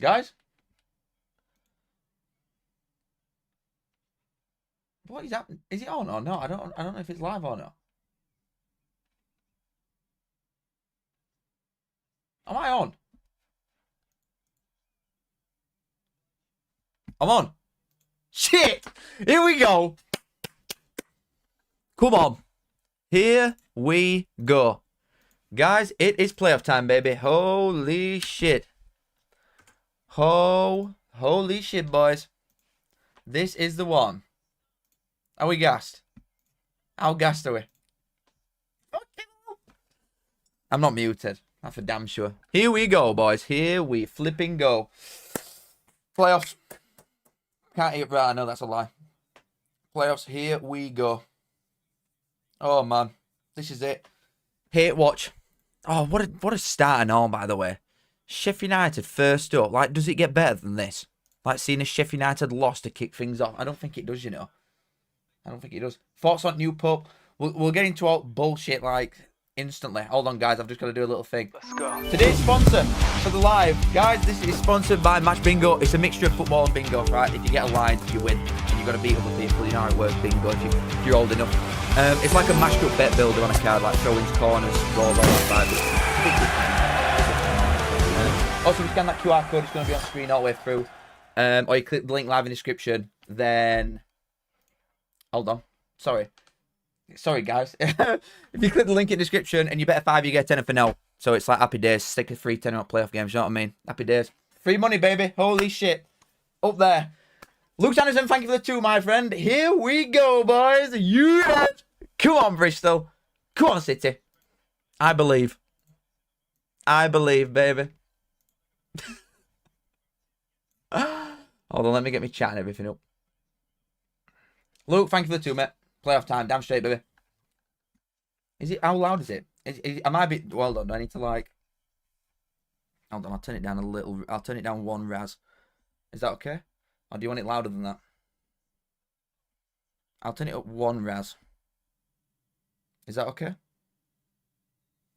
Guys? What is happening? Is it on or not? I don't know if it's live or not. Am I on? I'm on. Shit! Here we go. Come on. Here we go. Guys, it is playoff time, baby. Holy shit. Holy shit, boys. This is the one. Are we gassed? How gassed are we? I'm not muted. That's for damn sure. Here we go, boys. Here we flipping go. Playoffs. Can't eat right. I know that's a lie. Playoffs. Here we go. Oh, man. This is it. Hate watch. Oh, what a starting on, by the way. Sheffield United first up. Like, does it get better than this? Like, seeing a Sheffield United loss to kick things off. I don't think it does, you know. I don't think it does. Thoughts on new pup? We'll get into all bullshit, like, instantly. Hold on, guys. I've just got to do a little thing. Let's go. Today's sponsor for the live. Guys, this is sponsored by Match Bingo. It's a mixture of football and bingo, right? If you get a line, you win. And you've got to beat other people. You know how it works, bingo, if you're old enough. It's like a mashed up bet builder on a card, like throw-ins, corners, goals, all that vibe. Also, if you scan that QR code, it's going to be on screen all the way through. Or you click the link live in the description, then... Hold on. Sorry, guys. If you click the link in the description and you bet a 5, you get a 10 for no. So it's like happy days. Stick a free 10 on playoff games, you know what I mean? Happy days. Free money, baby. Holy shit. Up there. Luke Anderson, thank you for the 2, my friend. Here we go, boys. Yeah. Come on, Bristol. Come on, City. I believe. I believe, baby. Hold on, let me get me chat and everything up. Luke, thank you for the 2, mate. Playoff time, damn straight, baby. Is it? How loud is it? Am I a bit... Well done, do I need to, like... Hold on, I'll turn it down a little... I'll turn it down 1 raz. Is that okay? Or do you want it louder than that? I'll turn it up 1 raz. Is that okay?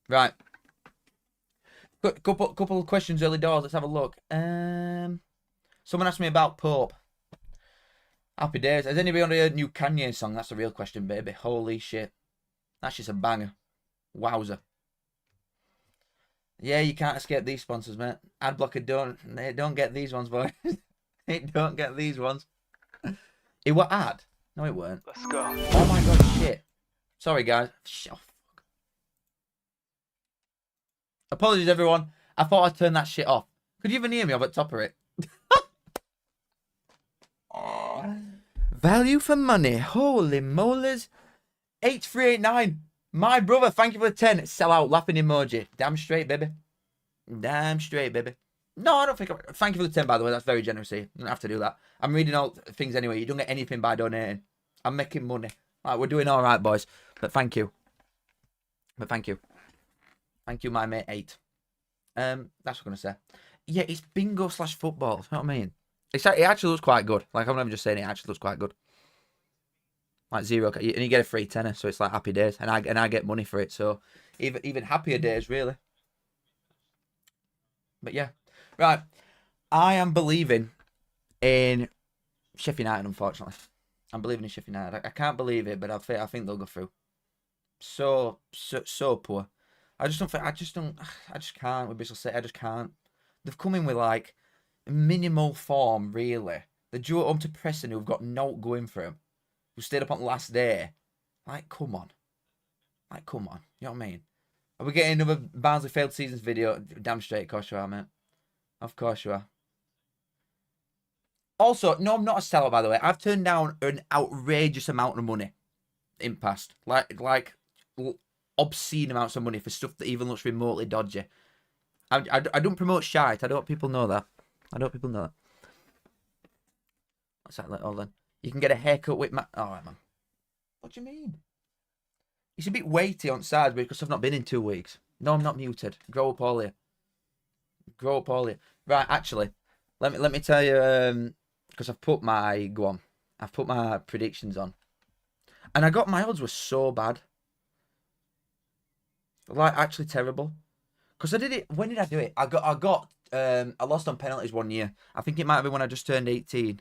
Right. Couple of questions early doors. Let's have a look. Someone asked me about Pope. Happy days. Has anybody heard a new Kanye song? That's the real question, baby. Holy shit. That's just a banger. Wowzer. Yeah, you can't escape these sponsors, mate. Adblocker they don't get these ones, boys. They don't get these ones. It were ad? No, it weren't. Let's go. Oh my god, shit. Sorry, guys. Oh, fuck. Apologies, everyone. I thought I'd turn that shit off. Could you even hear me up at top of it? Value for money. Holy molars. 8389. My brother, thank you for the 10. Sell out laughing emoji. Damn straight, baby. Damn straight, baby. No, I don't think... Thank you for the 10, by the way. That's very generous of you. You don't have to do that. I'm reading all things anyway. You don't get anything by donating. I'm making money. Right, we're doing all right, boys. But thank you. Thank you, my mate 8. That's what I'm going to say. Yeah, it's bingo / football. You know what I mean? It actually looks quite good. Like, I'm not just saying it actually looks quite good. Like 0, and you get a free tenner, so it's like happy days, and I get money for it, so even happier days, really. But yeah, right. I am believing in Sheffield United. Unfortunately, I'm believing in Sheffield United. I can't believe it, but I think they'll go through. So poor. I just can't with Bristol City. I just can't. They've come in with like minimal form, really. They drew it home to Preston, who've got no going for him, who stayed up on the last day. Like, come on. You know what I mean? Are we getting another Barnsley failed seasons video? Damn straight, of course you are, mate. Of course you are. Also, no, I'm not a sellout, by the way. I've turned down an outrageous amount of money in past. Like obscene amounts of money for stuff that even looks remotely dodgy. I don't promote shite. I don't want people to know that. What's that? Hold on. You can get a haircut with my... All right, man. What do you mean? It's a bit weighty on sides because I've not been in 2 weeks. No, I'm not muted. Grow up all here. Right, actually, let me tell you, because I've put my... Go on. I've put my predictions on. And my odds were so bad. Like, actually terrible. Because I did it... When did I do it? I got I lost on penalties one year. I think it might have been when I just turned 18.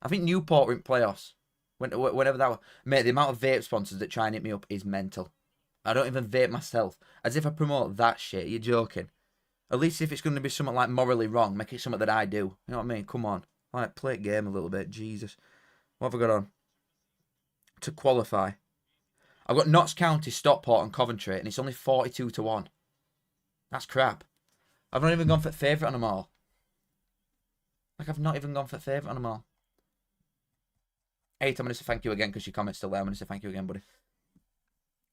I think Newport were in playoffs. Whenever that was. Mate, the amount of vape sponsors that try and hit me up is mental. I don't even vape myself. As if I promote that shit. You're joking. At least if it's going to be something like morally wrong, make it something that I do. You know what I mean? Come on. Like, play a game a little bit. Jesus. What have I got on? To qualify. I've got Notts County, Stockport and Coventry, and it's only 42 to 1. That's crap. I've not even gone for favourite on them all. Like, I've not even gone for favourite on them all. 8, I'm going to say thank you again because your comment's still there. I'm going to say thank you again, buddy.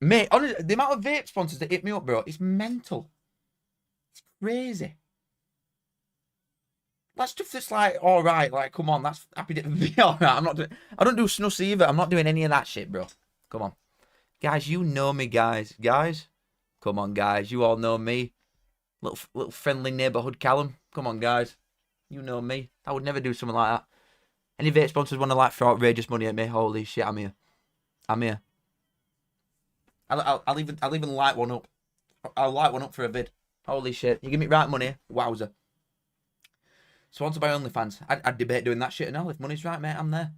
Mate, honestly, the amount of vape sponsors that hit me up, bro, it's mental. It's crazy. That's stuff that's like, alright, like, come on, that's happy to be alright. I don't do snus either. I'm not doing any of that shit, bro. Come on. Guys, you know me, guys. Guys? Come on, guys. You all know me. Little friendly neighbourhood Callum. Come on, guys. You know me. I would never do something like that. Any vape sponsors want to like throw outrageous money at me? Holy shit, I'm here. I'm here. I'll even light one up. I'll light one up for a bid. Holy shit. You give me right money. Wowzer. Sponsored by OnlyFans. I'd debate doing that shit and all. If money's right, mate, I'm there.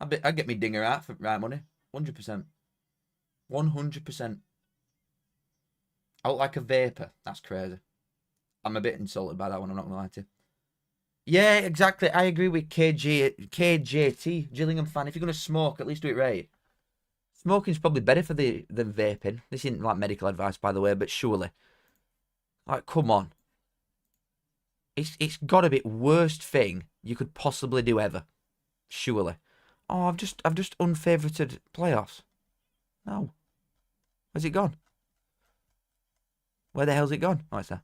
I'd get me dinger out for right money. 100%. 100%. I look like a vapor. That's crazy. I'm a bit insulted by that one, I'm not going to lie to you. Yeah, exactly. I agree with KJT, Gillingham fan. If you're going to smoke, at least do it right. Smoking's probably better for than vaping. This isn't like medical advice, by the way, but surely. Like, come on. It's got to be worst thing you could possibly do ever. Surely. Oh, I've just unfavorited playoffs. No. Where's it gone? Where the hell's it gone? Oh, it's there.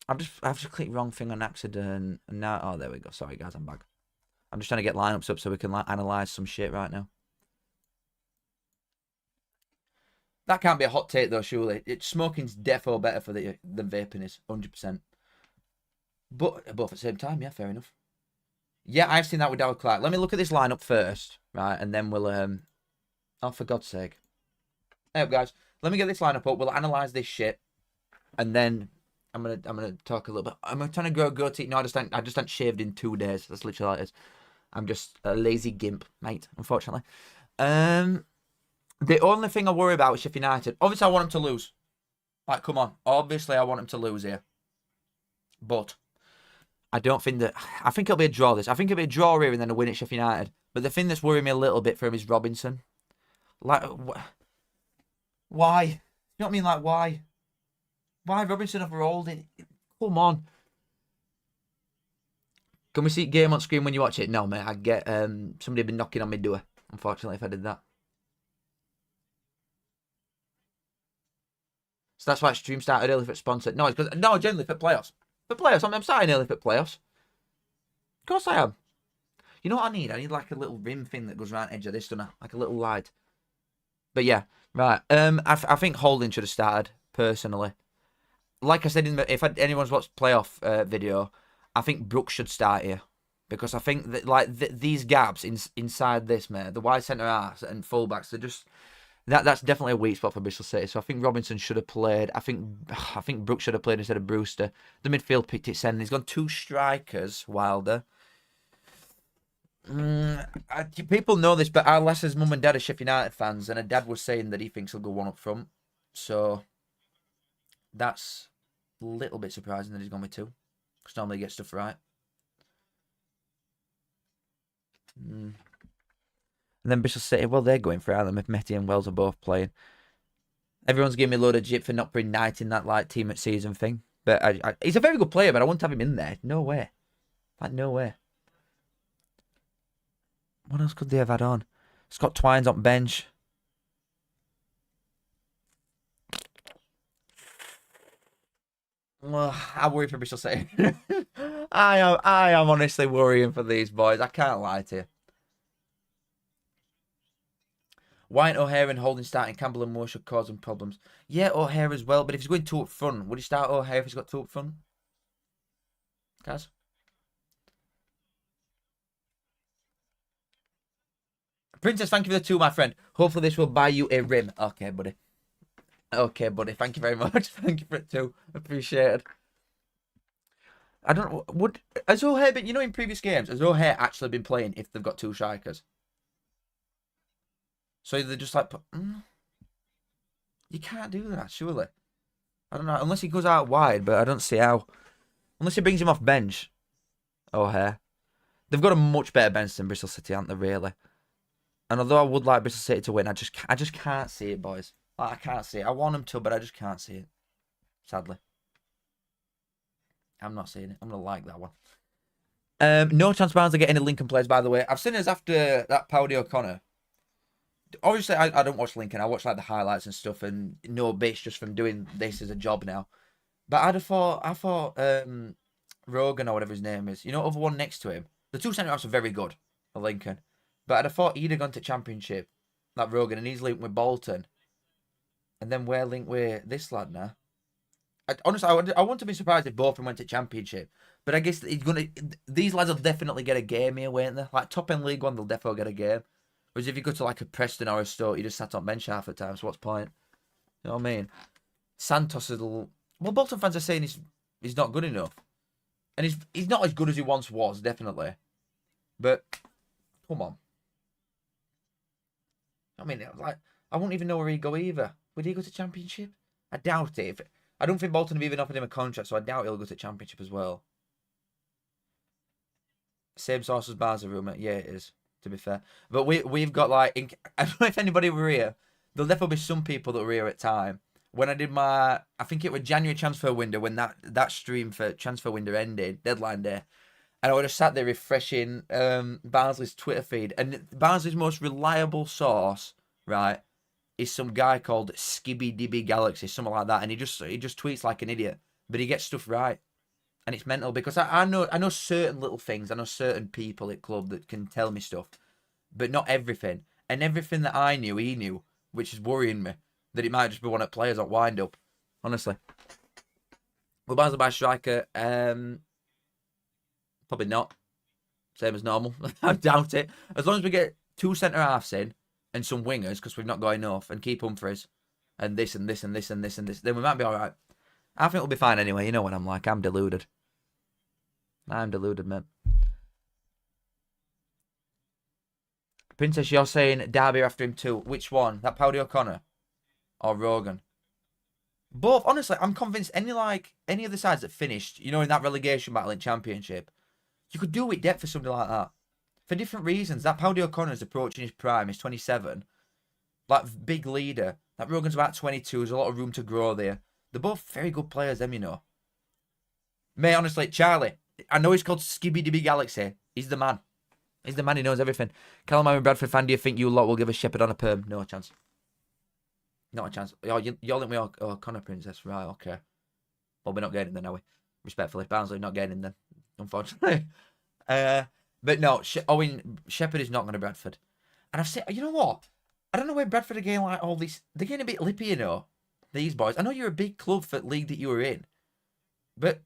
I've just clicked wrong thing on accident. And now, oh, there we go. Sorry, guys, I'm back. I'm just trying to get lineups up so we can like analyze some shit right now. That can't be a hot take though, surely. Smoking's defo better for than vaping is, 100%. But both at the same time, yeah, fair enough. Yeah, I've seen that with Dowd Clark. Let me look at this lineup first, right, and then we'll oh, for God's sake. Hey up, guys. Let me get this lineup up. We'll analyze this shit, and then I'm gonna talk a little bit. I'm trying to grow a goatee. No, I just haven't shaved in 2 days. That's literally like it is. I'm just a lazy gimp, mate. Unfortunately. The only thing I worry about is Sheffield United. Obviously, I want them to lose. Like, come on. Obviously, I want them to lose here. But I don't think that... I think it'll be a draw, this. I think it'll be a draw here and then a win at Sheffield United. But the thing that's worrying me a little bit for him is Robinson. Like, why? You know what I mean? Like, why? Why Robinson overall? Come on. Can we see game on screen when you watch it? No, mate. I'd get... somebody been knocking on my door, unfortunately, if I did that. So that's why stream started early for sponsored. No, it's because generally for playoffs. For playoffs, I'm starting early for playoffs. Of course I am. You know what I need? I need like a little rim thing that goes around the edge of this, don't I? Like a little light. But yeah, right. I think Holding should have started personally. Like I said, if anyone's watched playoff video, I think Brooks should start here because I think that these gaps inside this, mate, the wide centre halves and fullbacks, they're just. That's definitely a weak spot for Bristol City. So I think Robinson should have played. I think Brooks should have played instead of Brewster. The midfield picked its end. He's gone 2 strikers, Wilder. People know this, but our Lasse's mum and dad are Sheffield United fans, and her dad was saying that he thinks he'll go 1 up front. So that's a little bit surprising that he's gone with 2. Because normally he gets stuff right. And then Bristol City, well, they're going for it, aren't they? If Metty and Wells are both playing. Everyone's giving me a load of jip for not putting Knight in that like team at season thing. But he's a very good player, but I wouldn't have him in there. No way. Like, no way. What else could they have had on? Scott Twine's on bench. I worry for Bristol City. I am honestly worrying for these boys. I can't lie to you. White, O'Hare and Holding starting Campbell and Moore should cause him problems. Yeah, O'Hare as well, but if he's going 2 up front, would he start O'Hare if he's got 2 up front? Guys? Princess, thank you for the 2, my friend. Hopefully this will buy you a rim. Okay, buddy. Okay, buddy. Thank you very much. Thank you for it too. Appreciate it. I don't know. Would has O'Hare been? You know, in previous games, has O'Hare actually been playing if they've got two strikers? So they're just like, you can't do that, surely. I don't know, unless he goes out wide, but I don't see how. Unless he brings him off bench. O'Hare. They've got a much better bench than Bristol City, aren't they? Really. And although I would like Bristol City to win, I just can't see it, boys. Like, I can't see it. I want them to, but I just can't see it. Sadly, I'm not seeing it. I'm gonna like that one. No chance Barnes to get any Lincoln players, by the way. I've seen us after that Powdy O'Connor. Obviously, I don't watch Lincoln. I watch like the highlights and stuff, and no base just from doing this as a job now. But I thought Rogan or whatever his name is, you know, other one next to him. The two centre backs are very good for Lincoln, but I'd have thought he'd have gone to Championship, like Rogan, and he's linked with Bolton, and then we're linked with this lad now. Honestly, I wouldn't have been surprised if both of them went to Championship, but I guess he's gonna. These lads will definitely get a game here, won't they? Like top end League One, they'll definitely get a game. Whereas if you go to like a Preston or a Stoke, you just sat on bench half the time. So what's the point? You know what I mean? Santos is well, Bolton fans are saying he's not good enough, and he's not as good as he once was, definitely. But come on, I mean, like I won't even know where he'd go either. Would he go to Championship? I doubt it. I don't think Bolton have even offered him a contract, so I doubt he'll go to Championship as well. Same source as Bar's rumour. Yeah, it is. To be fair, but we've got like I don't know if anybody were here. There'll definitely be some people that were here at time when I did my. I think it was January transfer window when that stream for transfer window ended, deadline day, and I would have sat there refreshing Barnsley's Twitter feed, and Barnsley's most reliable source, right, is some guy called Skibby Dibby Galaxy, something like that, and he just tweets like an idiot, but he gets stuff right. And it's mental because I know certain little things. I know certain people at club that can tell me stuff, but not everything. And everything that I knew, he knew, which is worrying me that it might just be one of players on wind up. Honestly, well, Barnsley by striker, probably not. Same as normal. I doubt it. As long as we get two centre halves in and some wingers because we've not got enough, and keep Humphreys and this and this and this and this and this, then we might be all right. I think it'll be fine anyway. You know what I'm like. I'm deluded. I'm deluded, man. Princess, you're saying Derby after him too. Which one? That Powdy O'Connor or Rogan? Both. Honestly, I'm convinced any of the sides that finished, you know, in that relegation battle in Championship, you could do with depth for something like that. For different reasons. That Powdy O'Connor is approaching his prime. He's 27. Like, big leader. That Rogan's about 22. There's a lot of room to grow there. They're both very good players, them, you know. Mate, honestly, Charlie, I know he's called Skibby Dibby Galaxy. He's the man. He's the man. He knows everything. Callum, I'm a Bradford fan. Do you think you lot will give a Shepherd on a perm? No chance. Not a chance. You're linked with O'Connor, Princess. Right, okay. Well, we're not getting there, are we? Respectfully. Barnsley not getting in there, unfortunately. But no, Owen Shepherd is not going to Bradford. And I've said, you know what? I don't know where Bradford are getting like all these. They're getting a bit lippy, you know. These boys. I know you're a big club for the league that you were in, but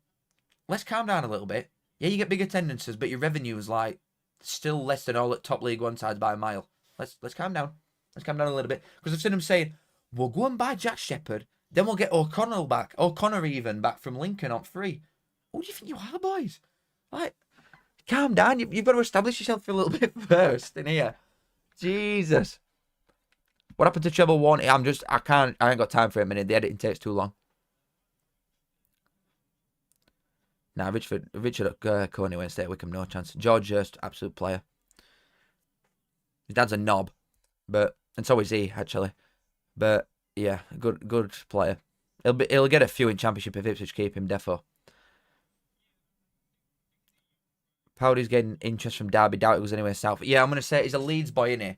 let's calm down a little bit. Yeah, you get big attendances, but your revenue is like still less than all at top League One sides by a mile. Let's calm down. Let's calm down a little bit because I've seen them saying we'll go and buy Jack Shepherd, then we'll get O'Connor even back from Lincoln on free. Who do you think you are, boys? Like, calm down. You've got to establish yourself for a little bit first in here. Jesus. What happened to treble one? I ain't got time for a minute. The editing takes too long. Nah, Richard Coney won't stay at Wickham, no chance. George Hurst, absolute player. His dad's a knob, and so is he actually. But yeah, good player. He'll get a few in Championship if Ipswich keep him, defo. Powdy's getting interest from Derby. Doubt it was anywhere south. Yeah, I'm gonna say he's a Leeds boy, isn't he?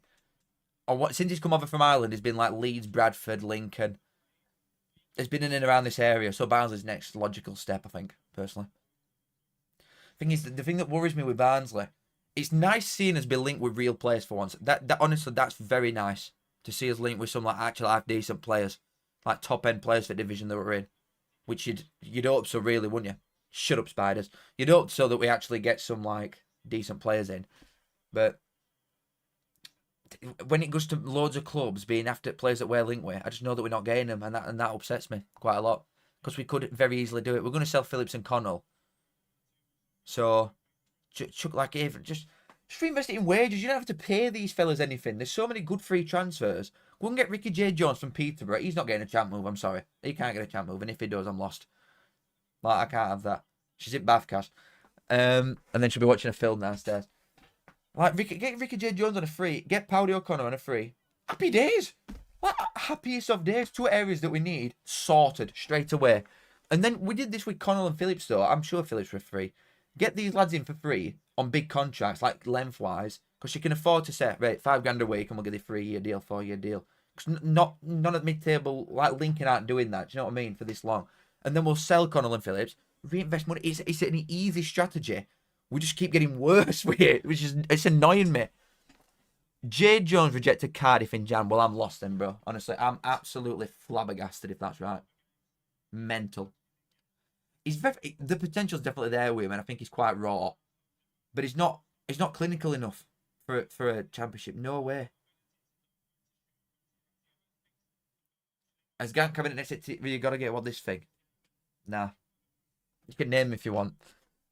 Since he's come over from Ireland, he's been like Leeds, Bradford, Lincoln. He's been in and around this area, so Barnsley's next logical step, I think, personally. The thing that worries me with Barnsley, it's nice seeing us be linked with real players for once. That honestly, that's very nice to see us linked with some like actual half decent players, like top end players for division that we're in, which you'd hope so, really, wouldn't you? Shut up, Spiders. You'd hope so that we actually get some like decent players in, but when it goes to loads of clubs being after players that wear Linkway, I just know that we're not getting them, and that upsets me quite a lot because we could very easily do it. We're going to sell Phillips and Connell, so chuck like even just reinvest it in wages. You don't have to pay these fellas anything. There's so many good free transfers. Go and get Ricky J. Jones from Peterborough. He's not getting a champ move. I'm sorry, he can't get a champ move, and if he does, I'm lost. Like I can't have that. She's in Bathcast, and then she'll be watching a film downstairs. Like, get Ricky J. Jones on a free. Get Powdy O'Connor on a free. Happy days. Like, happiest of days. 2 areas that we need sorted straight away. And then we did this with Connell and Phillips, though. I'm sure Phillips were free. Get these lads in for free on big contracts, like lengthwise, because you can afford to say, right, $5,000 a week and we'll get a 3-year deal, 4-year deal. Because none of the mid-table, like Lincoln, aren't doing that. Do you know what I mean? For this long. And then we'll sell Connell and Phillips, reinvest money. It's an easy strategy. We just keep getting worse with it, which is, it's annoying me. Jade Jones rejected Cardiff in Jan. Well, I'm lost then, bro. Honestly, I'm absolutely flabbergasted if that's right. Mental. The potential's definitely there with him, and I think he's quite raw. But he's not clinical enough for a championship. No way. As Gant coming in next to you, gotta get this thing. Nah. You can name him if you want.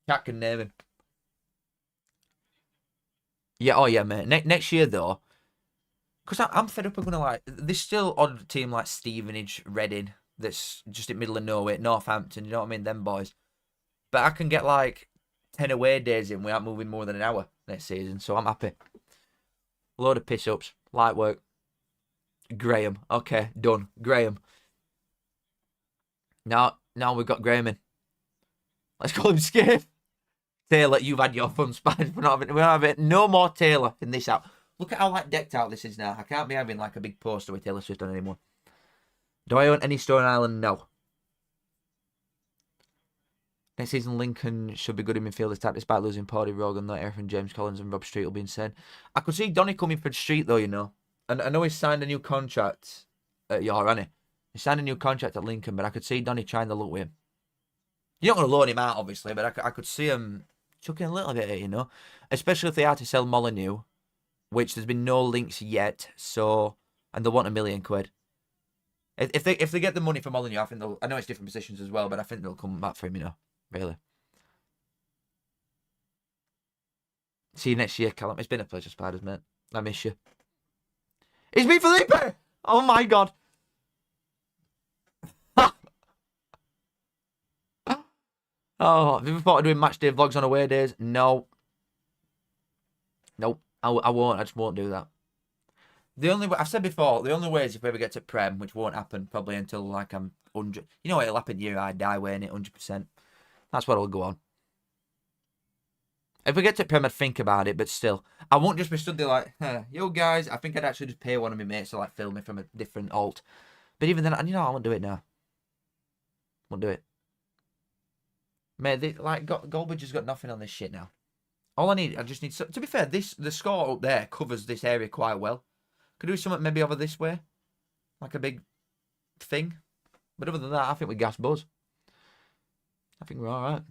Cat can name him. Yeah, oh yeah, mate. Next year, though, because I'm fed up of going to, like, there's still odd team like Stevenage, Reading, that's just in the middle of nowhere, Northampton, you know what I mean, them boys. But I can get, like, 10 away days in without moving more than an hour next season, so I'm happy. Load of piss-ups, light work. Graham, okay, done. Graham. Now we've got Graham in. Let's call him Skip. Taylor, you've had your fun spice. We're not having no more Taylor in this out. Look at how like decked out this is now. I can't be having like a big poster with Taylor Swift on anymore. Do I own any Stone Island? No. Next season, Lincoln should be good in midfield attack despite losing Pawdy, Rogan, Eric, James Collins, and Rob Street will be insane. I could see Donny coming for Street though, you know. And I know he's signed a new contract at Yor, hasn't he? He signed a new contract at Lincoln, but I could see Donny trying to look with him. You're not going to loan him out, obviously, but I could see him chucking a little bit at it, you know. Especially if they are to sell Molyneux, which there's been no links yet, so... And they'll want £1 million. If they get the money for Molyneux, I think they'll... I know it's different positions as well, but I think they'll come back for him, you know. Really. See you next year, Callum. It's been a pleasure, Spiders, mate. I miss you. It's me, Felipe! Oh, my God. Oh, have you ever thought of doing match day vlogs on away days? No. Nope. I won't. I just won't do that. The only way, I've said before, the only way is if we ever get to Prem, which won't happen probably until like I'm 100. You know what, it'll happen year I die weighing it 100%. That's what will go on. If we get to Prem, I'd think about it, but still. I won't just be stood there like, yo guys, I think I'd actually just pay one of my mates to like film me from a different alt. But even then, you know, I won't do it now. Won't do it. Mate, Goldbridge has got nothing on this shit now. All I just need... To be fair, the score up there covers this area quite well. Could do something maybe over this way. Like a big thing. But other than that, I think we gas buzz. I think we're alright.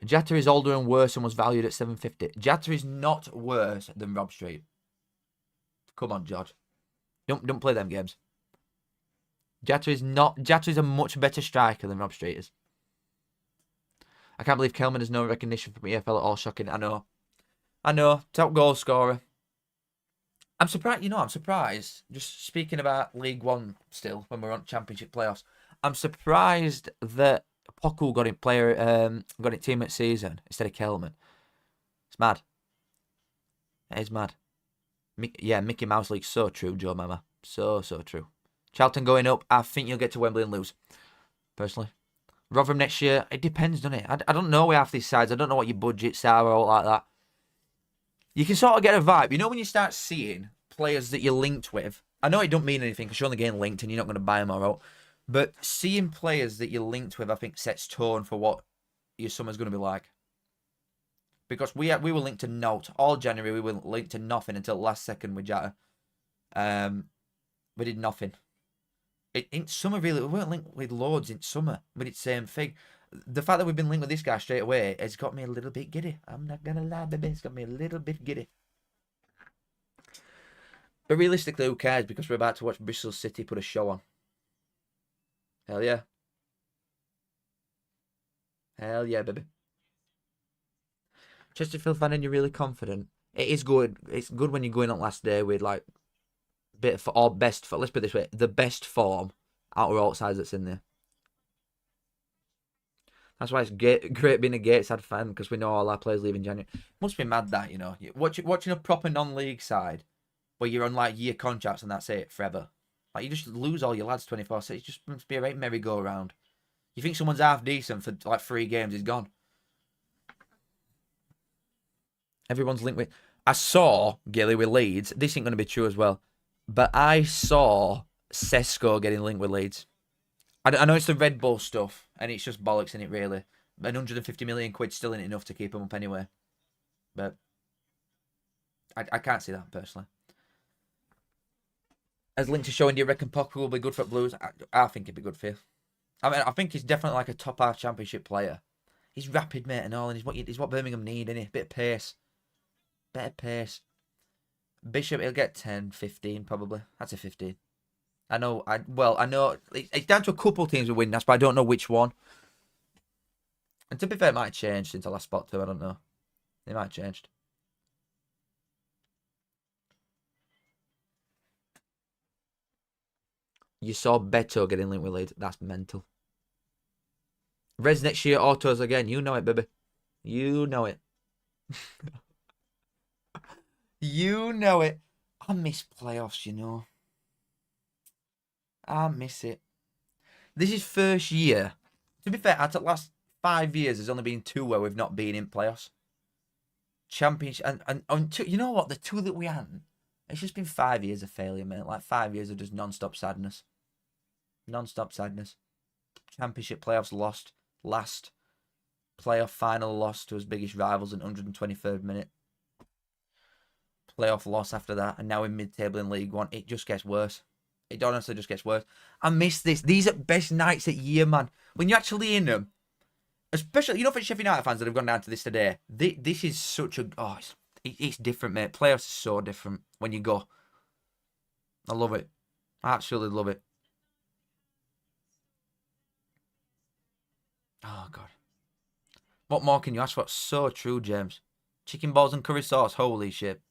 Jatta is older and worse and was valued at 750. Jatta is not worse than Rob Street. Come on, George. Don't play them games. Jatta is a much better striker than Rob Street is. I can't believe Kelman has no recognition from EFL at all. Shocking. I know. Top goal scorer. I'm surprised. You know, I'm surprised. Just speaking about League One still, when we're on Championship playoffs, I'm surprised that Poku got it team at season instead of Kelman. It's mad. It is mad. Yeah, Mickey Mouse League. So true, Joe Mama. So true. Charlton going up. I think you'll get to Wembley and lose. Personally. Rotherham next year, it depends, doesn't it? I don't know with half these sides. I don't know what your budgets are or all like that. You can sort of get a vibe. You know when you start seeing players that you're linked with? I know it don't mean anything because you're only getting linked and you're not going to buy them or out. But seeing players that you're linked with, I think, sets tone for what your summer's going to be like. Because we were linked to Note. All January, we were linked to nothing until the last second with Jatta. We did nothing. In summer, really, we weren't linked with loads in summer. We did the same thing. The fact that we've been linked with this guy straight away has got me a little bit giddy. I'm not going to lie, baby. It's got me a little bit giddy. But realistically, who cares? Because we're about to watch Bristol City put a show on. Hell yeah. Hell yeah, baby. Chesterfield fan, and you're really confident. It is good. It's good when you're going on last day with like bit of, or best for. Let's put it this way: the best form out of all sides that's in there. That's why it's great being a Gateshead fan, because we know all our players leave in January. Must be mad that, you know, watching a proper non-league side where you're on like year contracts and that's it forever. Like you just lose all your lads 24/6. So it just must be a right merry-go-round. You think someone's half decent for like 3 games, he's gone. Everyone's linked with. I saw Gilly with Leeds. This ain't going to be true as well, but I saw Sesko getting linked with Leeds. I know it's the Red Bull stuff, and it's just bollocks in it, really. And 150 million quid still ain't enough to keep him up anyway. But I can't see that, personally. As linked to showing, do you reckon Pock will be good for Blues? I think he'd be good for you. I mean, I think he's definitely like a top-half championship player. He's rapid, mate, and all, and he's what Birmingham need, isn't he? Bit of pace. Better pace. Bishop, he'll get 10, 15, probably. That's a 15. I know it's down to a couple teams with win that, but I don't know which one. And to be fair, it might have changed since I last spot to. I don't know. It might have changed. You saw Beto getting linked with Leeds. That's mental. Reds next year, autos again. You know it, baby. You know it. You know it. I miss playoffs, you know. I miss it. This is first year. To be fair, at the last 5 years, there's only been 2 where we've not been in playoffs. Championship and two, you know what? The 2 that we hadn't. It's just been 5 years of failure, mate. Like 5 years of just non-stop sadness. Non-stop sadness. Championship playoffs lost. Last playoff final lost to his biggest rivals in 123rd minute. Playoff loss after that, and now in mid-table in League One. It just gets worse. It honestly just gets worse. I miss this. These are best nights at year, man. When you're actually in them. Especially, you know, for Sheffield United fans that have gone down to this today. This is such a... Oh, it's different, mate. Playoffs is so different when you go. I love it. I absolutely love it. Oh, God. What more can you ask for? So true, James. Chicken balls and curry sauce. Holy shit.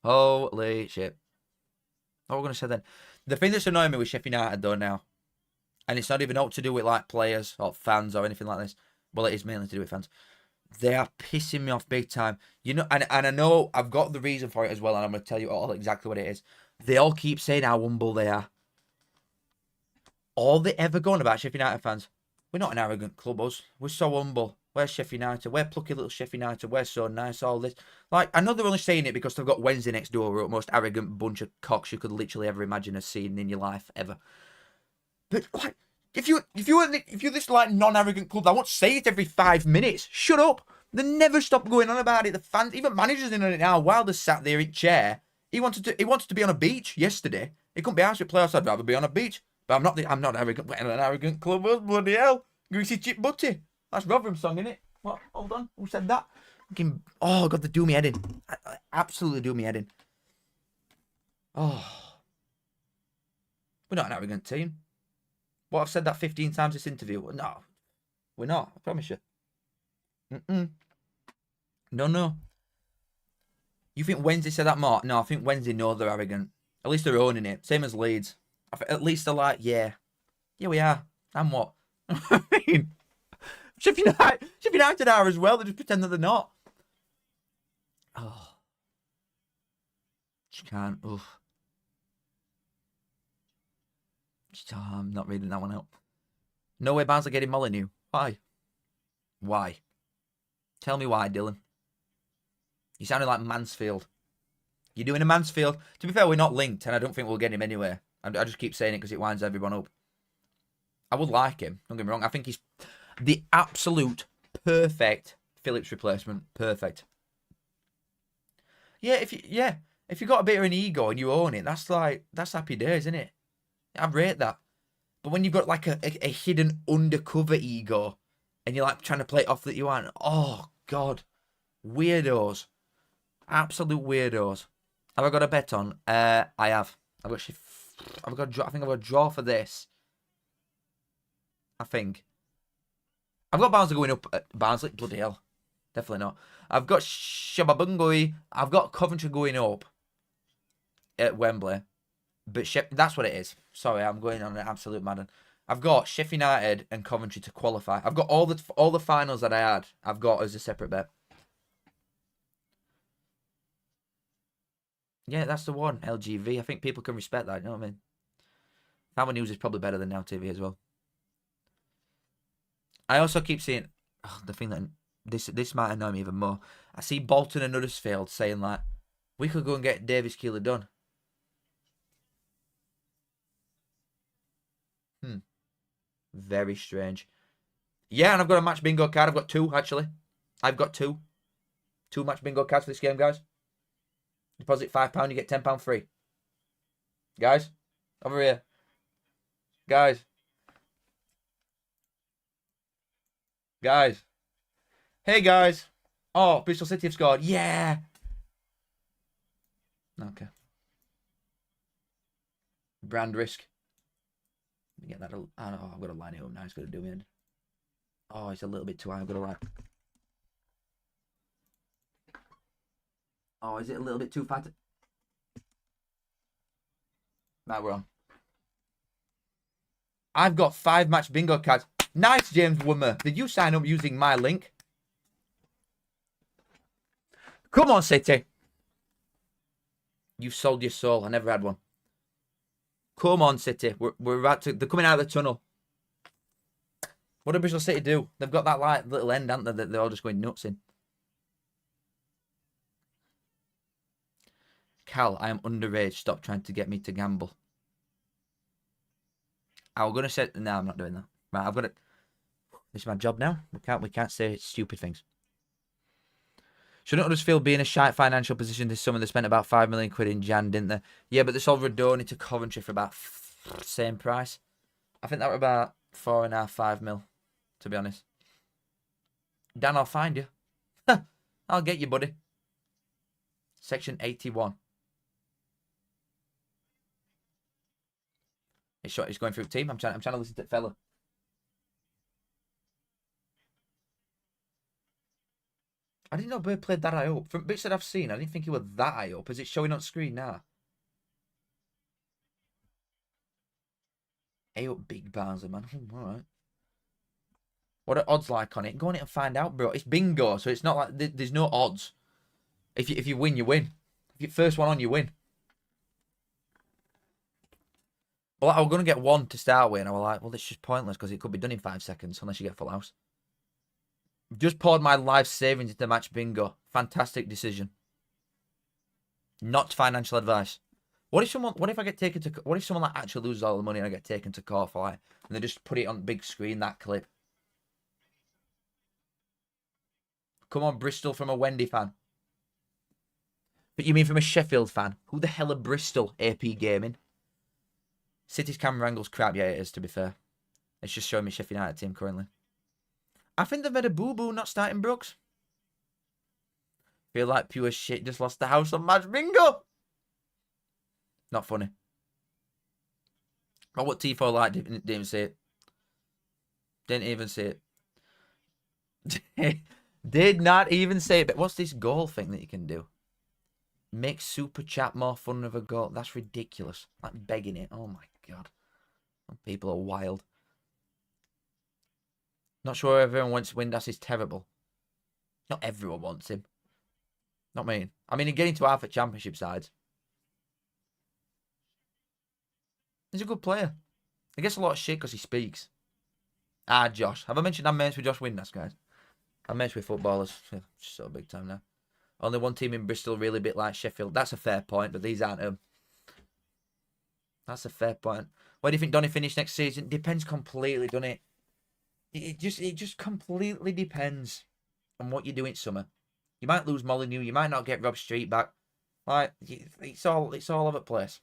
Holy shit. What we're going to say then. The thing that's annoying me with Sheffield United, though, now, and it's not even all to do with, like, players or fans or anything like this. Well, it is mainly to do with fans. They are pissing me off big time. You know, and I know I've got the reason for it as well, and I'm going to tell you all exactly what it is. They all keep saying how humble they are. All they ever go on about Sheffield United fans, we're not an arrogant club, us. We're so humble. We're Sheffield United. We're plucky little Sheffield United. We're so nice, all this. Like, I know they're only saying it because they've got Wednesday next door, who are the most arrogant bunch of cocks you could literally ever imagine a seeing in your life, ever. But, like, if you're this, like, non-arrogant club, I won't say it every 5 minutes. Shut up. They never stop going on about it. The fans, even managers in on it now. Wilder sat there in chair. He wanted to be on a beach yesterday. He couldn't be asked with players. I'd rather be on a beach. But I'm not arrogant. We're an arrogant club. Bloody hell. Greasy chip butty. That's Rotherham's song, innit? What? Hold on. Who said that? Oh, God, they do me head in. Absolutely do me head in. Oh. We're not an arrogant team. What, I've said that 15 times this interview. No. We're not. I promise you. No. You think Wednesday said that more? No, I think Wednesday know they're arrogant. At least they're owning it. Same as Leeds. At least they're like, yeah. Yeah, we are. And what? I mean... Sheffield United are as well. They just pretend that they're not. Oh. Just can't. Oof. I'm not reading that one out. No way Barnes are getting Molyneux. Why? Why? Tell me why, Dylan. You sounded like Mansfield. You're doing a Mansfield. To be fair, we're not linked, and I don't think we'll get him anywhere. I just keep saying it because it winds everyone up. I would like him. Don't get me wrong. I think he's... the absolute perfect Phillips replacement. Perfect. Yeah, if you got a bit of an ego and you own it, that's happy days, isn't it? I rate that. But when you've got like a hidden undercover ego and you're like trying to play it off that you aren't, oh God. Weirdos. Absolute weirdos. Have I got a bet on? I have. I've got. I've got. I think I've got a draw for this. I think. I've got Barnsley going up. Barnsley, bloody hell, definitely not. I've got Shababungui. I've got Coventry going up at Wembley, but that's what it is. Sorry, I'm going on an absolute madden. I've got Sheffield United and Coventry to qualify. I've got all the finals that I had. I've got as a separate bet. Yeah, that's the one. LGV. I think people can respect that. You know what I mean? Family News is probably better than Now TV as well. I also keep seeing the thing that this might annoy me even more. I see Bolton and Huddersfield saying like, we could go and get Davis Keeler done. Very strange. Yeah, and I've got a match bingo card. I've got two actually. I've got two match bingo cards for this game, guys. Deposit £5, you get £10 free. Guys, over here. Guys. Hey, guys. Oh, Bristol City have scored. Yeah. Okay. Brand risk. Let me get that. Oh, I've got to line it up now. It's going to do me in. Oh, it's a little bit too high. I've got to line. Oh, is it a little bit too fat? No, we're on. I've got 5 match bingo cards. Nice, James Wimmer. Did you sign up using my link? Come on, City. You sold your soul. I never had one. Come on, City. We're about to. They're coming out of the tunnel. What did Bristol City do? They've got that like little end, haven't they? That they're all just going nuts in. Cal, I am underage. Stop trying to get me to gamble. I was gonna say no. I'm not doing that. Right, I've got it. This is my job now. We can't say stupid things. Shouldn't Huddersfield be in a shite financial position this summer? They spent about £5 million in Jan, didn't they? Yeah, but they sold Radoni to Coventry for about same price. I think that were about 4.5, 5 mil, to be honest. Dan, I'll find you. I'll get you, buddy. Section 81. It's going through team. I'm trying to listen to the fella. I didn't know Bird played that high up. From bits that I've seen, I didn't think he was that high up. Is it showing on screen now? Hey up, big Barnsley, man. Alright. What are odds like on it? Go on it and find out, bro. It's bingo, so it's not like there's no odds. If you win, you win. If you first one on, you win. Well, I was going to get one to start with, and I was like, well, it's just pointless because it could be done in 5 seconds unless you get full house. Just poured my life savings into match bingo. Fantastic decision. Not financial advice. What if I get taken to? What if someone like actually loses all the money and I get taken to court for like, and they just put it on the big screen, that clip? Come on, Bristol from a Wendy fan. But you mean from a Sheffield fan? Who the hell are Bristol? AP Gaming. City's camera angle's crap. Yeah, it is, to be fair. It's just showing me Sheffield United team currently. I think they've made a boo-boo not starting Brooks. Feel like pure shit. Just lost the house on match bingo. Not funny. But what T4 like didn't even see it. Didn't even see it. Did not even say it. But what's this goal thing that you can do? Make super chat more fun of a goal. That's ridiculous. Like begging it. Oh my god. People are wild. Not sure everyone wants Windass is terrible. Not everyone wants him. Not me. I mean, getting to half at championship sides. He's a good player. He gets a lot of shit because he speaks. Josh. Have I mentioned I'm mates with Josh Windass, guys? I'm mates with footballers. So big time now. Only one team in Bristol really bit like Sheffield. That's a fair point, but these aren't them. That's a fair point. Where do you think Donny finished next season? Depends completely, doesn't it? It just completely depends on what you do in summer. You might lose Molyneux. You might not get Rob Street back. Like it's all over the place.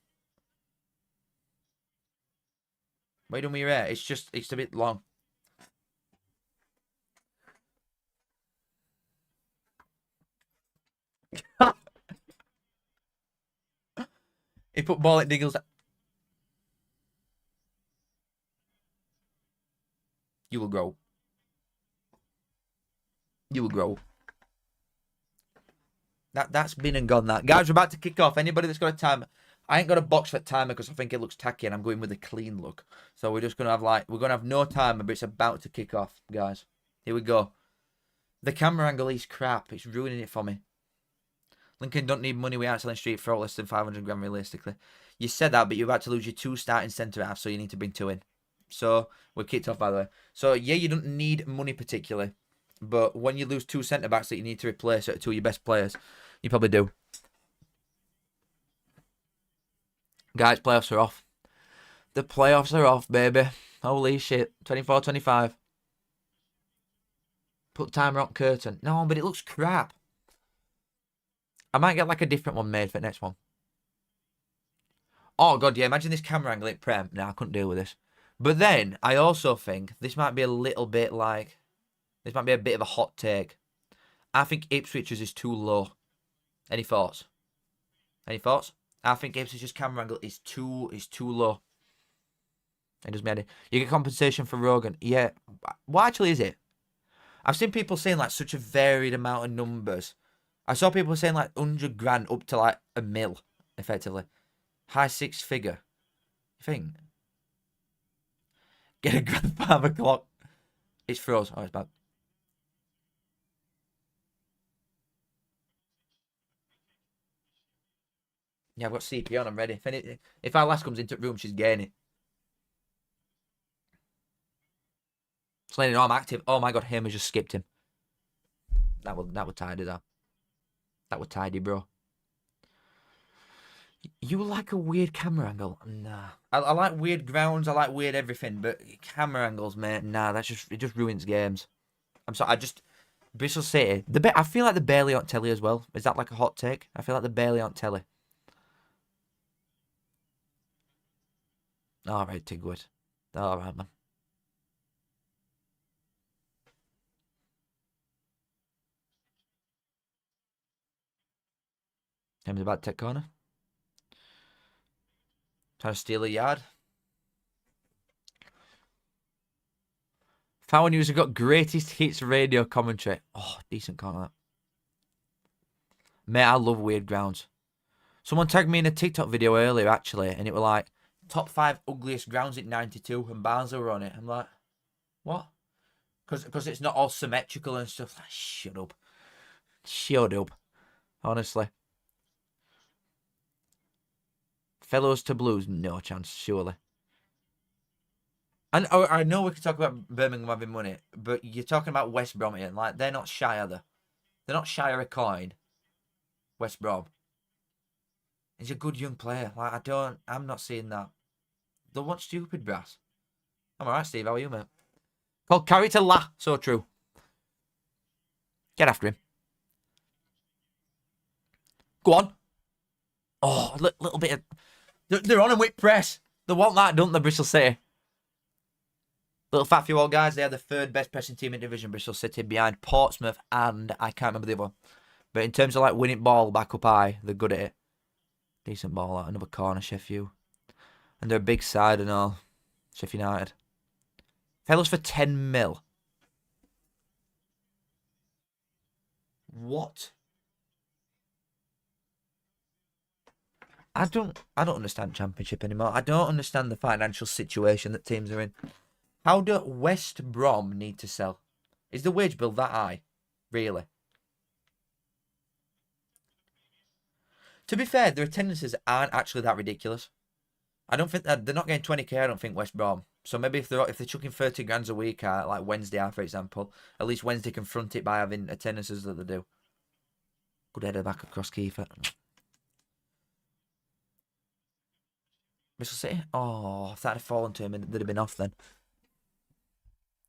Why don't we here? It's a bit long. put ball at Diggles. You will grow. You will grow. That's been and gone. That guys, we're about to kick off. Anybody that's got a timer, I ain't got a box for timer because I think it looks tacky, and I'm going with a clean look. So we're just gonna have no timer, but it's about to kick off, guys. Here we go. The camera angle is crap. It's ruining it for me. Lincoln don't need money. We aren't selling street for less than 500 grand realistically. You said that, but you're about to lose your 2 starting centre half, so you need to bring 2 in. So we're kicked off, by the way. So yeah, you don't need money particularly, but when you lose 2 centre backs that you need to replace at 2 of your best players, you probably do. Guys, playoffs are off. The playoffs are off, baby. Holy shit. 24-25. Put timer on curtain. No, but it looks crap. I might get like a different one made for the next one. Oh, God, yeah. Imagine this camera angle at Prem. No, I couldn't deal with this. But then, I also think this might be a little bit like... This might be a bit of a hot take. I think Ipswich's is too low. Any thoughts? Any thoughts? I think Ipswich's camera angle is too low. It does me any. You get compensation for Rogan. Yeah. What actually is it? I've seen people saying like such a varied amount of numbers. I saw people saying like 100 grand up to like $1 million, effectively. High 6 figure. You think? Get a grandfather clock. It's froze. Oh, it's bad. Yeah, I've got CP on. I'm ready. If our lass comes into the room, she's getting it. Slaney, I'm active. Oh my God, Hamer just skipped him. That would tidy that. That would tidy, bro. You like a weird camera angle? Nah. I like weird grounds. I like weird everything, but camera angles, mate. Nah, it just ruins games. I'm sorry. Bristol City. I feel like they're barely on telly as well. Is that like a hot take? I feel like they're barely on telly. All right, Tigwood. All right, man. Hamer's about to take corner. Trying to steal a yard. Foul News have got greatest hits radio commentary. Oh, decent corner. Mate, I love weird grounds. Someone tagged me in a TikTok video earlier, actually, and it was like, top 5 ugliest grounds at 92, and Barnsley were on it. I'm like, what? Because it's not all symmetrical and stuff. Like, shut up. Shut up. Honestly. Fellows to Blues, no chance, surely. And I know we could talk about Birmingham having money, but you're talking about West Brom here. Like, they're not shy, are they? They're not shy of a coin. West Brom. He's a good young player. Like, I'm not seeing that. They'll want stupid brass. I'm alright, Steve. How are you, mate? Called character La. So true. Get after him. Go on. Oh, little bit of... They're on him with press. They want that, don't they, Bristol City? Little fat few old guys. They are the 3rd best pressing team in division, Bristol City, behind Portsmouth and I can't remember the other one. But in terms of like winning ball back up high, they're good at it. Decent ball out. Another corner, Sheffield. And they're a big side and all. Sheffield United. Fellas for 10 mil. What? I don't understand Championship anymore. I don't understand the financial situation that teams are in. How do West Brom need to sell? Is the wage bill that high? Really? To be fair, their attendances aren't actually that ridiculous. I don't think that they're not getting 20k. I don't think West Brom. So maybe if they're chucking 30 grand a week at like Wednesday, for example, at least Wednesday can front it by having attendances that they do. Good header back across Kiefer. Bristol City. Oh, if that had fallen to him, they'd have been off then.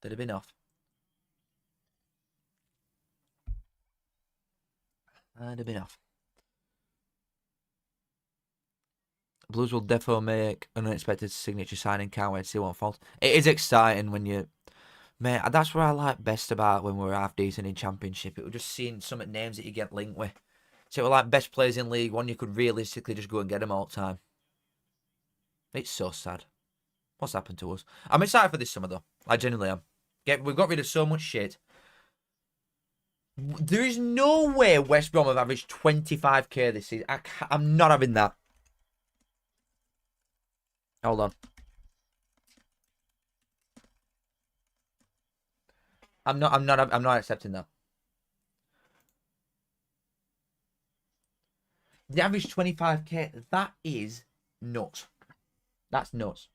They'd have been off. They'd have been off. Blues will defo make an unexpected signature signing. Can't wait to see what falls. It is exciting when you... Mate, that's what I like best about when we're half decent in Championship. It was just seeing some names that you get linked with. So it was like best players in League One. You could realistically just go and get them all the time. It's so sad. What's happened to us? I'm excited for this summer, though. I genuinely am. We've got rid of so much shit. There is no way West Brom have averaged 25k this season. I'm not having that. Hold on. I'm not accepting that. The average 25k, that is nuts. That's nuts.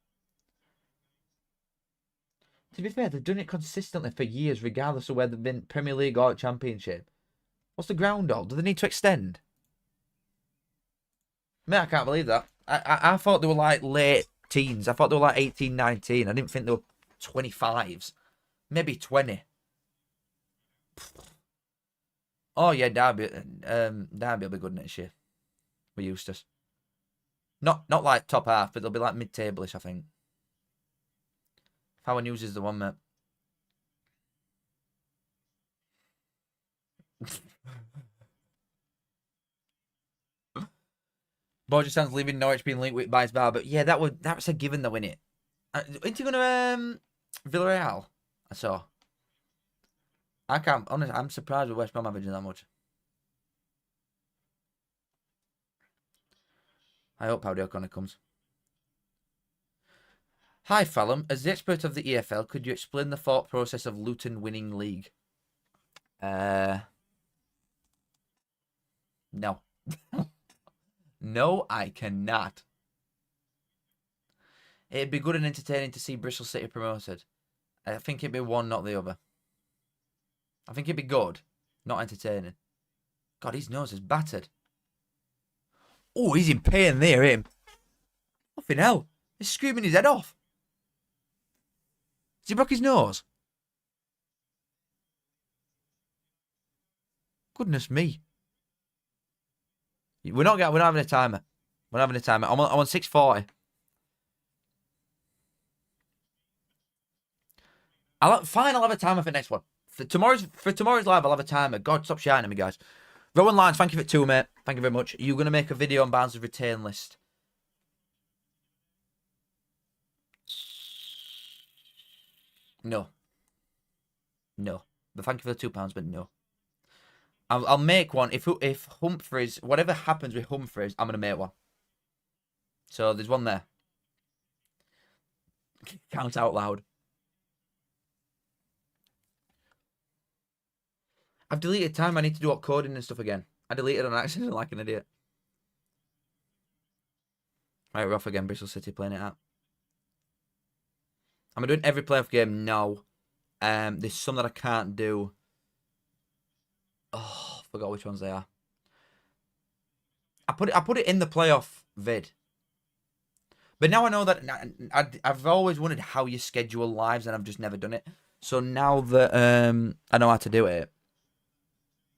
To be fair, they've done it consistently for years, regardless of whether they've been Premier League or Championship. What's the ground all? Do they need to extend? Man, I can't believe that. I thought they were like late teens. I thought they were like 18, 19. I didn't think they were 25s. Maybe 20. Oh, yeah, Derby will be good next year. With Eustace. Not like top half, but they'll be like mid-table-ish, I think. Power News is the one, mate. Borges leaving Norwich being linked with Bice Bar, but yeah, that was a given though, innit? Ain't he gonna Villarreal? I saw. I can't honestly. I'm surprised with West Brom averaging that much. I hope Paudio O'Connor comes. Hi, Fallon. As the expert of the EFL, could you explain the thought process of Luton winning league? No. No, I cannot. It'd be good and entertaining to see Bristol City promoted. I think it'd be one, not the other. I think it'd be good, not entertaining. God, his nose is battered. Oh, he's in pain there, him. Fucking hell. He's screaming his head off. Has he broke his nose? Goodness me. We're not having a timer. We're not having a timer. I'm on 640. I'll have a timer for next one. For tomorrow's live, I'll have a timer. God, stop shouting at me, guys. Rowan Lyons, thank you for 2, mate. Thank you very much. You're going to make a video on Barnes' retain list. No. No. But thank you for the £2, but no. I'll make one. If Humphreys, whatever happens with Humphreys, I'm going to make one. So there's one there. Count out loud. I've deleted time. I need to do up coding and stuff again. I deleted on accident like an idiot. Right, we're off again. Bristol City playing it out. I'm doing every playoff game now. There's some that I can't do. Oh, forgot which ones they are. I put it in the playoff vid. But now I know that I've always wondered how you schedule lives, and I've just never done it. So now that I know how to do it,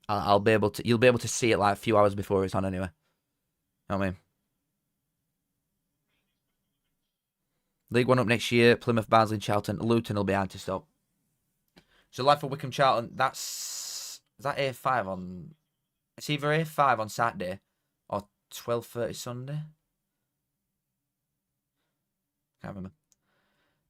I'll be able to. You'll be able to see it like a few hours before it's on anyway. You know what I mean? League One up next year. Plymouth, Barnsley, Charlton. Luton will be hard to stop. So live for Wycombe, Charlton. Is that A5 on? It's either A5 on Saturday or 12:30 Sunday. Can't remember.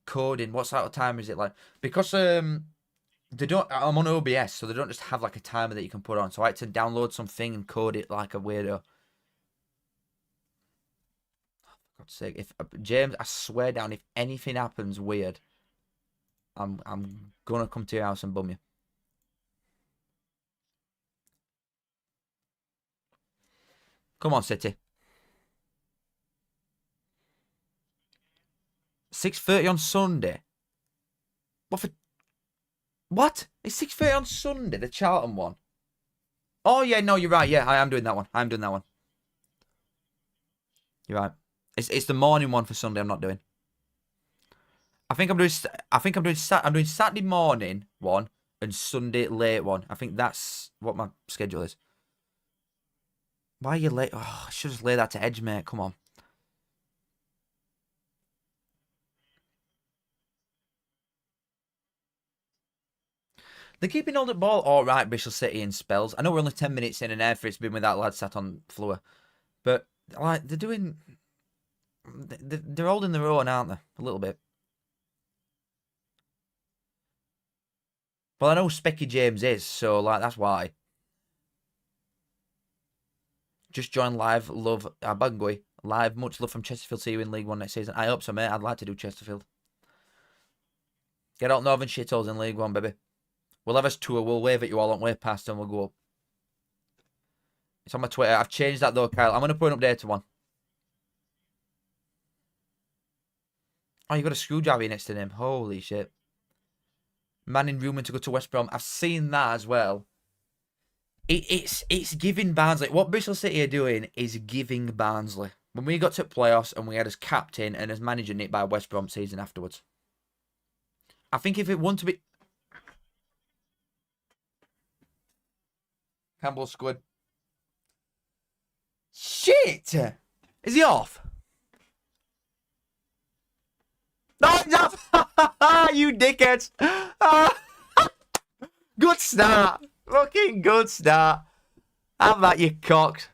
Coding. What sort of time is it like? Because they don't. I'm on OBS, so they don't just have like a timer that you can put on. So I had to download something and code it like a weirdo. For God's sake! If James, I swear down, if anything happens weird, I'm gonna come to your house and bum you. Come on, City. 6:30 on Sunday. What? It's 6:30 on Sunday, the Charlton one. Oh yeah, no, you're right. Yeah, I am doing that one. I'm doing that one. You're right. It's the morning one for Sunday. I'm not doing. I'm doing Saturday morning one and Sunday late one. I think that's what my schedule is. Why are you late? Oh, I should just lay that to Edge, mate. Come on. They're keeping hold of the ball all right, Bristol City in spells. I know we're only 10 minutes in and Airfrit's been with that lad sat on the floor. But, like, they're doing... They're holding their own, aren't they? A little bit. Well, I know Specky James is, so like that's why. Just join live. Love Abangui. Live. Much love from Chesterfield. See you in League One next season. I hope so, mate. I'd like to do Chesterfield. Get out Northern shitholes in League One, baby. We'll have a tour. We'll wave at you all on way past and we'll go up. It's on my Twitter. I've changed that though, Kyle. I'm going to put an updated one. Oh, you got a screwdriver next to him. Holy shit. Man in Rumour to go to West Brom. I've seen that as well. It's giving Barnsley. What Bristol City are doing is giving Barnsley. When we got to playoffs and we had as captain and as manager nicked by West Brom season afterwards. I think if it want to be... Campbell squid. Shit! Is he off? No, he's off! You dickheads! Good start. Fucking good start. Have that, you cocks.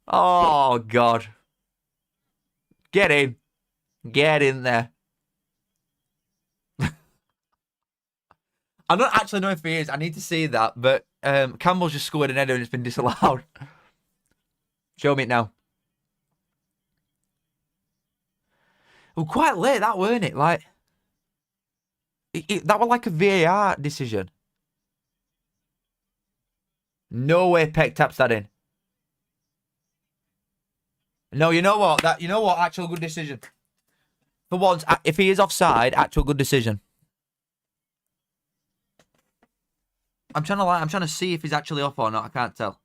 Oh, God. Get in. Get in there. I don't actually know if he is. I need to see that. But Campbell's just scored an header and it's been disallowed. Show me it now. Well, quite late, that weren't it? Like, that was like a VAR decision. No way Peck taps that in. No, you know what? Actual good decision. For once, if he is offside, actual good decision. I'm trying to see if he's actually off or not. I can't tell.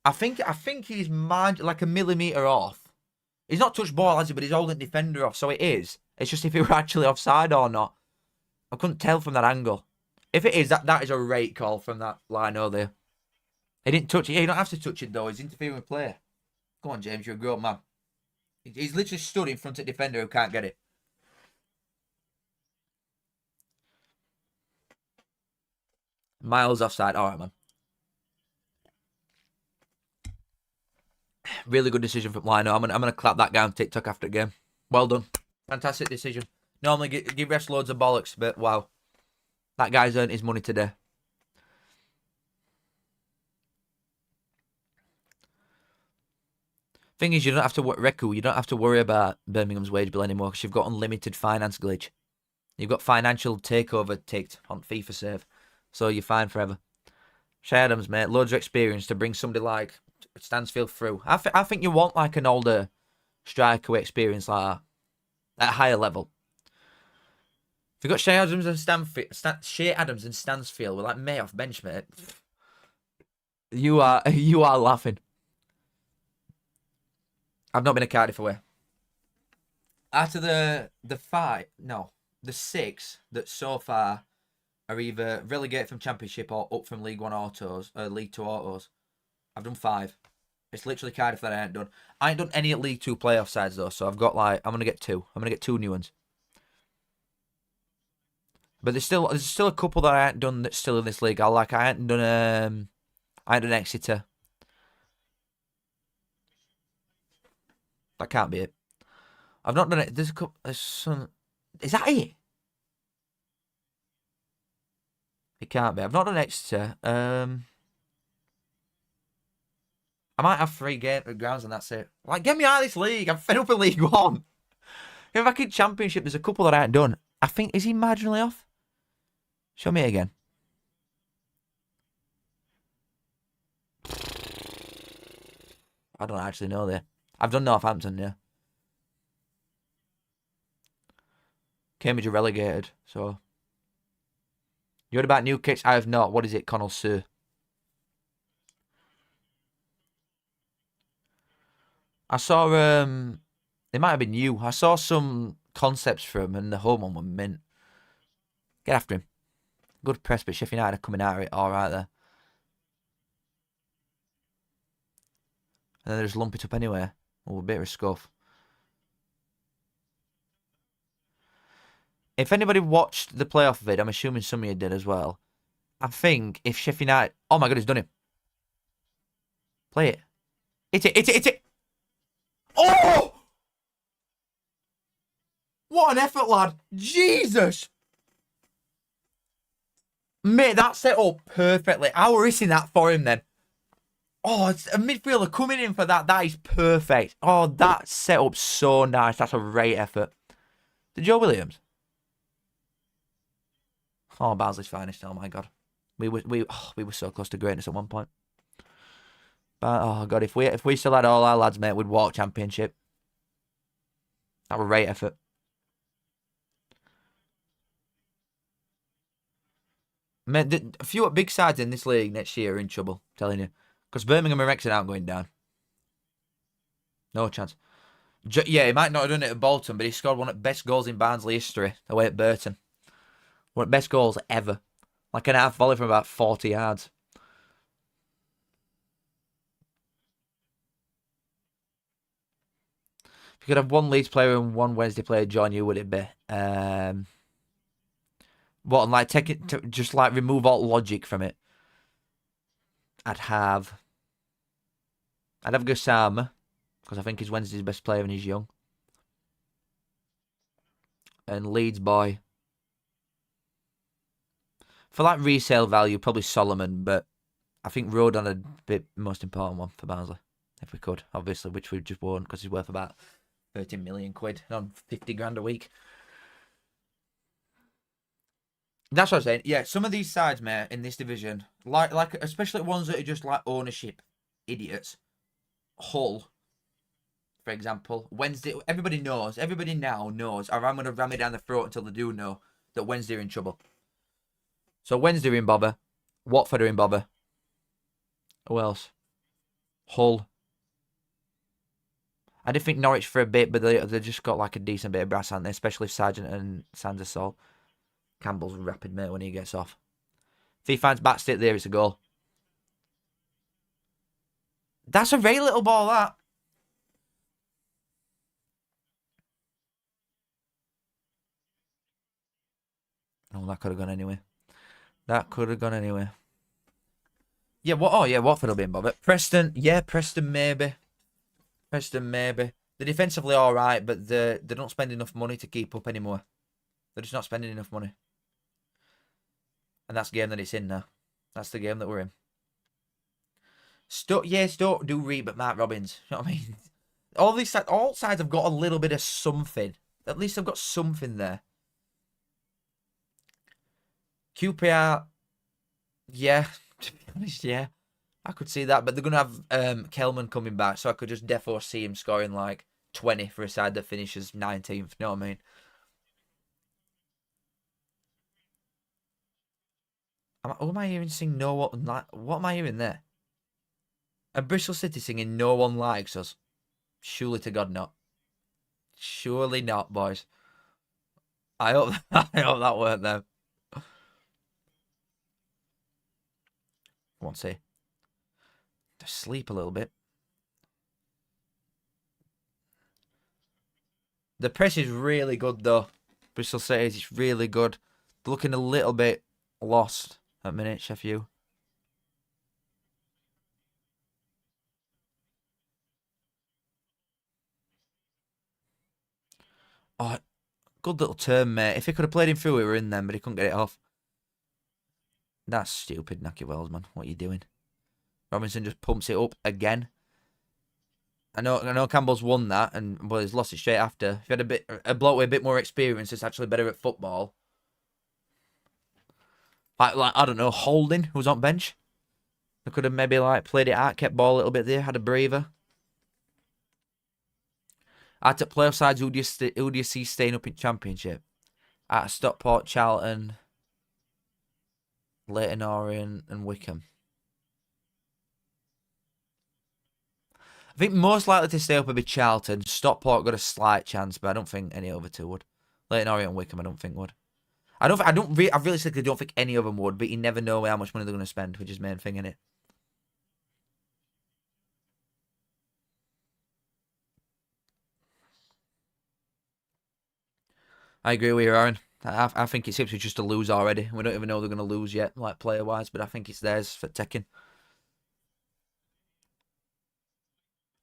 I think he's like a millimetre off. He's not touched ball, has he? But he's holding defender off, so it is. It's just if he were actually offside or not. I couldn't tell from that angle. If it is, that is a rate call from that line over there. He didn't touch it. Yeah, you don't have to touch it though. He's interfering with play. Come on, James, you're a grown man. He's literally stood in front of the defender who can't get it. Miles offside. All right, man. Really good decision from Lino. I'm gonna clap that guy on TikTok after the game. Well done. Fantastic decision. Normally give refs loads of bollocks, but wow. That guy's earned his money today. Thing is, you don't have to Reku. You don't have to worry about Birmingham's wage bill anymore because you've got unlimited finance glitch. You've got financial takeover ticked on FIFA Save, so you're fine forever. Shay Adams, mate, loads of experience to bring somebody like Stansfield through. I think you want like an older striker with experience like that at a higher level. If you've got Shay Adams and Stansfield with like May off bench, mate, you are laughing. I've not been a Cardiff away. After the six that so far are either relegated from Championship or up from League 1 autos, League 2 autos. I've done 5. It's literally Cardiff that I ain't done. I ain't done any at League 2 playoff sides though, so I've got like I'm gonna get 2. I'm gonna get 2 new ones. But there's still a couple that I ain't done that's still in this league. I ain't done Exeter. That can't be it. I've not done it. There's a couple. There's some. Is that it? It can't be. I've not done Exeter. I might have 3 grounds and that's it. Like, get me out of this league. I'm fed up in League 1. If I in Championship, there's a couple that I ain't done. I think, is he marginally off? Show me it again. I don't actually know there. I've done Northampton, yeah. Cambridge are relegated, so. You heard about new kits? I have not. What is it, Connell Sir? I saw, it might have been you. I saw some concepts from and the home one were mint. Get after him. Good press, but Sheffield United are coming out of it all right there. And then they just lump it up anyway. Oh, a bit of a scuff. If anybody watched the playoff vid, I'm assuming some of you did as well. I think if Sheffield United... Oh my God, he's done it. Play it. Hit it. Oh! What an effort, lad. Jesus. Mate, that set up perfectly. I were hissing that for him then. Oh, it's a midfielder coming in for that. That is perfect. Oh, that set up so nice. That's a great effort. The Joe Williams. Oh, Barnsley's finest. Oh my god. We were so close to greatness at one point. But oh god, if we still had all our lads, mate, we'd walk championship. That was a great effort. Mate, a few big sides in this league next year are in trouble, I'm telling you. Because Birmingham and Wrexham aren't going down. No chance. Yeah, he might not have done it at Bolton, but he scored one of the best goals in Barnsley history away at Burton. One of the best goals ever. Like an half volley from about 40 yards. If you could have one Leeds player and one Wednesday player, John, who would it be? What, and like take it to just like remove all logic from it. I'd have Gassama, because I think he's Wednesday's best player and he's young. And Leeds boy. For like resale value, probably Solomon, but I think Rodon would be the most important one for Barnsley. If we could, obviously, which we just won't, because he's worth about 13 million quid on 50 grand a week. That's what I'm saying. Yeah, some of these sides, mate, in this division, like especially ones that are just like ownership idiots. Hull, for example, Wednesday. Everybody now knows, or I'm going to ram it down the throat until they do know that Wednesday are in trouble. So Wednesday are in bother. Watford are in bother. Who else? Hull. I did think Norwich for a bit, but they just got like a decent bit of brass, haven't they? Especially Sargent and Sandersall. Campbell's rapid, mate, when he gets off. If he finds Batstick there, it's a goal. That's a very little ball, that. Oh, that could have gone anywhere. That could have gone anywhere. Yeah, Watford will be in bother. Preston, yeah, Preston maybe. The defensively all right, but they don't spend enough money to keep up anymore. They're just not spending enough money. And that's the game that it's in now. That's the game that we're in. Stoke do read, but Mark Robbins. You know what I mean? All sides have got a little bit of something. At least they've got something there. QPR, yeah, to be honest, yeah. I could see that, but they're going to have Kelman coming back, so I could just defo see him scoring like 20 for a side that finishes 19th. You know what I mean? Who am I hearing sing No One Like? What am I hearing there? A Bristol City singing No One Likes Us? Surely to God not. Surely not, boys. I hope that weren't them. What's he? Just sleep a little bit. The press is really good though. Bristol City is really good. They're looking a little bit lost at the minute, Sheffield. Oh, good little turn, mate. If he could have played him through, we were in then, but he couldn't get it off. That's stupid, Naki Wells, man. What are you doing? Robinson just pumps it up again. I know Campbell's won that, and well, he's lost it straight after. If you had a bloke with a bit more experience that's actually better at football, like I don't know, Holding, who was on bench, they could have maybe like played it out, kept ball a little bit there, had a breather. At playoff sides, who do you see staying up in Championship? At Stockport, Charlton, Leyton Orient, and Wickham. I think most likely to stay up would be Charlton. Stockport got a slight chance, but I don't think any other two would. Leyton Orient and Wickham, I don't think would. I realistically don't think any of them would, but you never know how much money they're going to spend, which is the main thing, innit? I agree with you, Aaron. I think it's Ipswich just to lose already. We don't even know they're going to lose yet, like player-wise, but I think it's theirs for taking.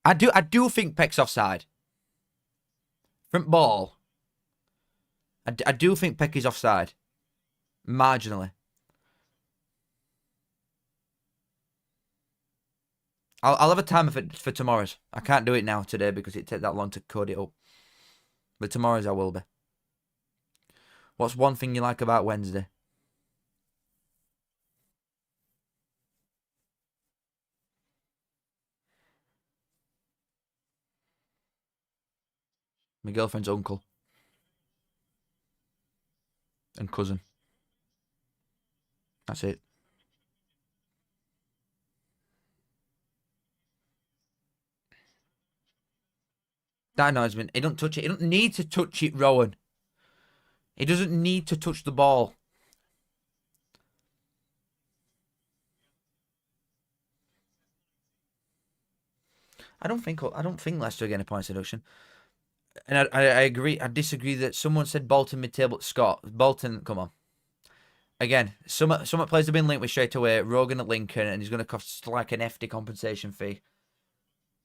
I do think Peck's offside. Front ball. I do think Peck is offside. Marginally. I'll have a timer for tomorrow's. I can't do it now today because it takes that long to code it up. But tomorrow's I will be. What's one thing you like about Wednesday? My girlfriend's uncle and cousin. That's it. That annoys me. He don't touch it. He don't need to touch it, Rowan. He doesn't need to touch the ball. I don't think Leicester are getting a point deduction. And I agree. I disagree that someone said Bolton mid-table. Scott, Bolton, come on. Again, some players have been linked with straight away. Rogan at Lincoln, and he's going to cost like an hefty compensation fee.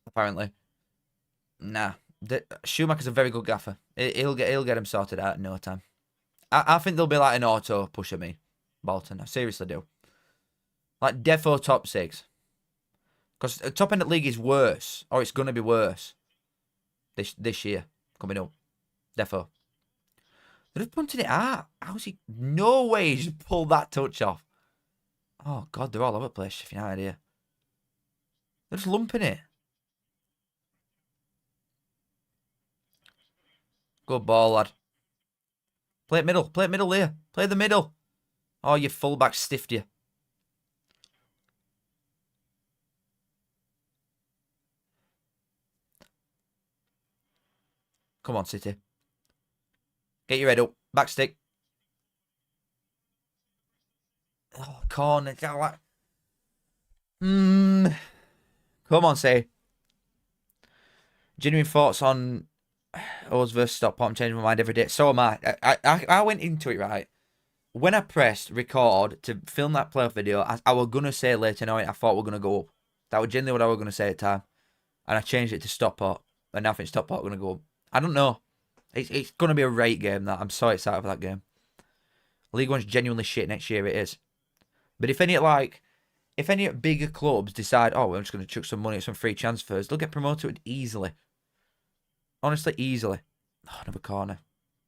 Apparently, nah. Schumacher's a very good gaffer. He'll get him sorted out in no time. I think they'll be like an auto push at me, Bolton. I seriously do. Like defo top 6. Because top end of the league is worse, or it's going to be worse this year coming up. Defo. They're just punting it out. How's he? No way he's pulled that touch off. Oh, God, they're all over the place, if you have no idea. They're just lumping it. Good ball, lad. Play it middle. Play it middle there. Play the middle. Oh, your fullback stiffed you. Come on, City. Get your head up. Back stick. Oh, corner. Come on, say. Genuine thoughts on us versus Stockport. I'm changing my mind every day. So am I. I went into it, right? When I pressed record to film that playoff video, I was going to say later night, I thought we were going to go up. That was genuinely what I was going to say at the time. And I changed it to Stockport. And now I think Stockport are going to go up. I don't know. It's going to be a great game, that. I'm so excited for that game. League One's genuinely shit next year, it is. But if any bigger clubs decide, oh, we're just going to chuck some money at some free transfers, they'll get promoted easily. Honestly, easily. Oh, another corner.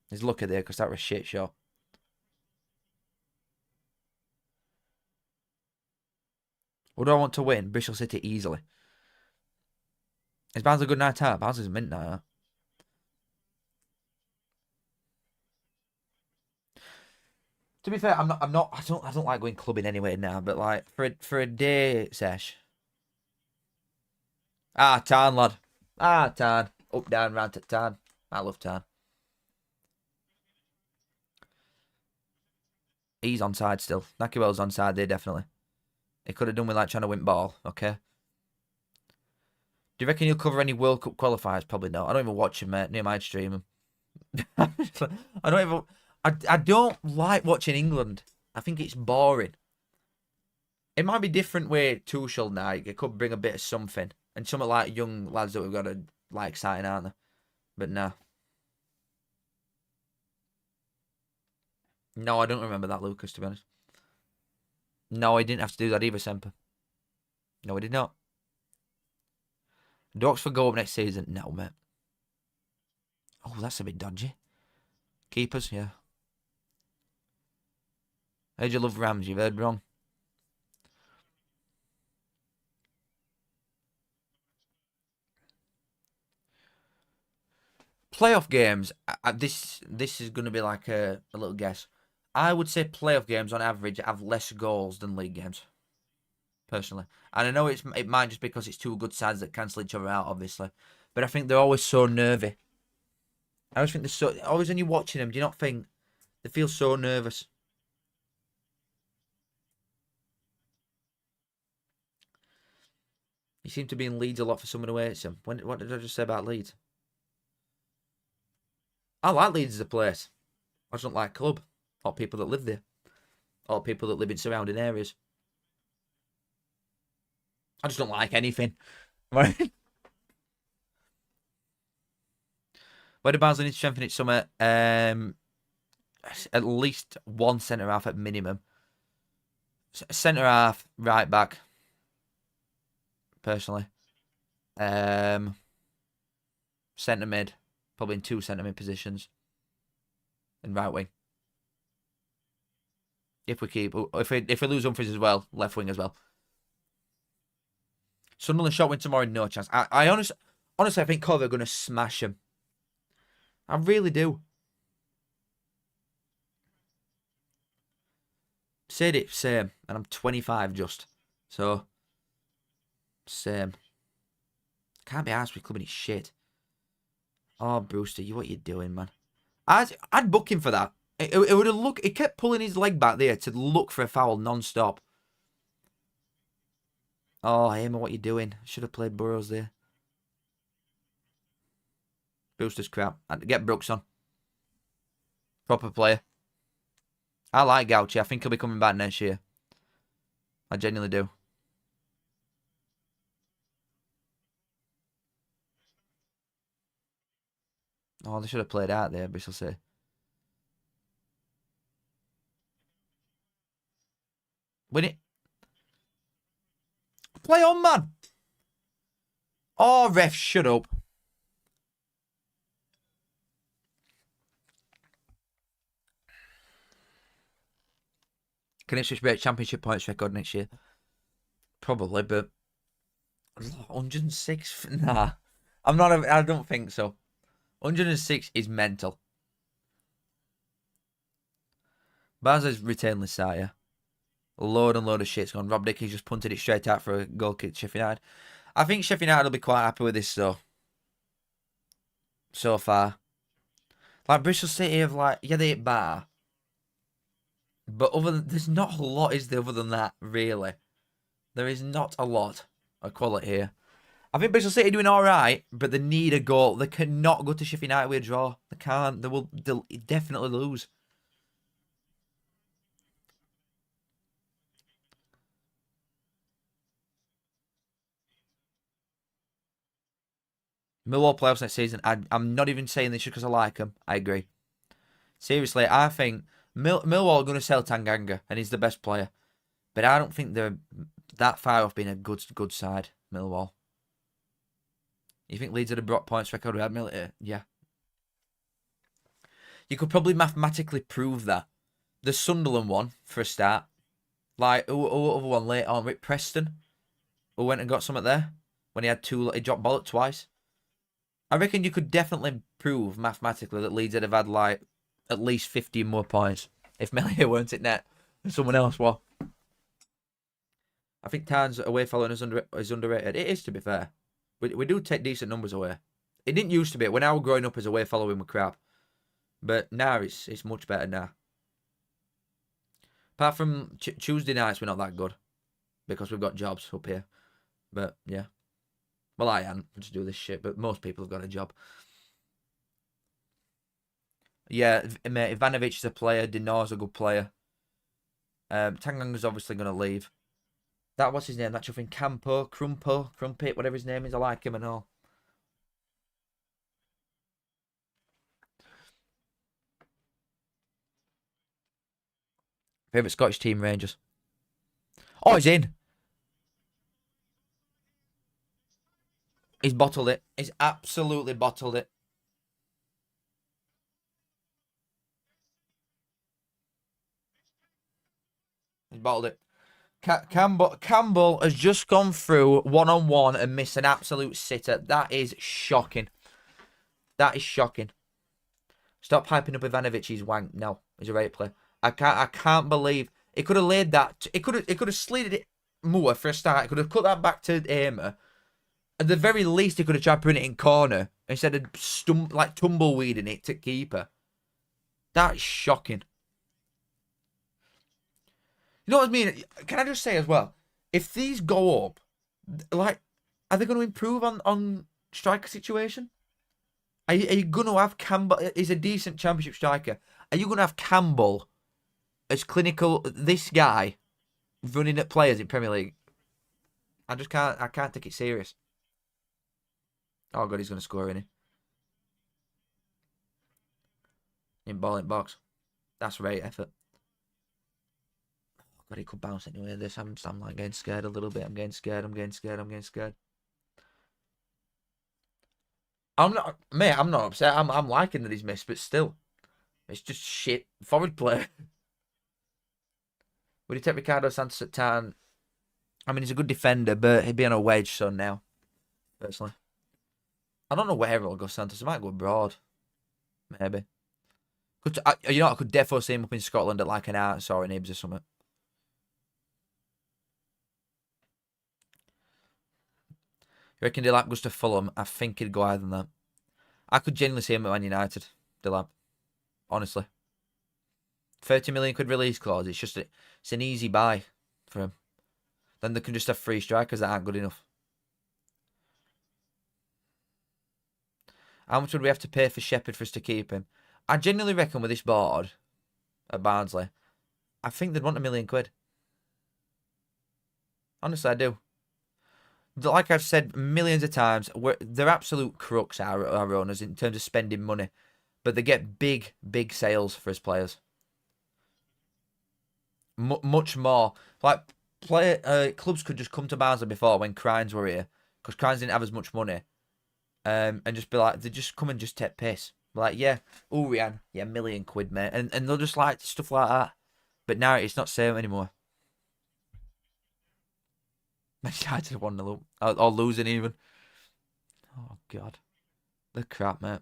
He's lucky there because that was a shit show. What do I want to win? Bristol City easily. Is Barnes a good night out? Barnes is a mint night out. To be fair, I don't like going clubbing anyway now, but like for a day sesh. Ah, Tarn, lad. Ah, Tarn. Up, down, round to Tarn. I love Tarn. He's onside still. Nakiwell's onside there, definitely. He could have done with like trying to win ball, okay? Do you reckon he'll cover any World Cup qualifiers? Probably not. I don't even watch him, mate. Near my stream him. I don't even. I don't like watching England. I think it's boring. It might be different with Tuchel now. It could bring a bit of something. And some of like young lads that we've got to like exciting, aren't they? But no. No, I don't remember that, Lucas, to be honest. No, I didn't have to do that either, Semper. No, I did not. Do Oxford go up next season? No, mate. Oh, that's a bit dodgy. Keepers, yeah. Heard you love Rams, you've heard wrong. Playoff games, this is going to be like a little guess. I would say playoff games on average have less goals than league games. Personally. And I know it might just because it's two good sides that cancel each other out, obviously. But I think they're always so nervy. I always think they're so... Always when you're watching them, do you not think they feel so nervous? You seem to be in Leeds a lot for someone who hates them. What did I just say about Leeds? I like Leeds as a place. I just don't like club. Or people that live there. Or people that live in surrounding areas. I just don't like anything. Right? Where do Barnsley need to strengthen its summer? At least one centre half at minimum. Centre half, right back. Personally. Centre mid. Probably in 2 centre mid positions. And right wing. If we lose Humphries as well, left wing as well. Sunderland shot win tomorrow, no chance. I honestly, I think Cove are going to smash them. I really do. Said it, same. And I'm 25 just. So, same. Can't be asked with clubbing his shit. Oh, Brewster, what you doing, man? I'd book him for that. It would have looked. He kept pulling his leg back there to look for a foul non-stop. Oh, Hamer, what you doing? Should have played Burrows there. Brewster's crap. Get Brooks on. Proper player. I like Gauchi. I think he'll be coming back next year. I genuinely do. Oh, they should have played out there, Bristol City. Win it. Play on, man. Oh, ref, shut up. Can Ipswich break championship points record next year? Probably, but 106? Nah. I don't think so. 106 is mental. Barnsley's retained Lisaya. A load and load of shit's gone. Rob Dickey's just punted it straight out for a goal kick to Sheffield United. I think Sheffield United will be quite happy with this, though. So far. Like, Bristol City have, they hit bar. But there's not a lot, is there, other than that, really? There is not a lot of quality here. I think Bristol City are doing all right, but they need a goal. They cannot go to Sheffield United with a draw. They can't. They'll definitely lose. Millwall playoffs next season. I'm not even saying this because I like them. I agree. Seriously, I think Millwall are going to sell Tanganga, and he's the best player. But I don't think they're that far off being a good side, Millwall. You think Leeds had a brought points record without Millwall? Yeah. You could probably mathematically prove that. The Sunderland one, for a start. Like, who other one later on? Rick Preston, who went and got something there when he dropped bollock twice. I reckon you could definitely prove mathematically that Leeds would have had, like, at least 15 more points if Melia weren't in net and someone else was. I think Tarn's away following is underrated. It is, to be fair. We do take decent numbers away. It didn't used to be. When I was growing up as away following with crap. But now it's much better now. Apart from Tuesday nights, we're not that good. Because we've got jobs up here. But, yeah. Well, I am to do this shit, but most people have got a job. Yeah, mate, Ivanovic is a player. Dinor's a good player. Tanganga's obviously going to leave. What's his name? That chuffing Crumpet, whatever his name is. I like him and all. Favourite Scottish team, Rangers. Oh, he's in. He's bottled it. He's absolutely bottled it. He's bottled it. Campbell has just gone through one-on-one and missed an absolute sitter. That is shocking. That is shocking. Stop hyping up Ivanovic. He's wank. No, he's a great player. I can't believe he could have laid that. It could have slid it more for a start. He could have cut that back to Aimer. At the very least, he could have tried putting it in corner instead of tumbleweeding it to keeper. That's shocking. You know what I mean? Can I just say as well, if these go up, like, are they going to improve on striker situation? Are you going to have Campbell? He's a decent championship striker. Are you going to have Campbell as clinical? This guy running at players in Premier League. I can't take it serious. Oh god, he's going to score, isn't he? In ball in box. That's great effort. God, it could bounce anyway. This I'm like getting scared a little bit. I'm getting scared. I'm getting scared. I'm not, mate. I'm not upset. I'm liking that he's missed, but still, it's just shit forward play. Would he take Ricardo Santos at Tarn? I mean, he's a good defender, but he'd be on a wedge, so now, personally. I don't know where he'll go, Santos. He might go abroad. Maybe. You know, I could definitely see him up in Scotland at like an Arts or an Ibs or something. You reckon Delap goes to Fulham? I think he'd go higher than that. I could genuinely see him at Man United, Delap. Honestly. 30 million quid release clause. It's an easy buy for him. Then they can just have free strikers that aren't good enough. How much would we have to pay for Sheffield for us to keep him? I genuinely reckon with this board at Barnsley, I think they'd want £1 million. Honestly, I do. Like I've said millions of times, they're absolute crooks, our owners, in terms of spending money. But they get big sales for his players. Much more. Like, clubs could just come to Barnsley before when Crines were here. Because Crines didn't have as much money. And just be like, they just come and just take piss. Like, yeah, Urian, yeah, £1 million, mate. And they'll just like stuff like that. But now it's not same anymore. Man United 1-0 up. Or losing even. Oh, God. The crap, mate.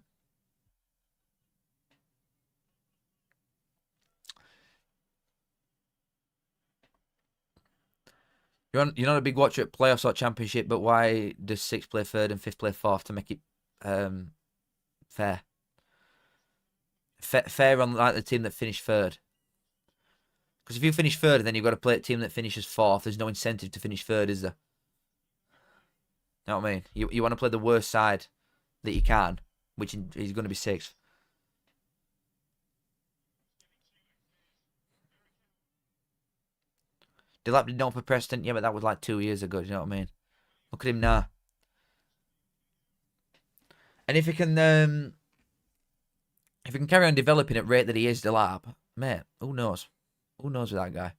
You're not a big watcher at playoffs or championship, but why does 6th play 3rd and 5th play 4th to make it fair? Fair on like the team that finished 3rd. Because if you finish 3rd and then you've got to play a team that finishes 4th, there's no incentive to finish 3rd, is there? You know what I mean? You want to play the worst side that you can, which is going to be 6th. Delap did not for Preston. Yeah, but that was like 2 years ago. Do you know what I mean? Look at him now. And if he can carry on developing at rate that he is, Delap, mate, who knows? Who knows with that guy?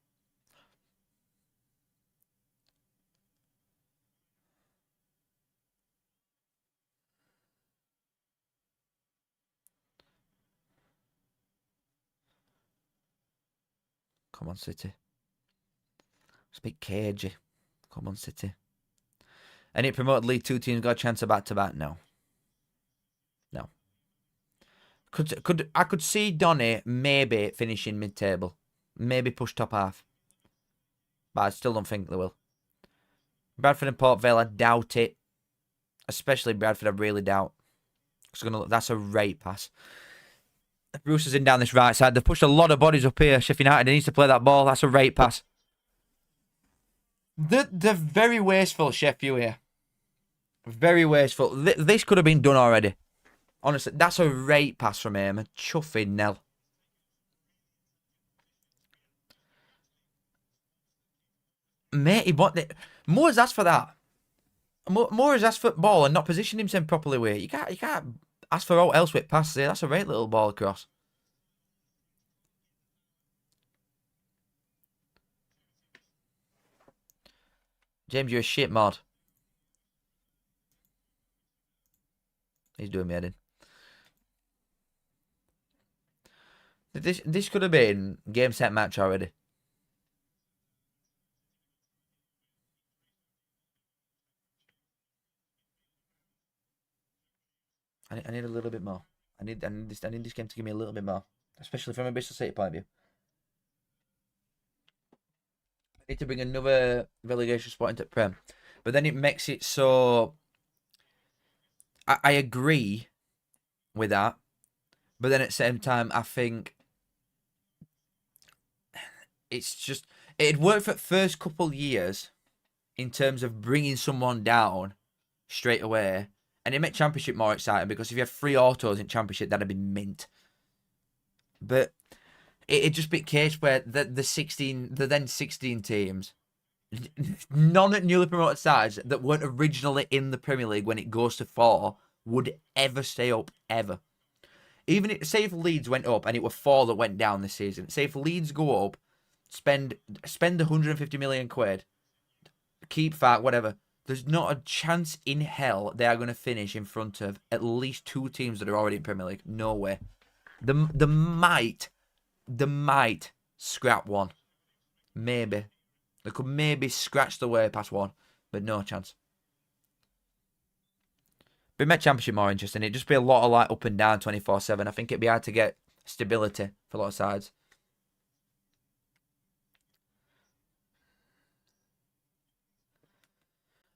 Come on, City. It's a bit cagey. Come on, City. Any promoted League 2 teams got a chance of back-to-back? No. No. I could see Donny maybe finishing mid-table. Maybe push top half. But I still don't think they will. Bradford and Port Vale, I doubt it. Especially Bradford, I really doubt. That's a rate pass. Bruce is in down this right side. They've pushed a lot of bodies up here. Sheffield United needs to play that ball. That's a rate pass. They're very wasteful, Sheffield here. Very wasteful. This could have been done already. Honestly, that's a rate pass from him. A chuffing nil. Mate, Moore's asked for that. Moore's asked for ball and not positioned himself properly with it. You can't ask for all else with passes here. That's a great little ball across. James, you're a shit mod. He's doing me head in. This could have been game, set, match already. I need a little bit more. I need this game to give me a little bit more, especially from a Bristol City point of view. I need to bring another relegation spot into Prem, but then it makes it so. I agree with that, but then at the same time, I think it's just it'd work for the first couple years in terms of bringing someone down straight away. And it made Championship more exciting because if you had 3 autos in Championship, that'd be mint. But it just be a case where the then 16 teams, none newly promoted sides that weren't originally in the Premier League when it goes to 4 would ever stay up, ever. Even if, say if Leeds went up and it were 4 that went down this season. Say if Leeds go up, spend the 150 million quid, keep fat, whatever. There's not a chance in hell they are going to finish in front of at least 2 teams that are already in Premier League. No way. The might scrap one. Maybe. They could maybe scratch the way past one, but no chance. But make Championship more interesting. It'd just be a lot of like up and down 24/7. I think it'd be hard to get stability for a lot of sides.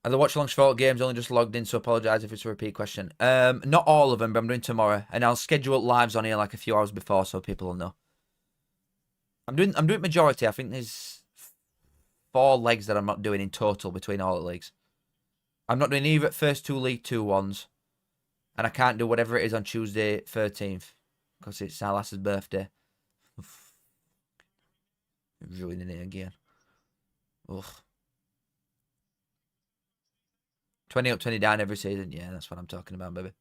Are the Watchalong short games only just logged in, so apologise if it's a repeat question. Not all of them, but I'm doing tomorrow. And I'll schedule lives on here like a few hours before so people will know. I'm doing majority. I think there's 4 legs that I'm not doing in total between all the leagues. I'm not doing either first 2 League 2 ones. And I can't do whatever it is on Tuesday 13th. Because it's Salas's birthday. Ruining it again. Ugh. 20 up, 20 down every season. Yeah, that's what I'm talking about, baby.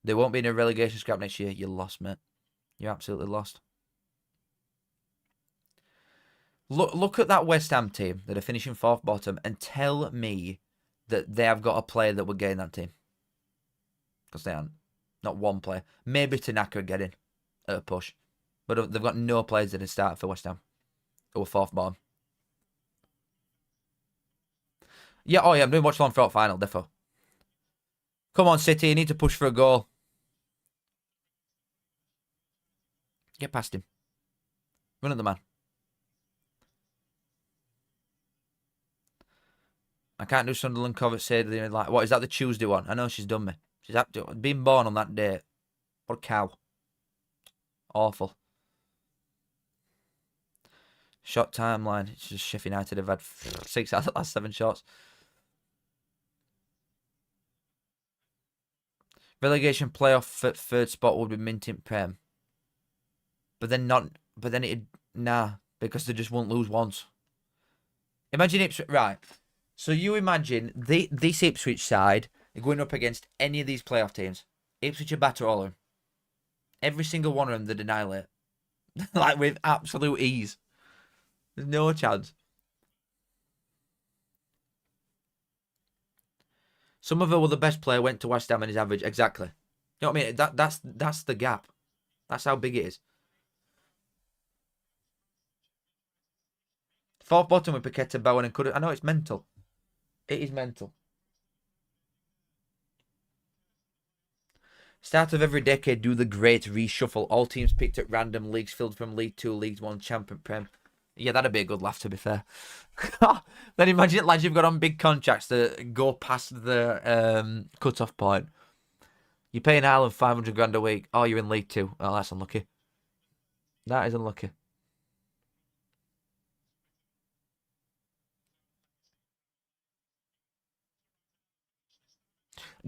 There won't be a relegation scrap next year. You're lost, mate. You're absolutely lost. Look at that West Ham team that are finishing 4th bottom and tell me that they have got a player that would get in that team. Because they aren't. Not one player. Maybe Tanaka would get in at a push. But they've got no players that have started for West Ham. Who are 4th bottom. Yeah, oh yeah, I'm doing Watchalong for final, defo. Come on, City, you need to push for a goal. Get past him. Run at the man. I can't do Sunderland Covert say like, what is that the Tuesday one? I know she's done me. She's been born on that day. What a cow. Awful. Shot timeline. It's just Sheffield United have had 6 out of the last 7 shots. Relegation playoff for 3rd spot would be minting Prem. But then not. But then it'd. Nah. Because they just won't lose once. Imagine Ipswich. Right. So you imagine this Ipswich side going up against any of these playoff teams. Ipswich are batter all of them. Every single one of them they'd annihilate. Like with absolute ease. There's no chance. Some of them were the best player went to West Ham and his average. Exactly. You know what I mean? That's the gap. That's how big it is. 4th bottom with Paqueta, Bowen and Cuddy. I know it's mental. It is mental. Start of every decade, do the great reshuffle. All teams picked at random, leagues filled from League 2, League 1, Champion Prem. Yeah, that'd be a good laugh, to be fair. Then imagine lads you've got on big contracts that go past the cut-off point. You're paying Ireland 500 grand a week. Oh, you're in League 2. Oh, that's unlucky. That is unlucky.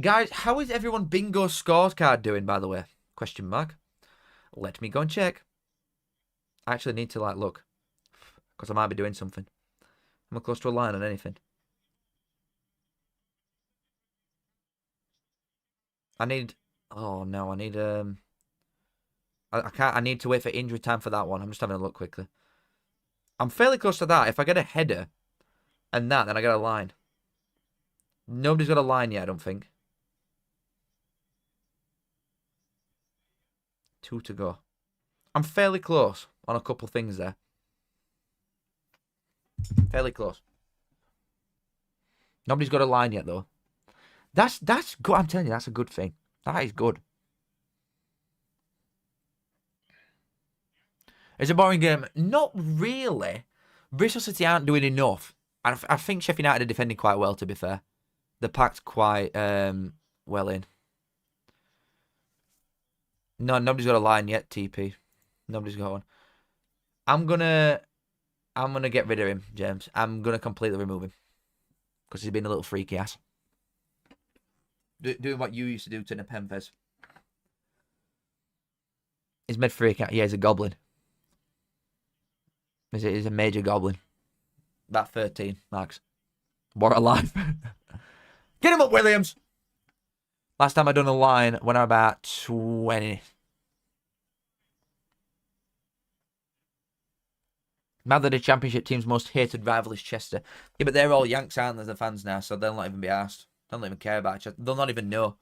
Guys, how is everyone bingo scorecard doing, by the way? Question mark. Let me go and check. I actually need to, like, look. Because I might be doing something. Am I close to a line on anything? I need... Oh, no, I need... I can't... I need to wait for injury time for that one. I'm just having a look quickly. I'm fairly close to that. If I get a header and that, then I get a line. Nobody's got a line yet, I don't think. 2 to go. I'm fairly close on a couple of things there. Fairly close. Nobody's got a line yet, though. That's good. I'm telling you, that's a good thing. That is good. It's a boring game. Not really. Bristol City aren't doing enough. I think Sheffield United are defending quite well, to be fair. They're packed quite well in. No, nobody's got a line yet, TP. Nobody's got one. I'm gonna get rid of him, James. I'm gonna completely remove him. Because he's been a little freaky ass. Doing what you used to do to Nepenthes. He's made freak out. Yeah, he's a goblin. He's a major goblin. About 13, max. What a life. Get him up, Williams! Last time I done a line when I'm about 20. Now that the Championship team's most hated rival is Chester. Yeah, but they're all Yanks, aren't they, the fans now, so they'll not even be asked. They'll not even care about Chester. They'll not even know.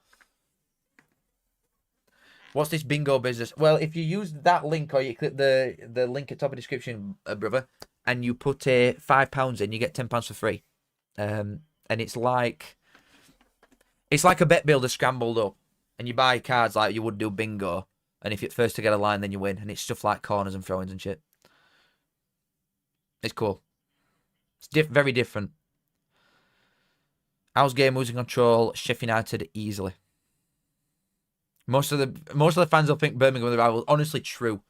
What's this bingo business? Well, if you use that link or you click the link at top of the description, brother, and you put £5 in, you get £10 for free. And it's like a bet builder scrambled up, and you buy cards like you would do bingo. And if you're first to get a line, then you win. And it's stuff like corners and throw-ins and shit. It's cool. It's very different. How's game losing control? Sheffield United easily. Most of the fans will think Birmingham are the rival. Honestly, true.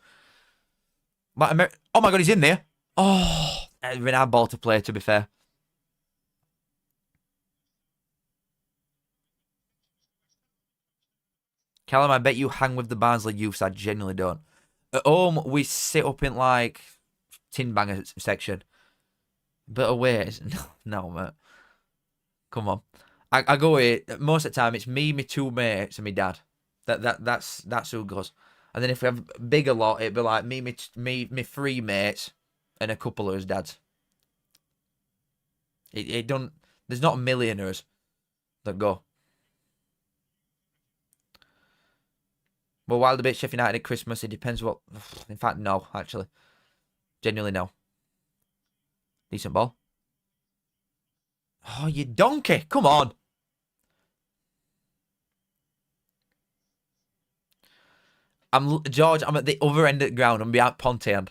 But oh my god, he's in there. Oh, Renard ball to play. To be fair, Callum, I bet you hang with the Barnsley youths. I genuinely don't. At home, we sit up in like tin banger section, but away, no, mate. Come on, I go away most of the time. It's me, my two mates, and my dad. That's who goes. And then if we have a bigger lot, it'd be like me three mates, and a couple of his dads. It don't. There's not millionaires that go. Well, while the bit Sheffield United at Christmas, it depends what. In fact, no, actually, genuinely no. Decent ball. Oh, you donkey! Come on. George. I'm at the other end of the ground. I'm behind Pontean.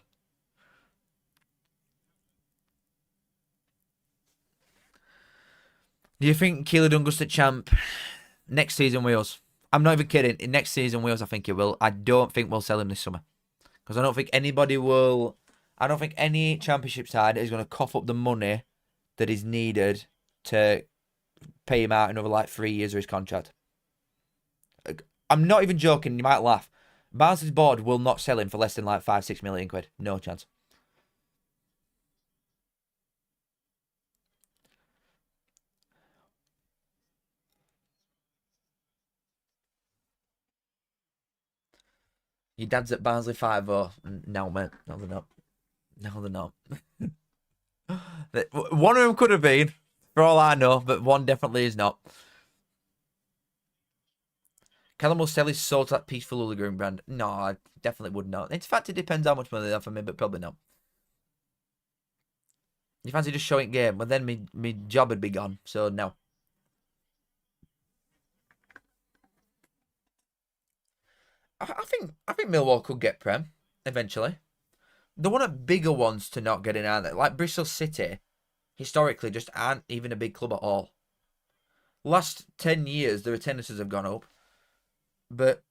Do you think Keeler Dungus at champ next season Wales? I'm not even kidding. In next season Wales, I think he will. I don't think we'll sell him this summer because I don't think anybody will. I don't think any championship side is going to cough up the money that is needed to pay him out another like 3 years of his contract. I'm not even joking. You might laugh. Barnsley's board will not sell him for less than like 5-6 million quid. No chance. Your dad's at Barnsley 5-0. No, mate. No, they're not. No, they're not. One of them could have been, for all I know, but one definitely is not. Callum will sell his soul to that peaceful hooligan brand. No, I definitely would not. In fact, it depends how much money they offer me, but probably not. You fancy just showing game? Well, then me job would be gone, so no. I think Millwall could get Prem eventually. They're one of the bigger ones to not get in, aren't they? Like Bristol City, historically, just aren't even a big club at all. Last 10 years, their attendances have gone up. But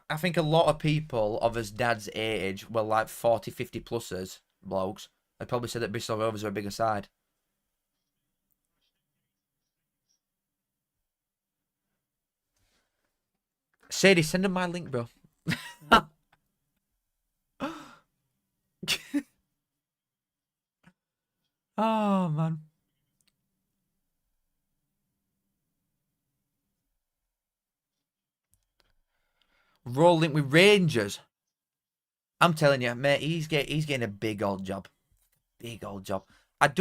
I think a lot of people of his dad's age, well, like 40, 50 pluses, blokes, I'd probably say that Bristol Rovers are a bigger side. Sadie, send him my link, bro. Oh, man. Rolling with Rangers. I'm telling you, mate, he's getting a big old job. Big old job. I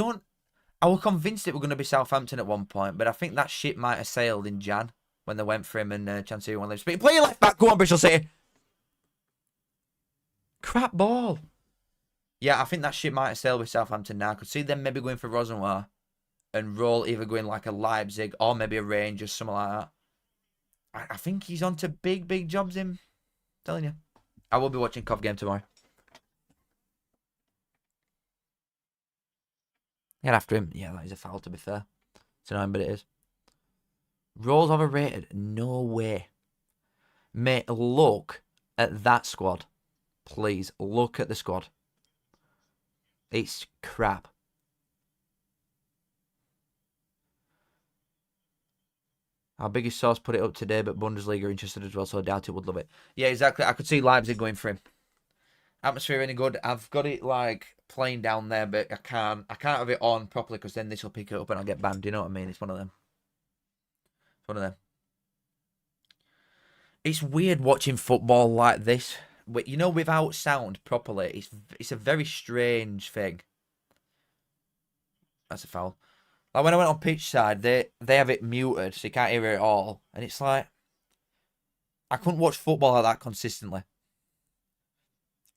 was convinced it were going to be Southampton at one point, but I think that ship might have sailed in Jan when they went for him and Chansiri won. Play your left back. Go on, Bristol City. Crap ball. Yeah, I think that ship might have sailed with Southampton now. I could see them maybe going for Rosenwar and Roll either going like a Leipzig or maybe a Rangers, something like that. I think he's on to big, big jobs, him. I'm telling you. I will be watching Cov game tomorrow. Get after him. Yeah, that is a foul, to be fair. It's annoying, but it is. Rolls overrated? No way. Mate, look at that squad. Please, look at the squad. It's crap. Our biggest source put it up today, but Bundesliga are interested as well, so I doubt it would love it. Yeah, exactly. I could see Leipzig going for him. Atmosphere any good? I've got it like playing down there, but I can't have it on properly because then this will pick it up and I'll get banned. Do you know what I mean? It's one of them. It's one of them. It's weird watching football like this. You know, without sound properly. It's a very strange thing. That's a foul. Like when I went on pitch side, they have it muted, so you can't hear it at all. And it's like, I couldn't watch football like that consistently.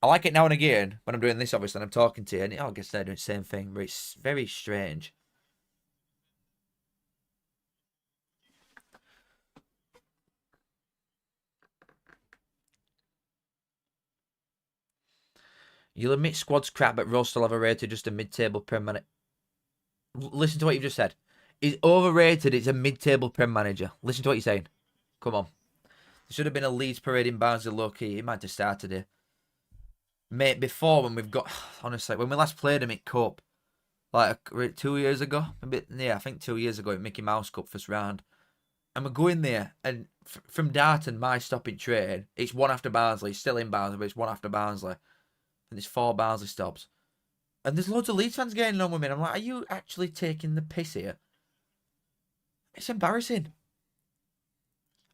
I like it now and again when I'm doing this, obviously, and I'm talking to you, and I guess they're doing the same thing, but it's very strange. You'll admit squad's crap, but Rose still overrated, just a mid-table Prem manager. Listen to what you've just said. He's overrated, it's a mid-table Prem manager. Listen to what you're saying. Come on. There should have been a Leeds parade in Barnsley low-key. He might have started here. Mate, before when we've got... Honestly, when we last played him at Cup, like 2 years ago? Yeah, I think 2 years ago at Mickey Mouse Cup first round. And we go in there, and from Darton, my stopping train, it's one after Barnsley. It's still in Barnsley, but it's one after Barnsley. And there's 4 Barnsley stops. And there's loads of Leeds fans getting on with me. And I'm like, are you actually taking the piss here? It's embarrassing.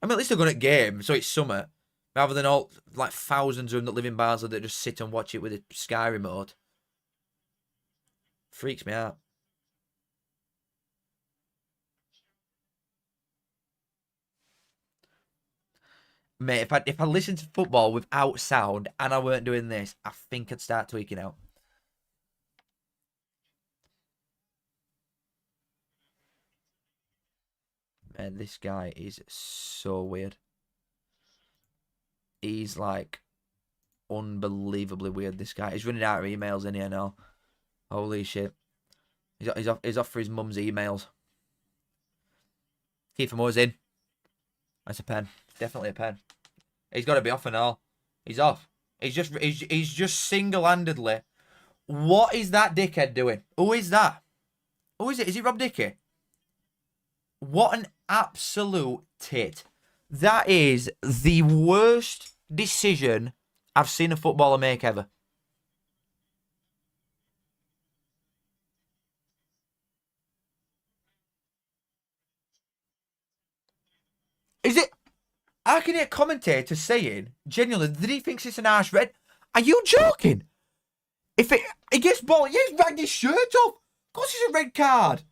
I mean, at least they're going at game, so it's summer. Rather than all, like, thousands of them that live in Barnsley that just sit and watch it with a Sky remote. Freaks me out. Mate, if I listened to football without sound and I weren't doing this, I think I'd start tweaking out. Man, this guy is so weird. He's like unbelievably weird, this guy. He's running out of emails in here now. Holy shit. He's off for his mum's emails. Kiefer Moore's in. That's a pen. Definitely a pen. He's got to be off and all. He's off. He's just single-handedly. What is that dickhead doing? Who is that? Who is it? Is it Rob Dickey? What an absolute tit. That is the worst decision I've seen a footballer make ever. Is it? I can hear commentators saying, genuinely, that he thinks it's an harsh red. Are you joking? If it gets ball, yeah, he's ragged his shirt off. Of course it's a red card.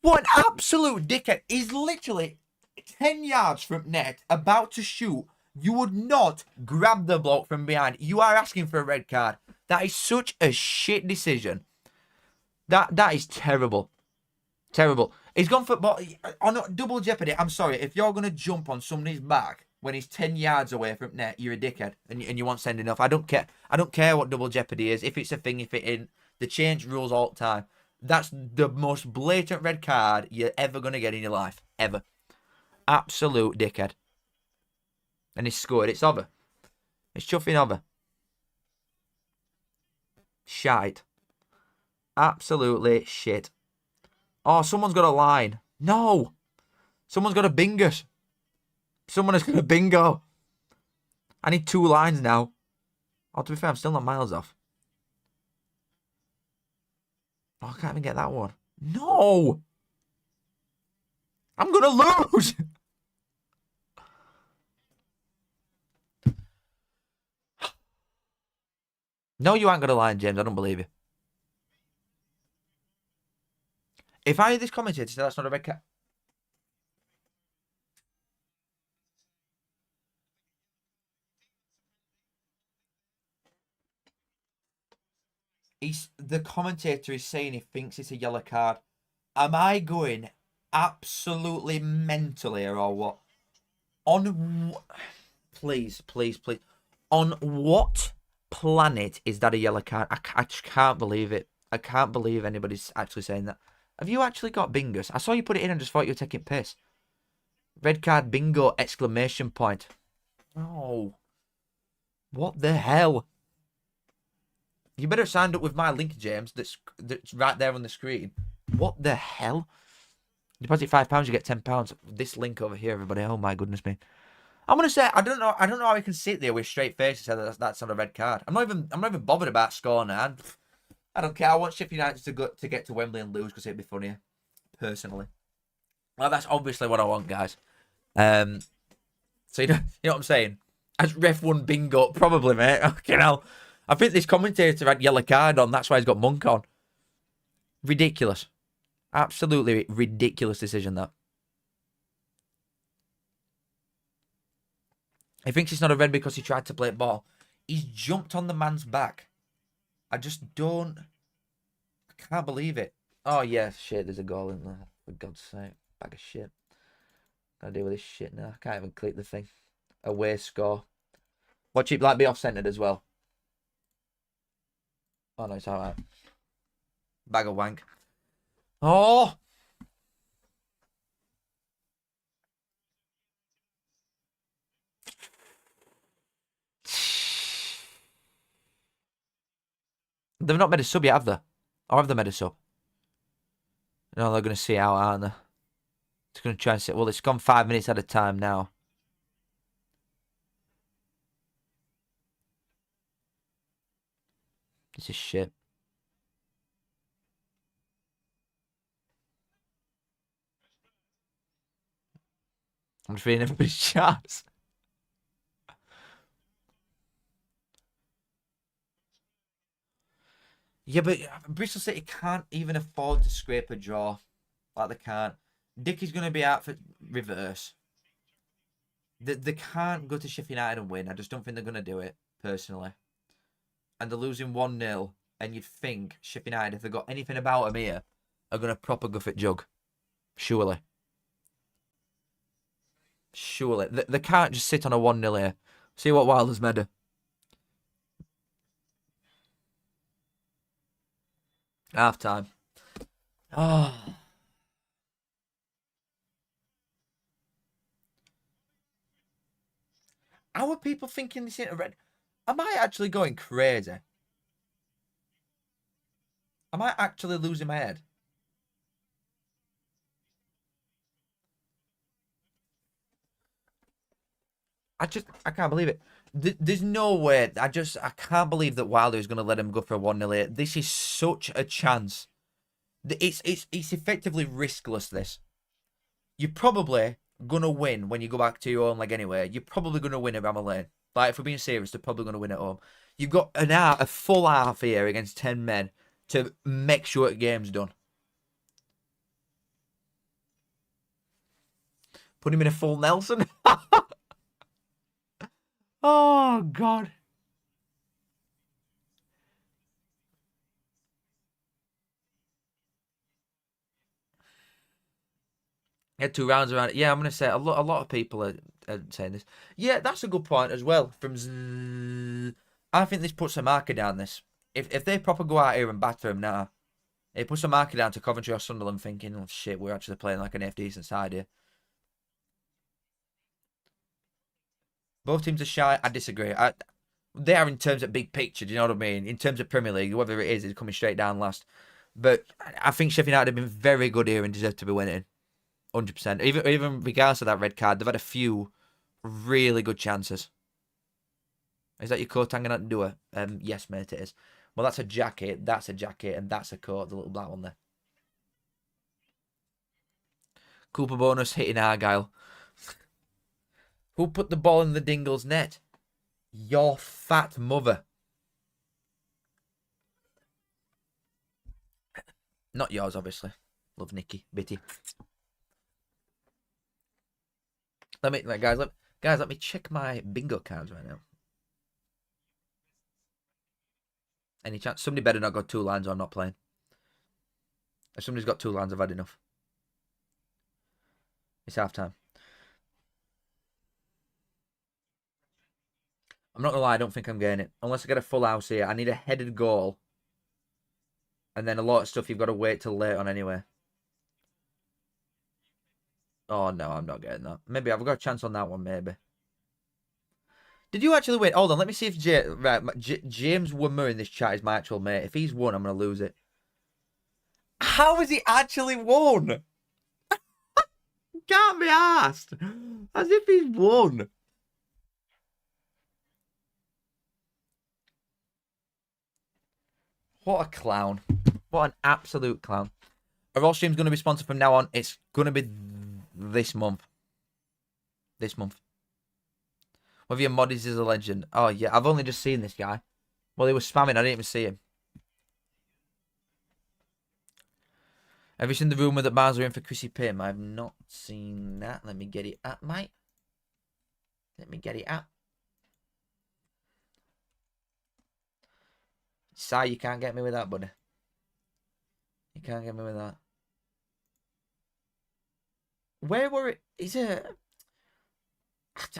What an absolute dickhead. He's literally 10 yards from net, about to shoot. You would not grab the bloke from behind. You are asking for a red card. That is such a shit decision. That is terrible. Terrible. He's gone for on double jeopardy. I'm sorry. If you're going to jump on somebody's back when he's 10 yards away from net, you're a dickhead and you won't send enough. I don't care. I don't care what double jeopardy is. If it's a thing, if it isn't. They change rules all the time. That's the most blatant red card you're ever going to get in your life. Ever. Absolute dickhead. And he's scored. It's over. It's chuffing over. Shite. Absolutely shit. Oh, someone's got a line. No. Someone's got a bingus. Someone has got a bingo. I need 2 lines now. Oh, to be fair, I'm still not miles off. Oh, I can't even get that one. No. I'm going to lose. No, you ain't got a line, James. I don't believe you. If I hear this commentator say that's not a red card. The commentator is saying he thinks it's a yellow card. Am I going absolutely mental here or what? Please. On what planet is that a yellow card? I just can't believe it. I can't believe anybody's actually saying that. Have you actually got bingus? I saw you put it in and just thought you were taking piss. Red card bingo exclamation point. Oh. What the hell? You better have signed up with my link, James. That's right there on the screen. What the hell? Deposit £5, you get £10. This link over here, everybody. Oh my goodness me. I'm gonna say I don't know how I can sit there with straight face and say that's not a red card. I'm not even bothered about scoring. I don't care. I want Sheffield United to get to Wembley and lose because it'd be funnier. Personally. Well, that's obviously what I want, guys. So you know what I'm saying? As ref 1 bingo, probably, mate. Okay, hell. I think this commentator had yellow card on. That's why he's got Monk on. Ridiculous. Absolutely ridiculous decision, that. He thinks it's not a red because he tried to play ball. He's jumped on the man's back. I just don't... I can't believe it. Oh, yeah, shit, there's a goal in there. For God's sake. Bag of shit. Gotta deal with this shit now. I can't even click the thing. Away score. Watch it like be off-centered as well. Oh, no, it's alright. Bag of wank. Oh! They've not made a sub yet, have they? Or have they made a sub? No, they're going to see out, aren't they? It's going to try and sit. Well, it's gone 5 minutes at a time now. This is shit. I'm just reading everybody's charts. Yeah, but Bristol City can't even afford to scrape a draw. Like they can't. Dickie's going to be out for reverse. They can't go to Sheffield United and win. I just don't think they're going to do it, personally. And they're losing 1-0. And you'd think Sheffield United, if they've got anything about them here, are going to proper guff at jug. Surely. Surely. They can't just sit on a 1-0 here. See what Wilder's made of. Half time. Oh. How are people thinking this ain't red? Am I actually going crazy? Am I actually losing my head? I can't believe it. There's no way. I can't believe that Wilder is going to let him go for a 1-0. This is such a chance. It's effectively riskless, this. You're probably going to win when you go back to your own leg anyway. You're probably going to win at Bramall Lane. Like, if we're being serious, they're probably going to win at home. You've got a full half here against 10 men to make sure the game's done. Put him in a full Nelson. Oh, God. Had 2 rounds around it. Yeah, I'm going to say a lot of people are saying this. Yeah, that's a good point as well. I think this puts a marker down this. If they proper go out here and batter him now, it puts a marker down to Coventry or Sunderland thinking, oh shit, we're actually playing like an half-decent side here. Both teams are shy. I disagree. They are in terms of big picture, do you know what I mean? In terms of Premier League, whoever it is coming straight down last. But I think Sheffield United have been very good here and deserve to be winning. 100%. Even regardless of that red card, they've had a few really good chances. Is that your coat hanging out the door? Yes, mate, it is. Well, that's a jacket, and that's a coat, the little black one there. Cooper bonus hitting Argyle. Who put the ball in the Dingle's net? Your fat mother. Not yours, obviously. Love Nicky, Bitty. Guys, let me check my bingo cards right now. Any chance? Somebody better not got 2 lines or I'm not playing. If somebody's got 2 lines, I've had enough. It's half time. I'm not gonna lie, I don't think I'm getting it. Unless I get a full house here. I need a headed goal. And then a lot of stuff you've got to wait till late on anyway. Oh, no, I'm not getting that. Maybe I've got a chance on that one, maybe. Did you actually win? Hold on, let me see if James Wimmer in this chat is my actual mate. If he's won, I'm going to lose it. How has he actually won? Can't be asked. As if he's won. What a clown. What an absolute clown. Are all streams going to be sponsored from now on? It's going to be this month. This month. One of your moddies is a legend. Oh, yeah. I've only just seen this guy. Well, he was spamming. I didn't even see him. Have you seen the rumour that Barnes are in for Chrissy Pym? I've not seen that. Let me get it up, mate. Let me get it up. Si, you can't get me with that, buddy. You can't get me with that. Where were it? Is it?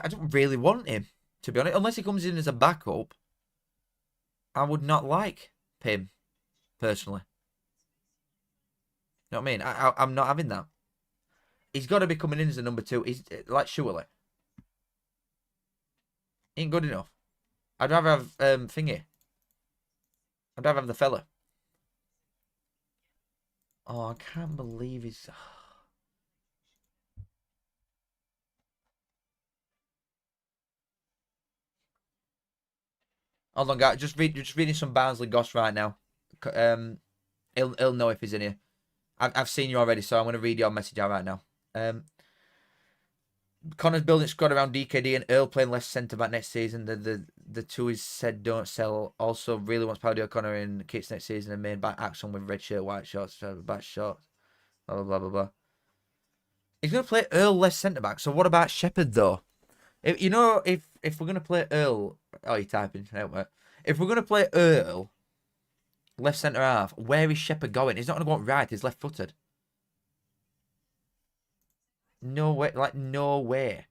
I don't really want him, to be honest. Unless he comes in as a backup, I would not like Pym, personally. You know what I mean? I'm not having that. He's got to be coming in as a number 2. He's like surely. Ain't good enough. I'd rather have thingy. I'd rather have the fella. Oh, I can't believe he's. Hold on, guys. Just reading some Barnsley goss right now. He'll know if he's in here. I've seen you already, so I'm going to read your message out right now. Connor's building squad around DKD and Earl playing left centre back next season. The two is said don't sell. Also, really wants Paddy O'Connor in kits next season and main back action with red shirt, white shorts, back shorts. Blah blah blah blah blah. He's going to play Earl left centre back. So what about Shepherd though? If we're going to play Earl, oh, you're typing. If we're going to play Earl left centre half, where is Shepherd going? He's not going to go out right. He's left footed. No way, like no way.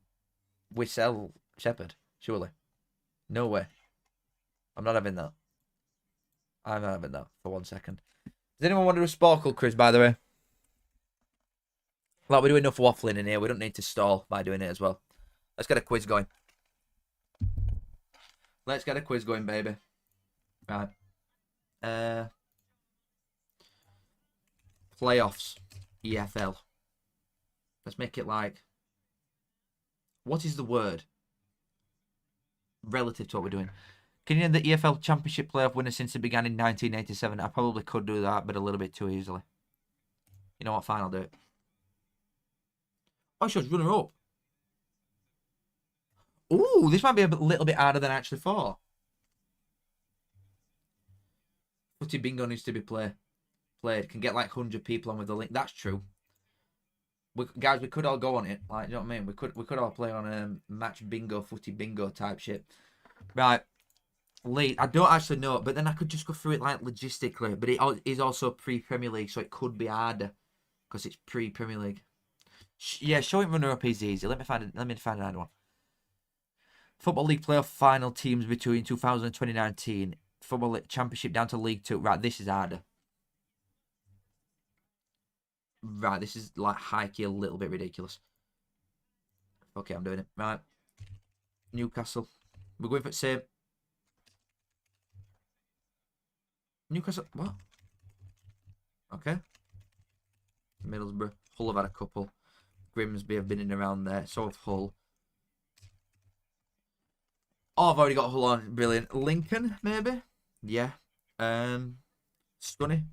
We sell Shepherd, surely. No way. I'm not having that. I'm not having that for 1 second. Does anyone want to do a sparkle quiz, by the way? Like, we do enough waffling in here. We don't need to stall by doing it as well. Let's get a quiz going. Let's get a quiz going, baby. Right. Playoffs. EFL. Let's make it like... What is the word? Relative to what we're doing. Can you name the EFL Championship playoff winner since it began in 1987? I probably could do that, but a little bit too easily. You know what? Fine, I'll do it. Oh, she was runner-up. Ooh, this might be a little bit harder than I actually thought. Footy bingo needs to be played. Can get like 100 people on with the link. That's true. Guys, we could all go on it. Like, you know what I mean? We could all play on a match bingo, footy bingo type shit. Right. League. I don't actually know, but then I could just go through it like logistically. But it is also pre-Premier League, so it could be harder because it's pre-Premier League. Yeah, showing runner-up is easy. Let me find another one. Football League playoff final teams between 2000 and 2019. Football League Championship down to League 2. Right, this is harder. Right, this is like hikey a little bit ridiculous. Okay, I'm doing it. Right. Newcastle. We're going for the same. Newcastle. What? Okay. Middlesbrough. Hull have had a couple. Grimsby have been in around there. So have Hull. Oh, I've already got Hull on. Brilliant. Lincoln, maybe? Yeah. Stunny.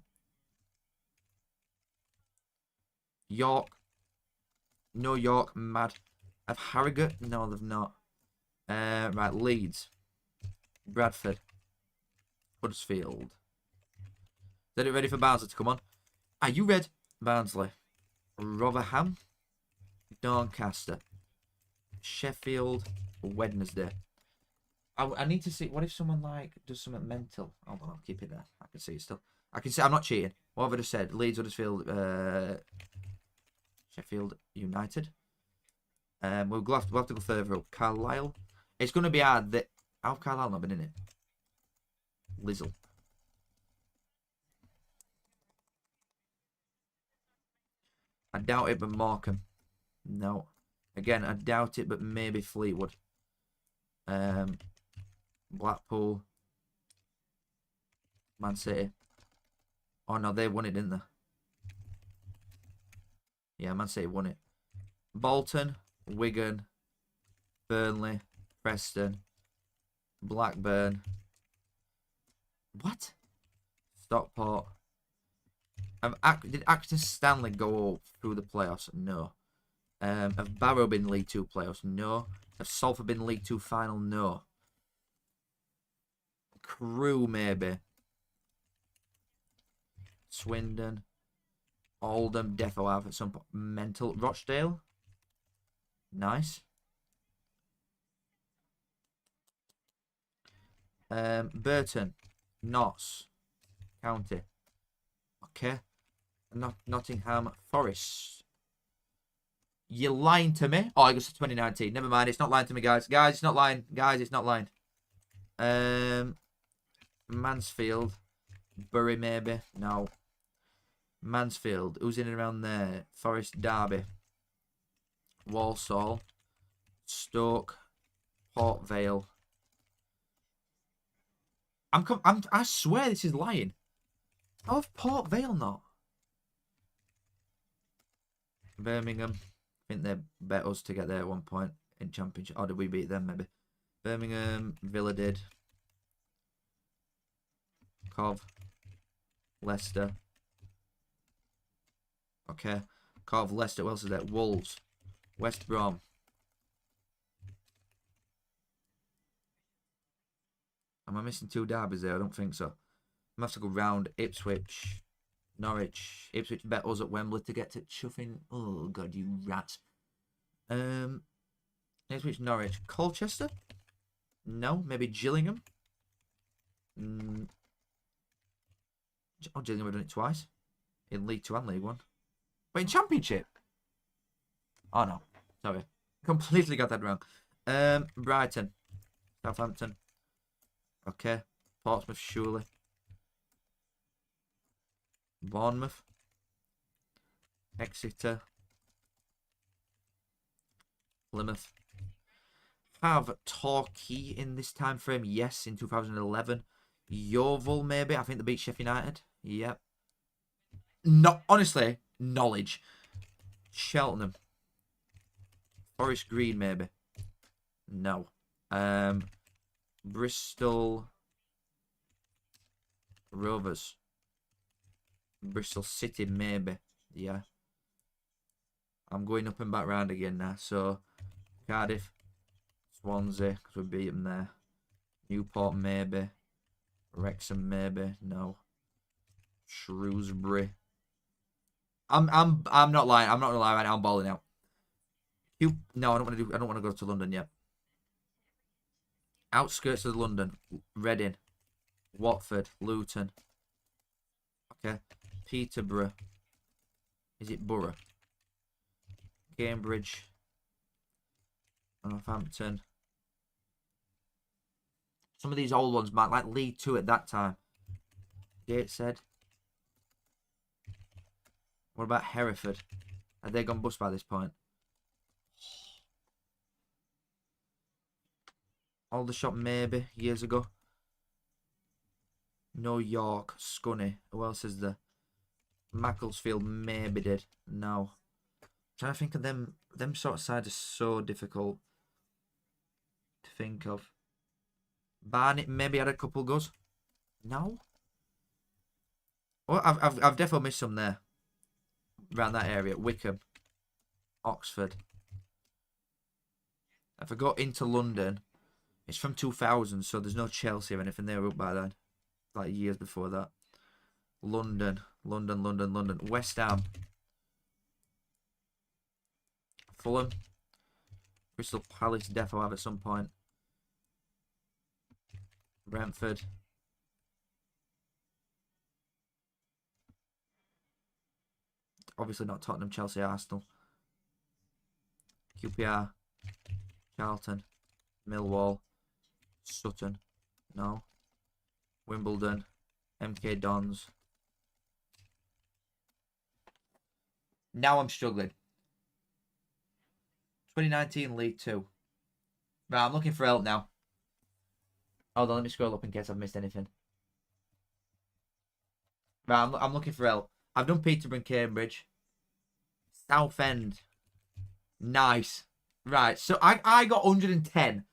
York. No York. Mad. Have Harrogate? No, they've not. Right, Leeds. Bradford. Huddersfield. Is it ready for Barnsley to come on? Are you ready? Barnsley. Rotherham. Doncaster. Sheffield. Wednesday. I need to see. What if someone like does something mental? Hold on, I'll keep it there. I can see it still. I can see. I'm not cheating. What have I just said? Leeds, Huddersfield, Sheffield United. We'll have to go further up. Carlisle. It's going to be hard. How have Carlisle not been in it? Lizzle. I doubt it, but Morecambe. No. Again, I doubt it, but maybe Fleetwood. Blackpool. Man City. Oh no, they won it, didn't they? Yeah, Man City won it. Bolton, Wigan, Burnley, Preston, Blackburn. What? Stockport. Did Acton Stanley go through the playoffs? No. Have Barrow been League 2 playoffs? No. Have Salford been League 2 final? No. Crewe, maybe. Swindon. Oldham, defo have at some point. Mental. Rochdale. Nice. Burton. Notts. County. Okay. Nottingham Forest. You're lying to me. Oh, I guess it's 2019. Never mind. It's not lying to me, guys. Guys, it's not lying. Guys, it's not lying. Mansfield. Bury, maybe. No. Mansfield. Who's in and around there? Forest, Derby. Walsall. Stoke. Port Vale. I swear this is lying. How have Port Vale not? Birmingham. I think they bet us to get there at one point in Championship. Or did we beat them, maybe? Birmingham. Villa did. Cov. Leicester. Okay. Cov, Leicester. What else is there? Wolves. West Brom. Am I missing two derbies there? I don't think so. I'm going to have to go round Ipswich, Norwich. Ipswich bet us at Wembley to get to chuffing. Oh, God, you rat. Ipswich, Norwich. Colchester? No. Maybe Gillingham? Oh, Gillingham have done it twice. In League 2 and League 1. But in Championship? Oh, no. Sorry. Completely got that wrong. Brighton. Southampton. Okay. Portsmouth, surely. Bournemouth. Exeter. Plymouth. Have Torquay in this time frame? Yes, in 2011. Yeovil, maybe. I think they beat Sheffield United. Yep. No, honestly, knowledge. Cheltenham. Forest Green, maybe. No. Bristol Rovers. Bristol City, maybe. Yeah. I'm going up and back round again now. So, Cardiff. Swansea, because we beat them there. Newport, maybe. Wrexham, maybe. No. Shrewsbury. I'm not lying. I'm not gonna lie right now. I'm balling out. No, I don't want to go to London yet. Outskirts of London. Reading. Watford. Luton. Okay. Peterborough. Is it Borough? Cambridge. Northampton. Some of these old ones might like League 2 at that time. Gateshead. What about Hereford? Have they gone bust by this point? Aldershot, maybe, years ago. No York, Scunny. Who else is there? Macclesfield, maybe did. No. I'm trying to think of them. Them sort of sides are so difficult to think of. Barnet maybe had a couple goes. No. Well, I've definitely missed some there. Around that area. Wickham. Oxford. If I go into London, it's from 2000, so there's no Chelsea or anything. They were up by then. Like years before that. London. West Ham. Fulham. Crystal Palace defo have at some point. Brentford. Obviously not Tottenham, Chelsea, Arsenal. QPR. Charlton. Millwall. Sutton. No. Wimbledon. MK Dons. Now I'm struggling. 2019 League 2. Right, I'm looking for help now. Hold on, let me scroll up in case I've missed anything. Right, I'm looking for help. I've done Peterborough and Cambridge. Southend. Nice. Right, so I got 110.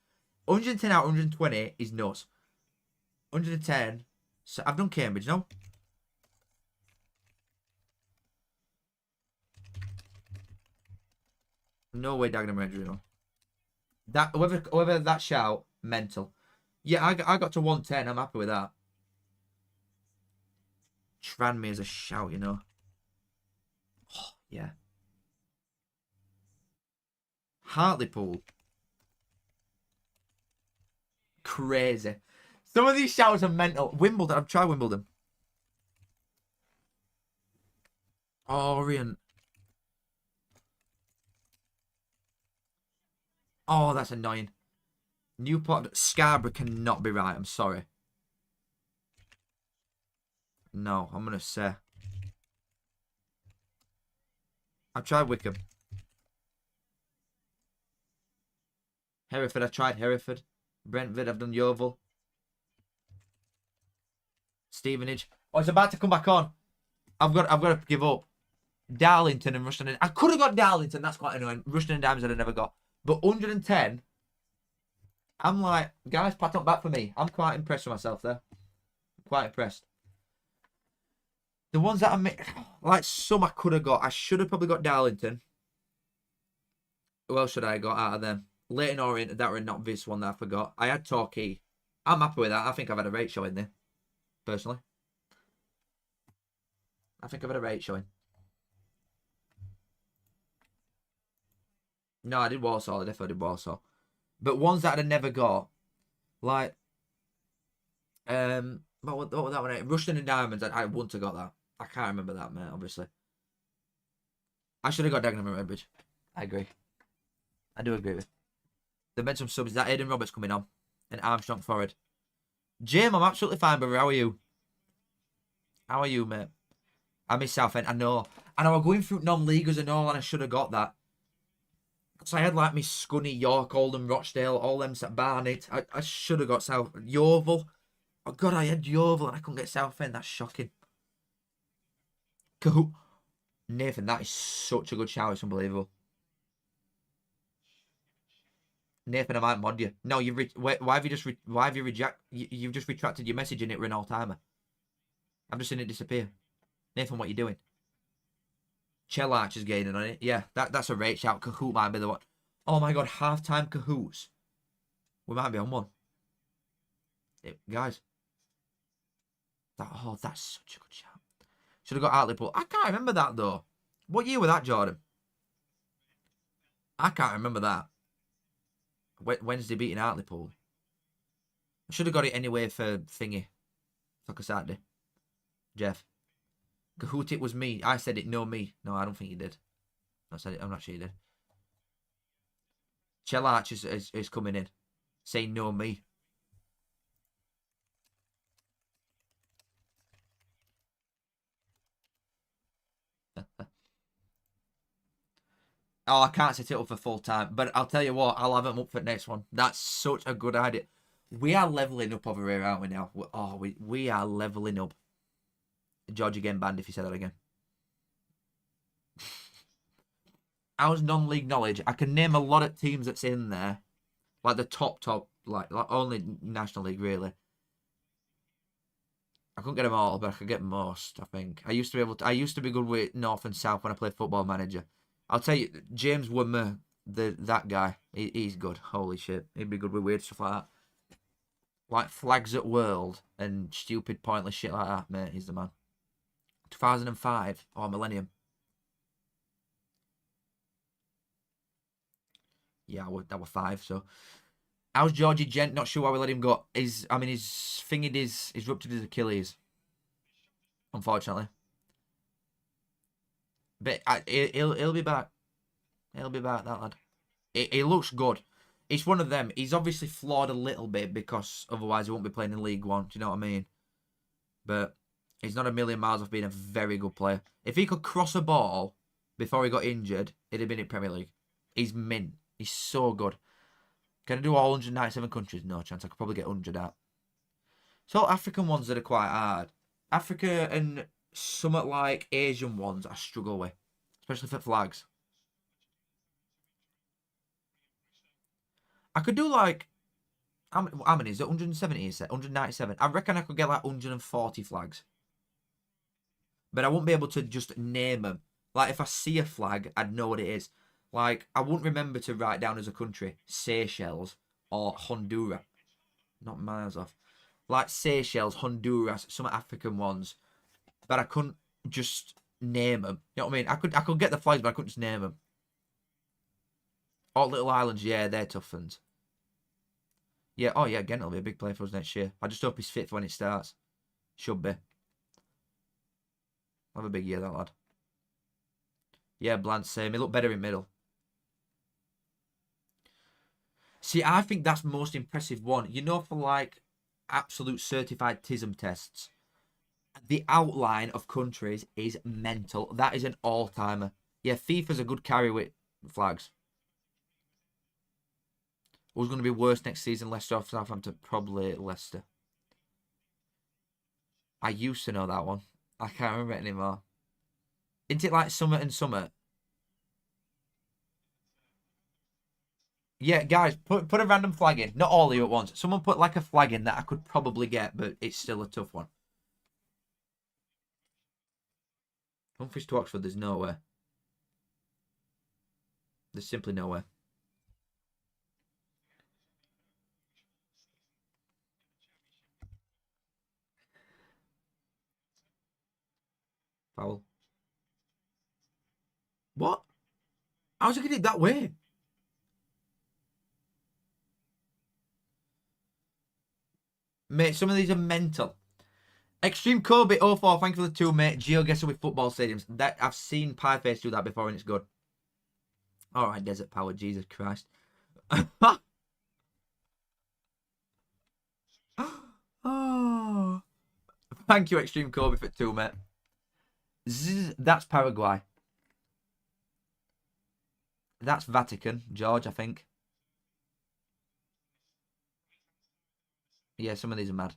110 out of 120 is nuts. 110. So I've done Cambridge, no? No way Dagenham Rangers won. That whoever that shout, mental. Yeah, I got to 110. I'm happy with that. Tranmere is a shout, you know. Oh, yeah. Hartlepool. Crazy. Some of these shouts are mental. Wimbledon. I've tried Wimbledon. Orient. Oh, that's annoying. Newport. Scarborough cannot be right. I'm sorry. No, I'm going to say. I've tried Wickham. Hereford. I tried Hereford. Brentford. I've done Yeovil. Stevenage. Oh, it's about to come back on. I've got to give up. Darlington and Rushden. I could have got Darlington. That's quite annoying. Rushden and Diamonds I'd have never got. But 110. I'm like, guys, pat on back for me. I'm quite impressed with myself there. Quite impressed. The ones that like some I could have got. I should have probably got Darlington. Who else should I have got out of them? Leighton Orient, that were not this one that I forgot. I had Torquay. I'm happy with that. I think I've had a rate showing there. Personally. I think I've had a rate showing. No, I did Warsaw. I definitely did Warsaw. But ones that I'd never got, like, what was that one? Rushden and Diamonds. I wouldn't have got that. I can't remember that, mate. Obviously, I should have got Dagenham and Redbridge. I agree. I do agree with. They made some subs. Is that Aidan Roberts coming on? And Armstrong forward. Jim, I'm absolutely fine, brother. How are you? How are you, mate? I miss Southend. I know. And I was going through non-leaguers and all, and I should have got that. So I had like me Scunny, York, Oldham, Rochdale, all them at Barnet. I should have got South Yeovil. Oh god, I had Yeovil and I couldn't get Southend. That's shocking. Cahoot. Nathan, that is such a good shout. It's unbelievable. Nathan, I might mod you. No, why have you just you've just retracted your message in it, Renault Timer. I've just seen it disappear. Nathan, what are you doing? Chell Arch is gaining on it. Yeah, that's a rate shout. Cahoot might be the one. Oh my god, half-time Cahoots. We might be on one. Guys. That's such a good shout. Should have got Hartlepool. I can't remember that though. What year was that, Jordan? I can't remember that. Wednesday beating Hartlepool. I should have got it anyway for thingy. Like a Saturday. Jeff. Cahoot, it was me. I said it, no me. No, I don't think you did. I said it, I'm not sure you did. Chell Arch is coming in. Saying no me. Oh, I can't set it up for full time. But I'll tell you what, I'll have them up for the next one. That's such a good idea. We are levelling up over here, aren't we now? We are levelling up. George again banned if you say that again. How's non-league knowledge? I can name a lot of teams that's in there. Like the top, like only National League, really. I couldn't get them all, but I could get most, I think. I used to be good with North and South when I played Football Manager. I'll tell you, James Wimmer, that guy, he's good. Holy shit. He'd be good with weird stuff like that. Like Flags at World and stupid, pointless shit like that, mate. He's the man. 2005 or Millennium. Yeah, that were 5, so. How's Georgie Gent? Not sure why we let him go. His thingy is ruptured his Achilles. Unfortunately. But he'll be back. He'll be back, that lad. He looks good. It's one of them. He's obviously flawed a little bit because otherwise he won't be playing in League One. Do you know what I mean? But he's not a million miles off being a very good player. If he could cross a ball before he got injured, he'd have been in Premier League. He's mint. He's so good. Can I do all 197 countries? No chance. I could probably get 100 out. So African ones that are quite hard. Africa and somewhat like Asian ones I struggle with. Especially for flags. I could do like... How many is it? 170 is it? 197. I reckon I could get like 140 flags. But I won't be able to just name them. Like if I see a flag, I'd know what it is. Like, I wouldn't remember to write down as a country Seychelles or Honduras. Not miles off. Like Seychelles, Honduras, some African ones. But I couldn't just name them. You know what I mean? I could get the flags, but I couldn't just name them. All little islands, yeah, they're tough ones. Yeah, oh yeah, again, it'll be a big play for us next year. I just hope he's fit for when it starts. Should be. Have a big year, that lad. Yeah, Bland, same. He looked better in middle. See, I think that's the most impressive one. You know, for like absolute certified TISM tests, the outline of countries is mental. That is an all-timer. Yeah, FIFA's a good carry with flags. Who's going to be worse next season, Leicester or Southampton? Probably Leicester. I used to know that one. I can't remember it anymore. Isn't it like Summit and Summit? Yeah, guys, put a random flag in. Not all of you at once. Someone put like a flag in that I could probably get, but it's still a tough one. Humphries to Oxford, there's nowhere. There's simply nowhere. Foul. What? How's he get it that way? Mate, some of these are mental. Extreme Kobe 04, thank you for the 2, mate. GeoGuessr with football stadiums. That I've seen Pieface do that before and it's good. Alright, Desert Power, Jesus Christ. Oh. Thank you, Extreme Kobe, for 2, mate. That's Paraguay. That's Vatican, George, I think. Yeah, some of these are mad.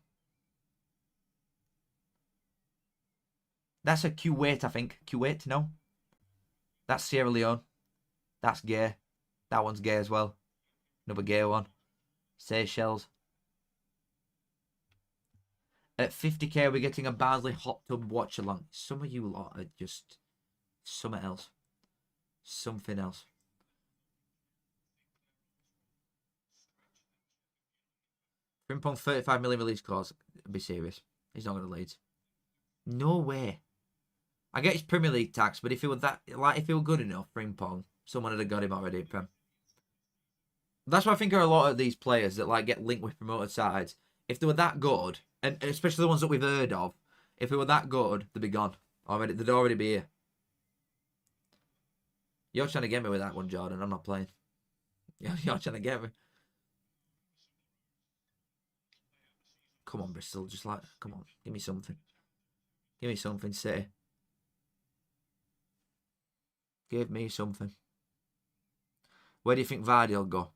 That's a Kuwait, I think. Kuwait, no? That's Sierra Leone. That's gay. That one's gay as well. Another gay one. Seychelles. At 50k, we're getting a Barnsley hot tub watch along. Some of you lot are just something else. Something else. Frimpong 35 million release clause. Be serious. He's not going to Leeds. No way. I get his Premier League tax, but if he were that, like, if he were good enough, Frimpong, someone would have got him already at Prem. That's why I think there are a lot of these players that like get linked with promoted sides. If they were that good, and especially the ones that we've heard of, if they were that good, they'd be gone already. They'd already be here. You're trying to get me with that one, Jordan. I'm not playing. You're trying to get me. Come on, Bristol. Just like, come on. Give me something. Give me something, City. Give me something. Where do you think Vardy will go?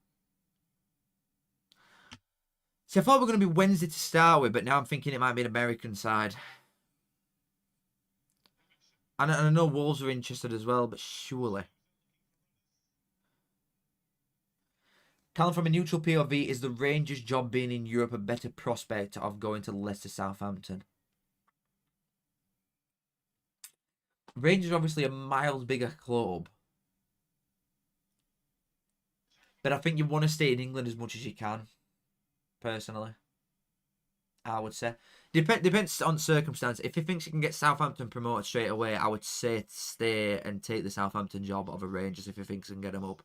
See, I thought we were going to be Wednesday to start with, but now I'm thinking it might be an American side. And I know Wolves are interested as well, but surely. Callum, from a neutral POV, is the Rangers' job being in Europe a better prospect of going to Leicester, Southampton? Rangers are obviously a miles bigger club. But I think you want to stay in England as much as you can. Personally. I would say. Depends on circumstance. If he thinks he can get Southampton promoted straight away, I would say stay and take the Southampton job over Rangers if he thinks he can get them up.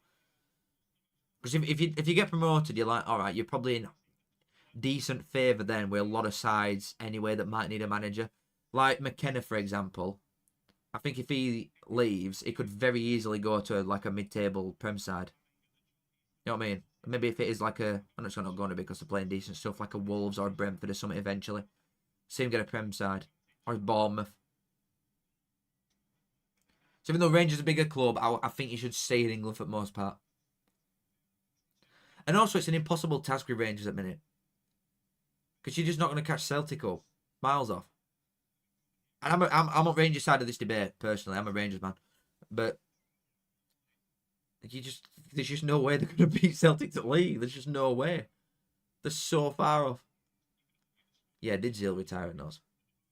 Because if you get promoted, you're like, alright, you're probably in decent favour then with a lot of sides anyway that might need a manager. Like McKenna, for example. I think if he leaves, he could very easily go to like a mid-table Prem side. You know what I mean? Maybe if it is like a... I'm not going to because they're playing decent stuff like a Wolves or a Brentford or something eventually. See him get a Prem side. Or Bournemouth. So even though Rangers are a bigger club, I think you should stay in England for the most part. And also, it's an impossible task with Rangers at the minute. Because you're just not going to catch Celtic up. Miles off. And I'm on Rangers side of this debate, personally. I'm a Rangers man. But... there's just no way they're going to beat Celtic to league. There's just no way. They're so far off. Yeah, did Zil retire in those?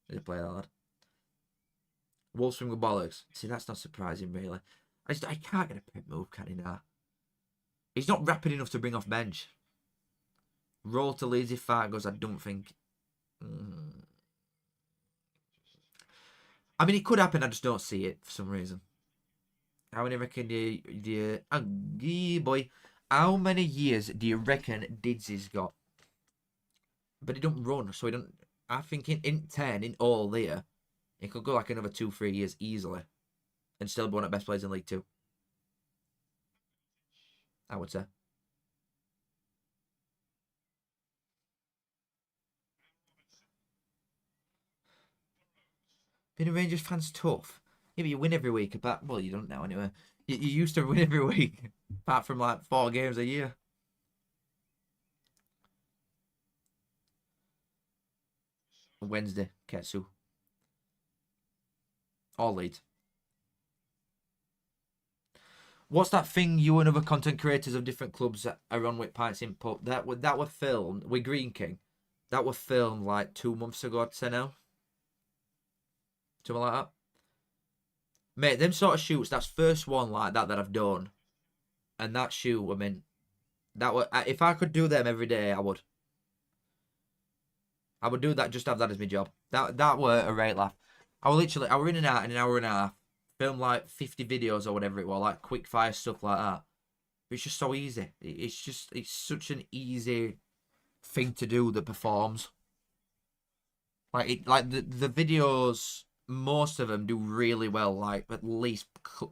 Did he play that lad? Wolves from the bollocks. See, that's not surprising, really. I can't get a Pep move, can he now? He's not rapid enough to bring off bench. Roll to lazy Fargoes, I don't think. I mean, it could happen, I just don't see it for some reason. How many reckon boy? How many years do you reckon Didsy's got? But he don't run, so he don't. I think in 10 in all there, it could go like another 2-3 years easily, and still be one of the best players in League Two. I would say. Being a Rangers fan's tough. Yeah, but you win every week. Well, you don't now anyway. You used to win every week, apart from like 4 games a year. Wednesday, Ketsu. All Leeds. What's that thing you and other content creators of different clubs are on with pints in pub? That were filmed with Green King. That were filmed like 2 months ago, I'd say now. Something like that. Mate, them sort of shoots, that's first one like that I've done. And that shoot, I mean, that would, if I could do them every day, I would. I would do that, just have that as my job. That were a right laugh. I were in and out in an hour and a half. Film like 50 videos or whatever it was, like quick fire stuff like that. But it's just so easy. It's such an easy thing to do that performs. Like the videos, most of them do really well. Like at least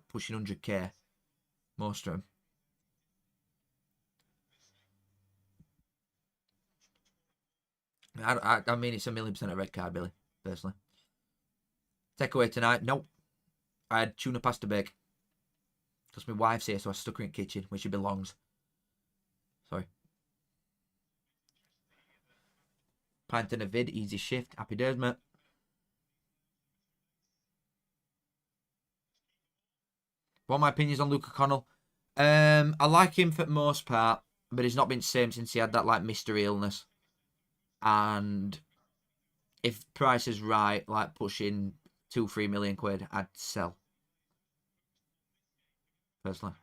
pushing 100k. Most of them. I mean, it's 1,000,000% a red card, Billy. Personally. Takeaway tonight? Nope. I had tuna pasta bake. Because my wife's here, so I stuck her in the kitchen where she belongs. Sorry. Pint in a vid, easy shift. Happy days, mate. What are my opinions on Luke O'Connell? I like him for the most part, but he's not been the same since he had that like mystery illness. And if price is right, like pushing 2-3 million quid, I'd sell. Personally.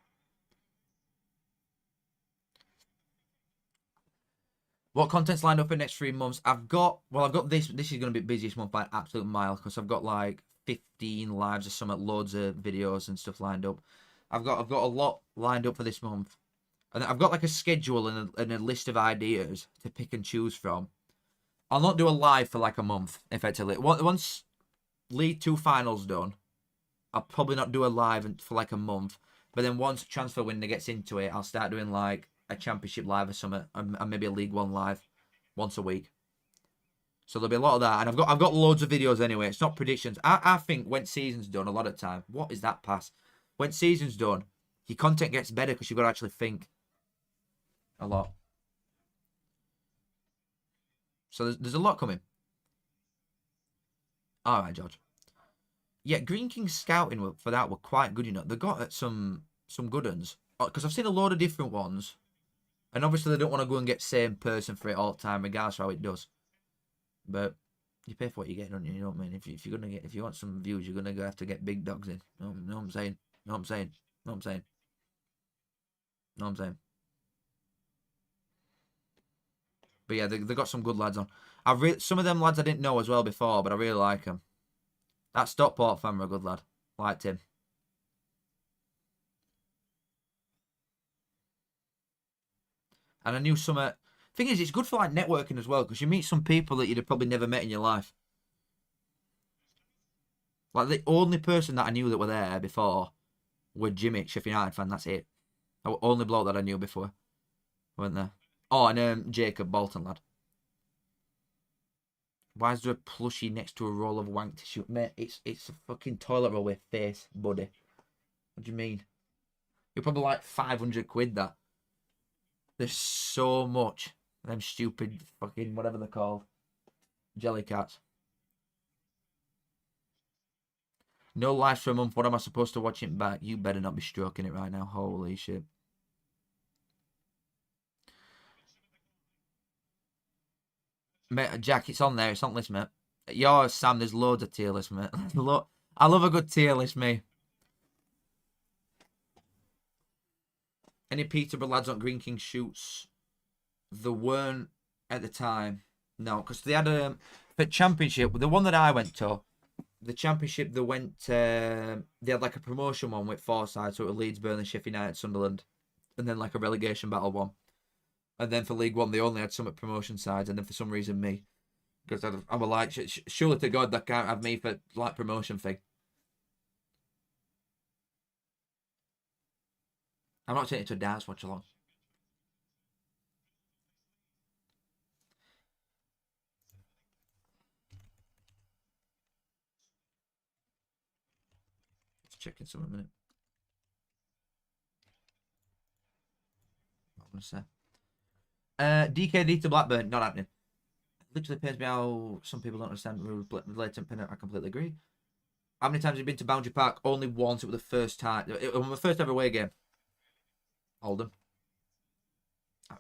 What content's lined up in the next 3 months? I've got this. This is going to be busiest month by an absolute mile because I've got like 15 lives or something, loads of videos and stuff lined up. I've got a lot lined up for this month, and I've got like a schedule and a list of ideas to pick and choose from. I'll not do a live for like a month, effectively. Once League 2 finals done, I'll probably not do a live for like a month. But then once transfer window gets into it, I'll start doing like a championship live or something, and maybe a League 1 live once a week. So there'll be a lot of that, and I've got loads of videos anyway. It's not predictions. I think when season's done, a lot of time. What is that pass? When season's done, your content gets better because you've got to actually think a lot. So there's a lot coming. All right, George. Yeah, Green King's scouting for that were quite good, you know. They got some good ones. Because I've seen a load of different ones. And obviously they don't want to go and get same person for it all the time, regardless of how it does. But you pay for what you get, don't you? You know what I mean? If you want some views, you're gonna have to get big dogs in. You know what I'm saying? Know what I'm saying? Know what I'm saying? Know what I'm saying? But yeah, they got some good lads on. Some of them lads I didn't know as well before, but I really like them. That Stockport fan were a good lad. Liked him. And I knew some. Thing is, it's good for like networking as well because you meet some people that you'd have probably never met in your life. Like the only person that I knew that were there before were Jimmy, Sheffield United fan. That's it. The only bloke that I knew before went there. Oh, and Jacob Bolton lad. Why is there a plushie next to a roll of wank tissue? Mate, it's a fucking toilet roll with face, buddy. What do you mean? You're probably like 500 quid that. There's so much. Them stupid fucking whatever they're called. Jelly cats. No lives for a month. What am I supposed to watch it back? You better not be stroking it right now. Holy shit. Mate, Jack, it's on there. It's on list, mate. Yours, Sam, there's loads of tier lists, mate. I love a good tier list, mate. Any Peterborough lads on Green King shoots? There weren't at the time. No, because they had the championship. The one that I went to, the championship, they had like a promotion one with 4 sides. So it was Leeds, Burnley, Sheffield United, Sunderland. And then like a relegation battle one. And then for League One, they only had some at promotion sides. And then for some reason, me. Because I was like, surely to God, that can't have me for like promotion thing. I'm not taking it to a dance watch along. Just checking some a minute. What I'm gonna say. DKD to Blackburn, not happening. It literally pains me how some people don't understand related pin. I completely agree. How many times have you been to Boundary Park? Only once. It was the first time. It was my first ever away game. Oldham.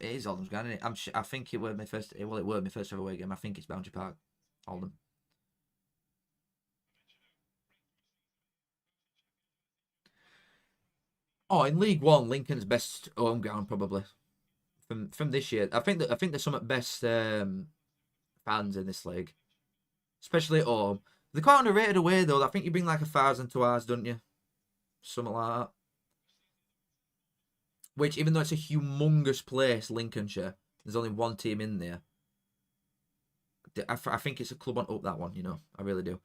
It is Oldham's ground, isn't it? I think it was my first. Well, it was my first ever away game. I think it's Boundary Park, Oldham. Oh, in League One, Lincoln's best home ground probably from this year. I think there's some best fans in this league, especially at home. They're quite underrated away though. I think you bring like 1,000 to ours, don't you? Something like that. Which, even though it's a humongous place, Lincolnshire, there's only one team in there. I think it's a club on up that one, you know. I really do.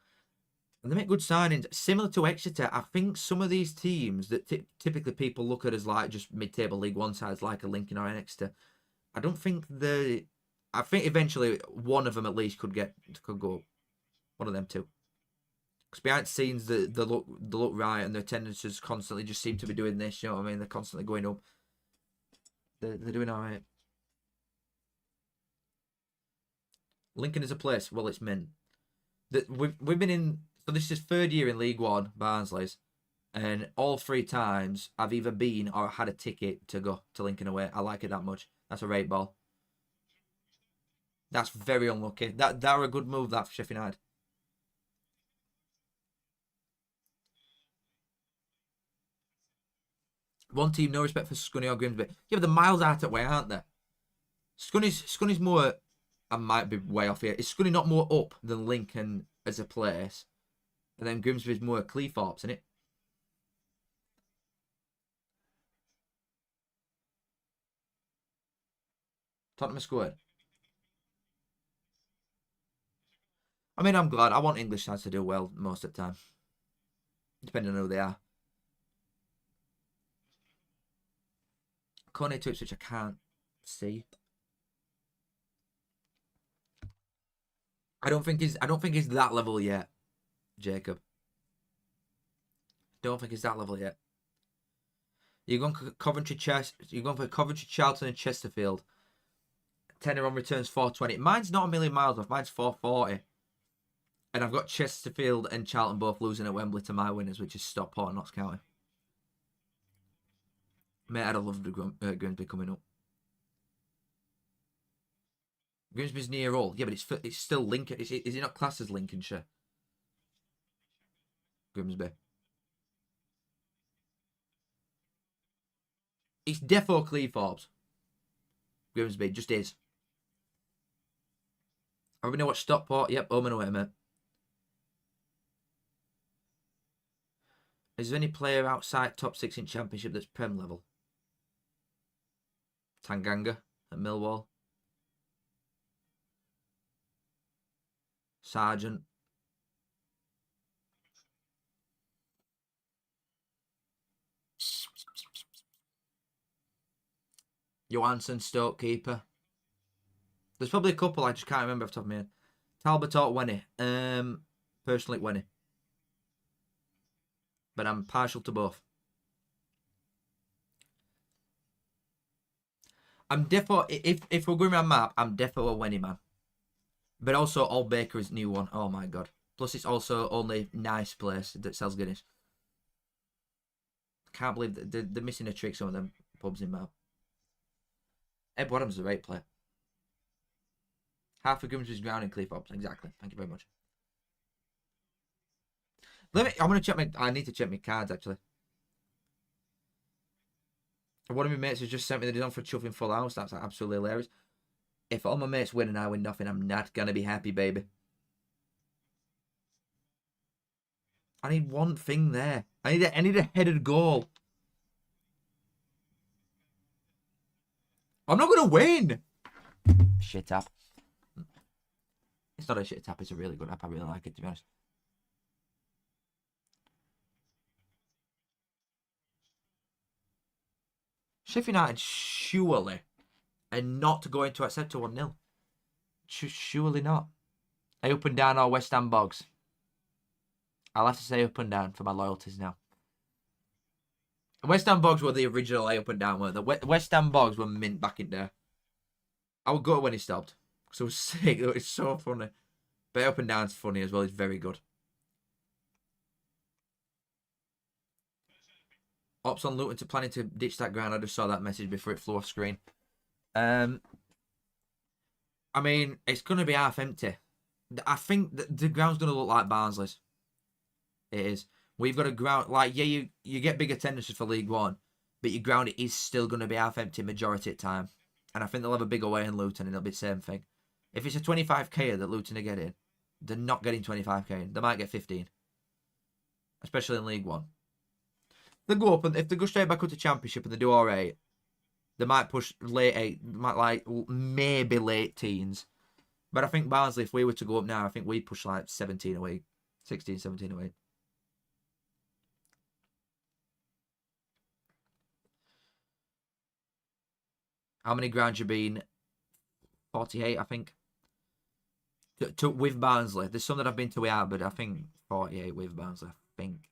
And they make good signings. Similar to Exeter, I think some of these teams that typically people look at as like just mid-table League One sides, like a Lincoln or an Exeter, I don't think I think eventually one of them at least could go. One of them two. Because behind the scenes, they look right, and their tendencies constantly just seem to be doing this. You know what I mean? They're constantly going up. They're doing all right. Lincoln is a place. Well, it's meant that we've been in. So this is 3rd year in League One, Barnsley's, and all 3 times I've either been or had a ticket to go to Lincoln away. I like it that much. That's a rate ball. That's very unlucky. That a good move that for Sheffield United. One team, no respect for Scunny or Grimsby. Yeah, but the miles out that way, aren't they? Scunny's more. I might be way off here. Is Scunny not more up than Lincoln as a place? And then Grimsby's more Cleethorpes, isn't it? Tottenham scored. I mean, I'm glad. I want English sides to do well most of the time. Depending on who they are. Coney to which I can't see. I don't think he's that level yet, Jacob. Don't think he's that level yet. You're going for Coventry, Charlton, and Chesterfield. Tenner on returns 420. Mine's not a million miles off. Mine's 440. And I've got Chesterfield and Charlton both losing at Wembley to my winners, which is Stockport and Notts County. Mate, I'd have loved Grimsby coming up. Grimsby's near all. Yeah, but it's still Lincoln. Is it not classed as Lincolnshire? Grimsby. It's defo Cleethorpes. Grimsby just is. Are we going to watch Stockport? Yep, home and away, mate. Is there any player outside top 6 in Championship that's Prem level? Tanganga at Millwall. Sargent. Johansson, Stoke keeper. There's probably a couple I just can't remember off the top of my head. Talbot or Wenny. Personally, Wenny. But I'm partial to both. I'm definitely, if we're going around map, I'm definitely a Wenny man. But also, All Baker is new one. Oh my god. Plus, it's also only nice place that sells Guinness. Can't believe that they're missing a trick, some of them pubs in map. Ed Wadham's the right player. Half of Grimsby's ground in Cleethorpes. Exactly. Thank you very much. I'm gonna check I need to check my cards actually. One of my mates has just sent me the design for chuffing full house. That's absolutely hilarious. If all my mates win and I win nothing, I'm not gonna be happy, baby. I need one thing there. I need a headed goal. I'm not gonna win. Shit app. It's not a shit app. It's a really good app. I really like it, to be honest. Sheffield United surely are not going to accept a 1-0. Surely not. Up and down or West Ham Bogs? I'll have to say up and down for my loyalties now. West Ham Bogs were the original up and down, weren't they? West Ham Bogs were mint back in there. I would go when he stopped. Because it was sick. It was so funny. But up and down's funny as well. It's very good. Ops on Luton to planning to ditch that ground. I just saw that message before it flew off screen. I mean, it's going to be half empty. I think the ground's going to look like Barnsley's. It is. We've got a ground, like, yeah, you get big attendances for League One, but your ground is still going to be half empty majority of the time. And I think they'll have a big away in Luton and it'll be the same thing. If it's a 25k that Luton are getting, they're not getting 25k. They might get 15. Especially in League One. They go up, and if they go straight back up to Championship and they do alright, they might push late 8, maybe late teens. But I think Barnsley, if we were to go up now, I think we'd push like 17 a week. 16, 17 a week. How many grounds you been? 48, I think. With Barnsley. There's some that I've been to without, but I think 48 with Barnsley, I think.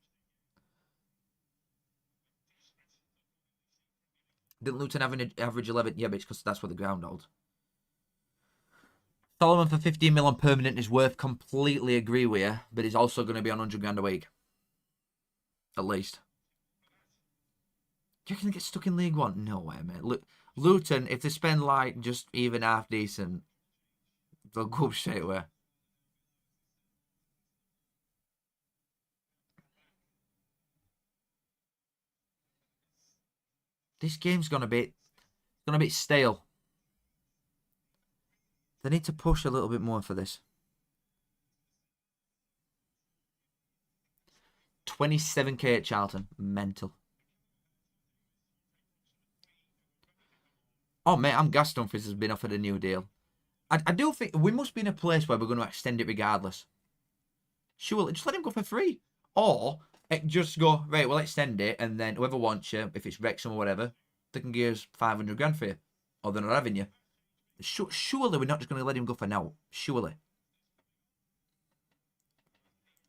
Didn't Luton have an average 11? Yeah, but it's because that's what the ground holds. Solomon for 15 mil on permanent is worth. Completely agree with you, but he's also going to be on 100 grand a week. At least. Do you reckon they get stuck in League One? No way, mate. Luton, if they spend like just even half decent, they'll go up straight away. This game's gonna be stale. They need to push a little bit more for this. 27k at Charlton. Mental. Oh, mate, I'm gassed Dumfries has been offered a new deal. I do think we must be in a place where we're going to extend it regardless. Sure, just let him go for free. Or just go, right, we'll extend it, and then whoever wants you, if it's Wrexham or whatever, they can give us 500 grand for you. Or they're not having you. Surely we're not just going to let him go for now. Surely.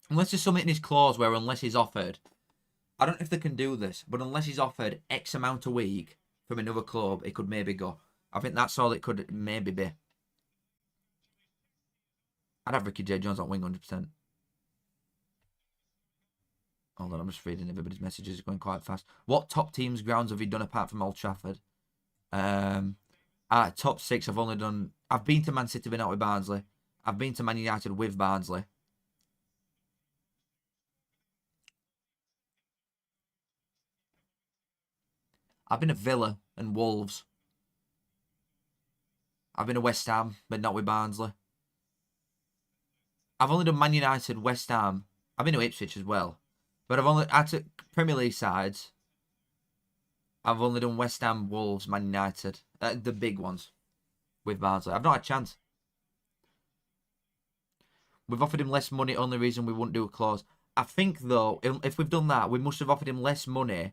Unless there's something in his clause where unless he's offered, I don't know if they can do this, but unless he's offered X amount a week from another club, it could maybe go. I think that's all it could maybe be. I'd have Ricky J. Jones on wing 100%. Hold on, I'm just reading everybody's messages. It's going quite fast. What top teams' grounds have you done apart from Old Trafford? Top 6, I've been to Man City, been out with Barnsley. I've been to Man United with Barnsley. I've been to Villa and Wolves. I've been to West Ham, but not with Barnsley. I've only done Man United, West Ham. I've been to Ipswich as well. But I've only, at Premier League sides, I've only done West Ham, Wolves, Man United. The big ones with Barnsley. I've not had a chance. We've offered him less money, only reason we wouldn't do a clause. I think, though, if we've done that, we must have offered him less money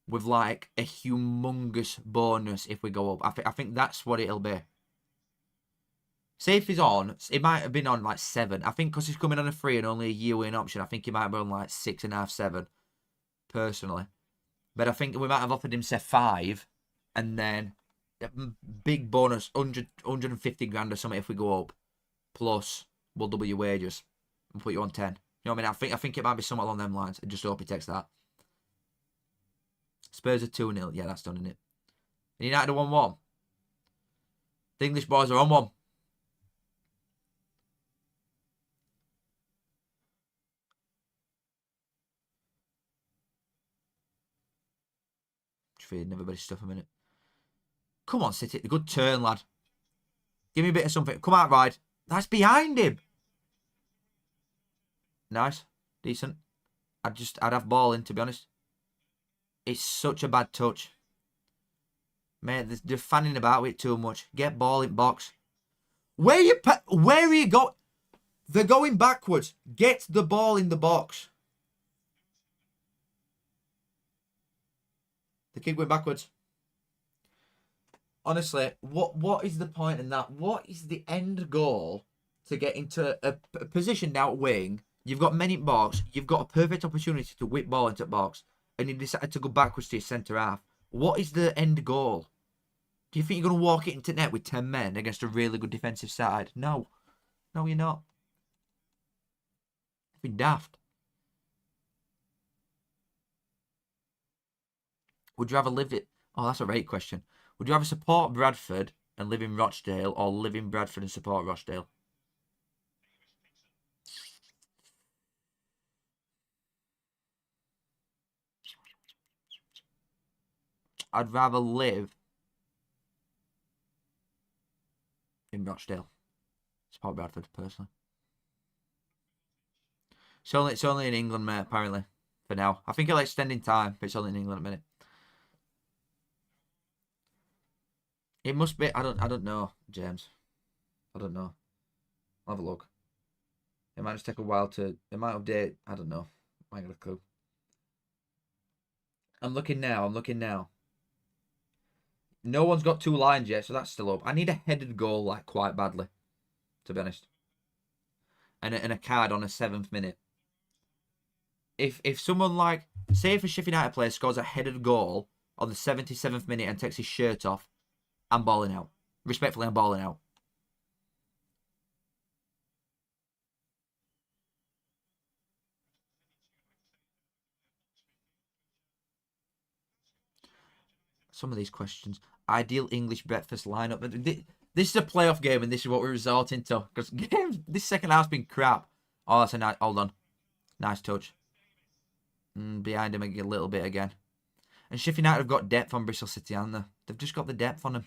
with, like, a humongous bonus if we go up. I think that's what it'll be. Say if he's on, it might have been on like 7. I think because he's coming on a free and only a year win option, I think he might be on like 6.5, 7. Personally. But I think we might have offered him, say, 5. And then big bonus, 150 grand or something if we go up. Plus, we'll double your wages and put you on 10. You know what I mean? I think it might be somewhat along them lines. I just hope he takes that. Spurs are 2-0. Yeah, that's done, isn't it? And United are 1-1. The English boys are on 1. feeding everybody's stuff a minute. Come on, City. Good turn, lad. Give me a bit of something. Come out wide. That's behind him. Nice. Decent. I'd have ball in, to be honest. It's such a bad touch. Mate, they're fanning about with it too much. Get ball in box. Where are you going? They're going backwards. Get the ball in the box. The kid went backwards. Honestly, what is the point in that? What is the end goal to get into a position now wing? You've got men in box. You've got a perfect opportunity to whip ball into box. And you decided to go backwards to your centre half. What is the end goal? Do you think you're going to walk it into net with 10 men against a really good defensive side? No. No, you're not. You've been daft. Would you rather live it? Oh, that's a great question. Would you rather support Bradford and live in Rochdale or live in Bradford and support Rochdale? I'd rather live in Rochdale. Support Bradford, personally. It's only in England, mate, apparently. For now. I think it'll extend in time, but it's only in England at the minute. It must be. I don't know, James. I don't know. I'll have a look. It might just take a while to. It might update. I don't know. I ain't got a clue. I'm looking now. No one's got 2 lines yet, so that's still up. I need a headed goal like quite badly, to be honest. And a card on a 7th minute. If someone like, say if a Sheffield United player scores a headed goal on the 77th minute and takes his shirt off, I'm balling out. Respectfully, I'm balling out. Some of these questions. Ideal English breakfast lineup. This is a playoff game, and this is what we're resorting to. Because this second half's been crap. Oh, that's a nice. Hold on. Nice touch. Behind him a little bit again. And Sheffield United have got depth on Bristol City, haven't they? They've just got the depth on them.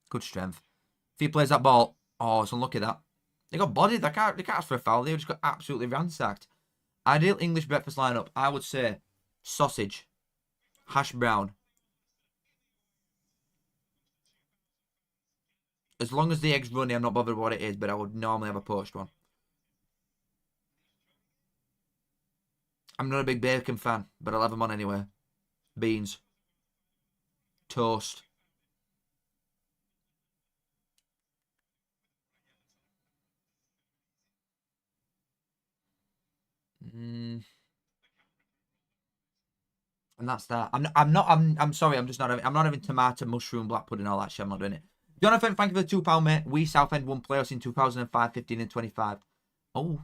Good strength. If he plays that ball, oh, it's unlucky that. They got bodied. They can't ask for a foul. They just got absolutely ransacked. Ideal English breakfast lineup, I would say sausage, hash brown. As long as the egg's runny, I'm not bothered what it is, but I would normally have a poached one. I'm not a big bacon fan, but I'll have them on anyway. Beans. Toast. And that's that. I'm sorry, I'm not having tomato, mushroom, black pudding, all that shit. I'm not doing it. Jonathan, thank you for the £2, mate. We Southend won playoffs in 2005, 15 and 25. Oh,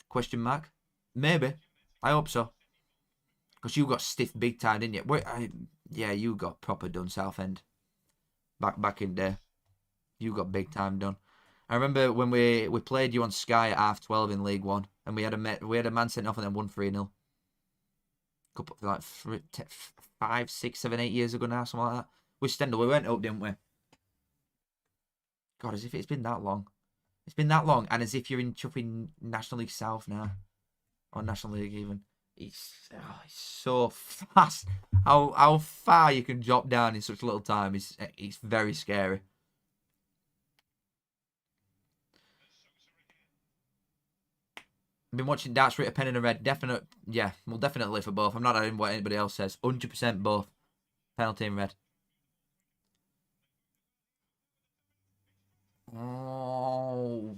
question mark. Maybe. I hope so. Because you got stiff big time, didn't you? Yeah, you got proper done, Southend. Back in there. You got big time done. I remember when we played you on Sky at 12 in League One, and we had a man sent off and then won 3-0. Couple like 5, 6, 7, 8 years ago now, something like that. With Stendhal, we went up, didn't we? God, as if it's been that long. It's been that long, and as if you're in chuffing National League South now, or National League even. It's so fast. How far you can drop down in such little time is it's very scary. I've been watching darts rate a pen and a red. Definitely for both. I'm not adding what anybody else says. 100% both. Penalty in red. Oh.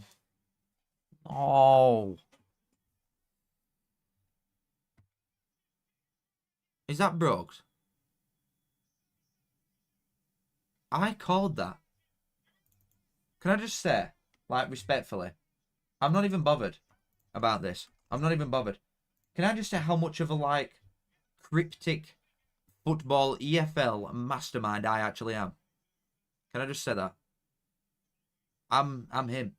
Oh. Is that Brooks? I called that. Can I just say, like, respectfully, I'm not even bothered about this. I'm not even bothered. Can I just say how much of a, like, cryptic football EFL mastermind I actually am? Can I just say that? I'm him.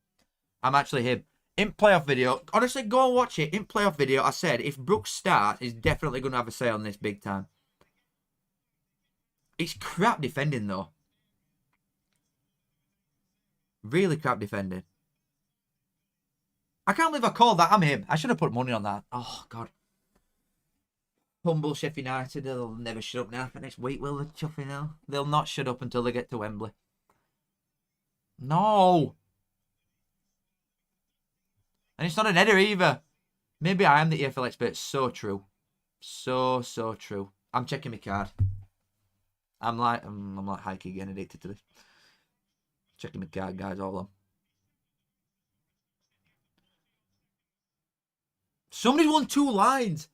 I'm actually him. In playoff video, honestly, go and watch it. In playoff video, I said if Brooks starts, he's definitely going to have a say on this big time. It's crap defending, though. Really crap defending. I can't believe I called that. I'm him. I should have put money on that. Oh, God. Humble Sheffield United. They'll never shut up now for next week, will they? Chuffy now. They'll not shut up until they get to Wembley. No. And it's not an header either. Maybe I am the EFL expert. So true. So true. I'm checking my card. I'm like Heike getting addicted to this. Checking my card, guys, all on. Somebody won 2 lines.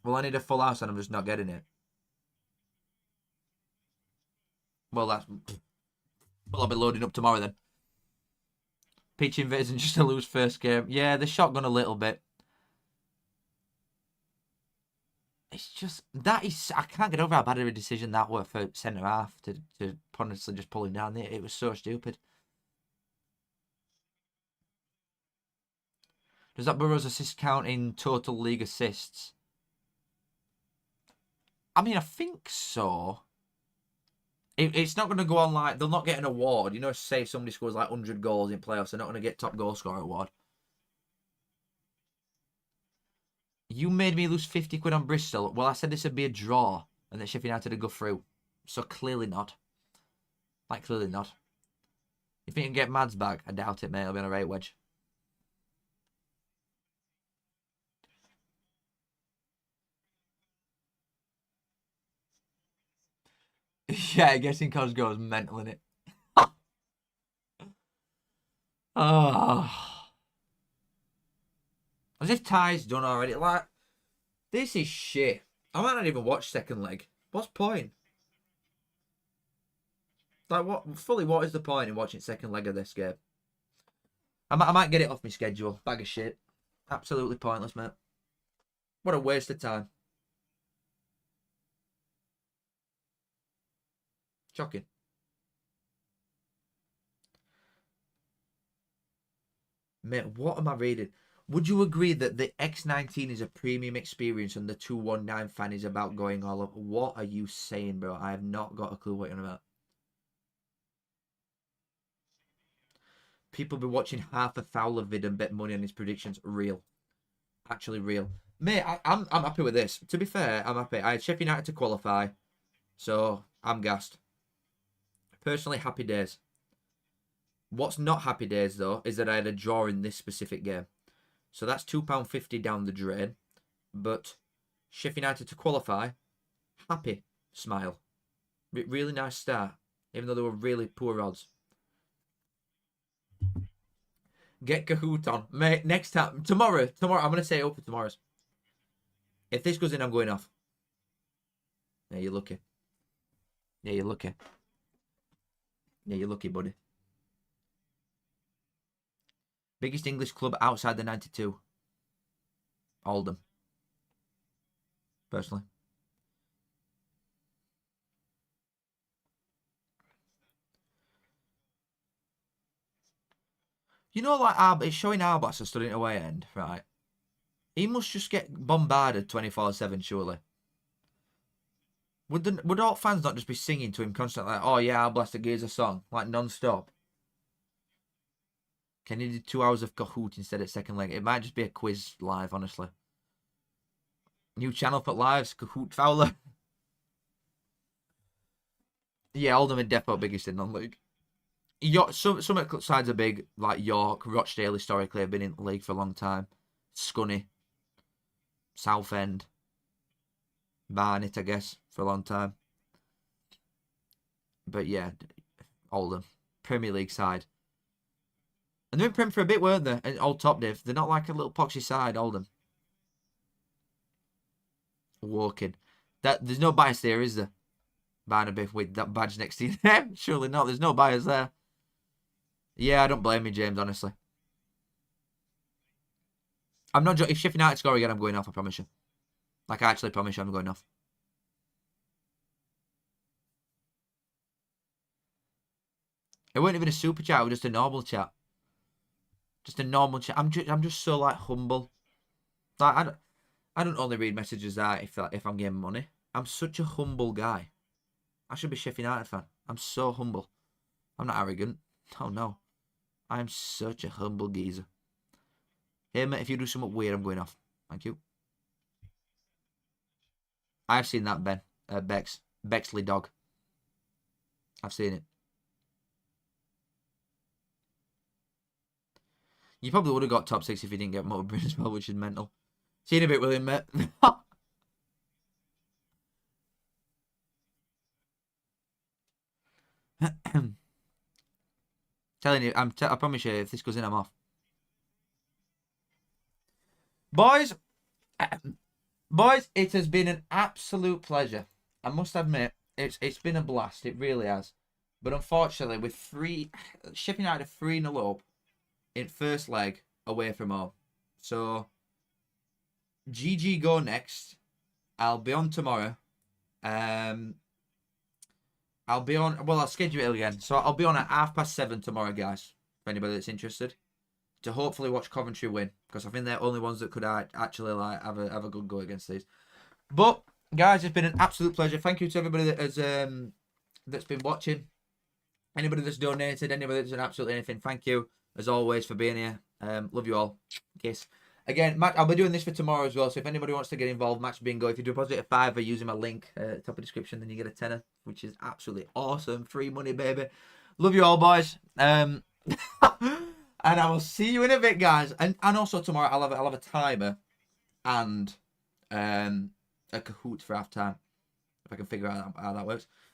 Well, I need a full house and I'm just not getting it. Well, I'll be loading up tomorrow then. Peach Invasion just to lose first game. Yeah, the shotgun a little bit. It's just, I can't get over how bad of a decision that were for centre half to honestly just pulling down there. It was so stupid. Does that Burrows assist count in total league assists? I mean, I think so. It's not going to go on like, they'll not get an award. You know, say if somebody scores like 100 goals in playoffs, they're not going to get top goal scorer award. You made me lose 50 quid on Bristol. Well, I said this would be a draw and that Sheffield United would go through. So clearly not. Like, clearly not. If you can get Mads back, I doubt it, mate. It'll be on a right wedge. Yeah, guessing Cosgrove's mental in it. Oh. As if Ty's done already. Like, this is shit. I might not even watch second leg. What's the point? Like, what is the point in watching second leg of this game? I might get it off my schedule. Bag of shit. Absolutely pointless, mate. What a waste of time. Shocking. Mate, what am I reading? Would you agree that the X19 is a premium experience and the 219 fan is about going all up? What are you saying, bro? I have not got a clue what you're on about. People be watching half a Fowler vid and bet money on his predictions. Real. Actually real. Mate, I'm happy with this. To be fair, I'm happy. I had Sheffield United to qualify. So, I'm gassed. Personally, happy days. What's not happy days, though, is that I had a draw in this specific game. So that's £2.50 down the drain. But Sheffield United to qualify, happy, smile. Really nice start, even though they were really poor odds. Get Kahoot on. Mate, next time, tomorrow, I'm going to say it up for tomorrow's. If this goes in, I'm going off. Yeah, you're lucky. Yeah, you're lucky. Yeah, you're lucky, buddy. Biggest English club outside the 92. Oldham. Personally. You know, like, it's showing Arbas stood in away end, right? He must just get bombarded 24/7, surely. Would all fans not just be singing to him constantly, like, oh yeah, Arbas, here's a song, like non-stop? Can you do 2 hours of Kahoot instead of second leg? It might just be a quiz live, honestly. New channel for lives, Kahoot Fowler. Yeah, Oldham and Depot biggest in non-league. Some sides are big, like York, Rochdale historically have been in the league for a long time. Scunny. Southend. Barnet, I guess, for a long time. But yeah, Oldham. Premier League side. And they're in Prem for a bit, weren't they? And Old Top Div. They're not like a little poxy side, Oldham. Walking. There's no bias there, is there? Barnaby with that badge next to you. Surely not. There's no bias there. Yeah, I don't blame you, James, honestly. I'm not. If Sheffield United score again, I'm going off, I promise you. Like, I actually promise you I'm going off. It wasn't even a super chat. It was just a normal chat. Just a normal chat. I'm just so like humble. Like I don't only read messages that if I'm getting money. I'm such a humble guy. I should be Sheffield United fan. I'm so humble. I'm not arrogant. Oh no. I'm such a humble geezer. Hey mate, if you do something weird, I'm going off. Thank you. I've seen that, Ben. Bexley dog. I've seen it. You probably would have got top 6 if you didn't get Motorbrune as well, which is mental. See you in a bit, William, mate. Telling you, I promise you, if this goes in, I'm off. Boys, it has been an absolute pleasure. I must admit, it's been a blast. It really has. But unfortunately, with Sheffield United 3-0 up in first leg away from home. So, GG go next. I'll be on tomorrow. I'll be on. Well, I'll schedule it again. So I'll be on at 7:30 tomorrow, guys. For anybody that's interested, to hopefully watch Coventry win, because I think they're only ones that could actually like have a good go against these. But guys, it's been an absolute pleasure. Thank you to everybody that has that's been watching. Anybody that's donated, anybody that's done absolutely anything. Thank you as always for being here. Love you all. Kiss. Again, Matt, I'll be doing this for tomorrow as well. So if anybody wants to get involved, Match Bingo, if you deposit a £5 using my link top of the description, then you get a tenner, which is absolutely awesome. Free money, baby. Love you all, boys. And I will see you in a bit, guys. And also tomorrow I'll have a timer and a Kahoot for half time, if I can figure out how that works.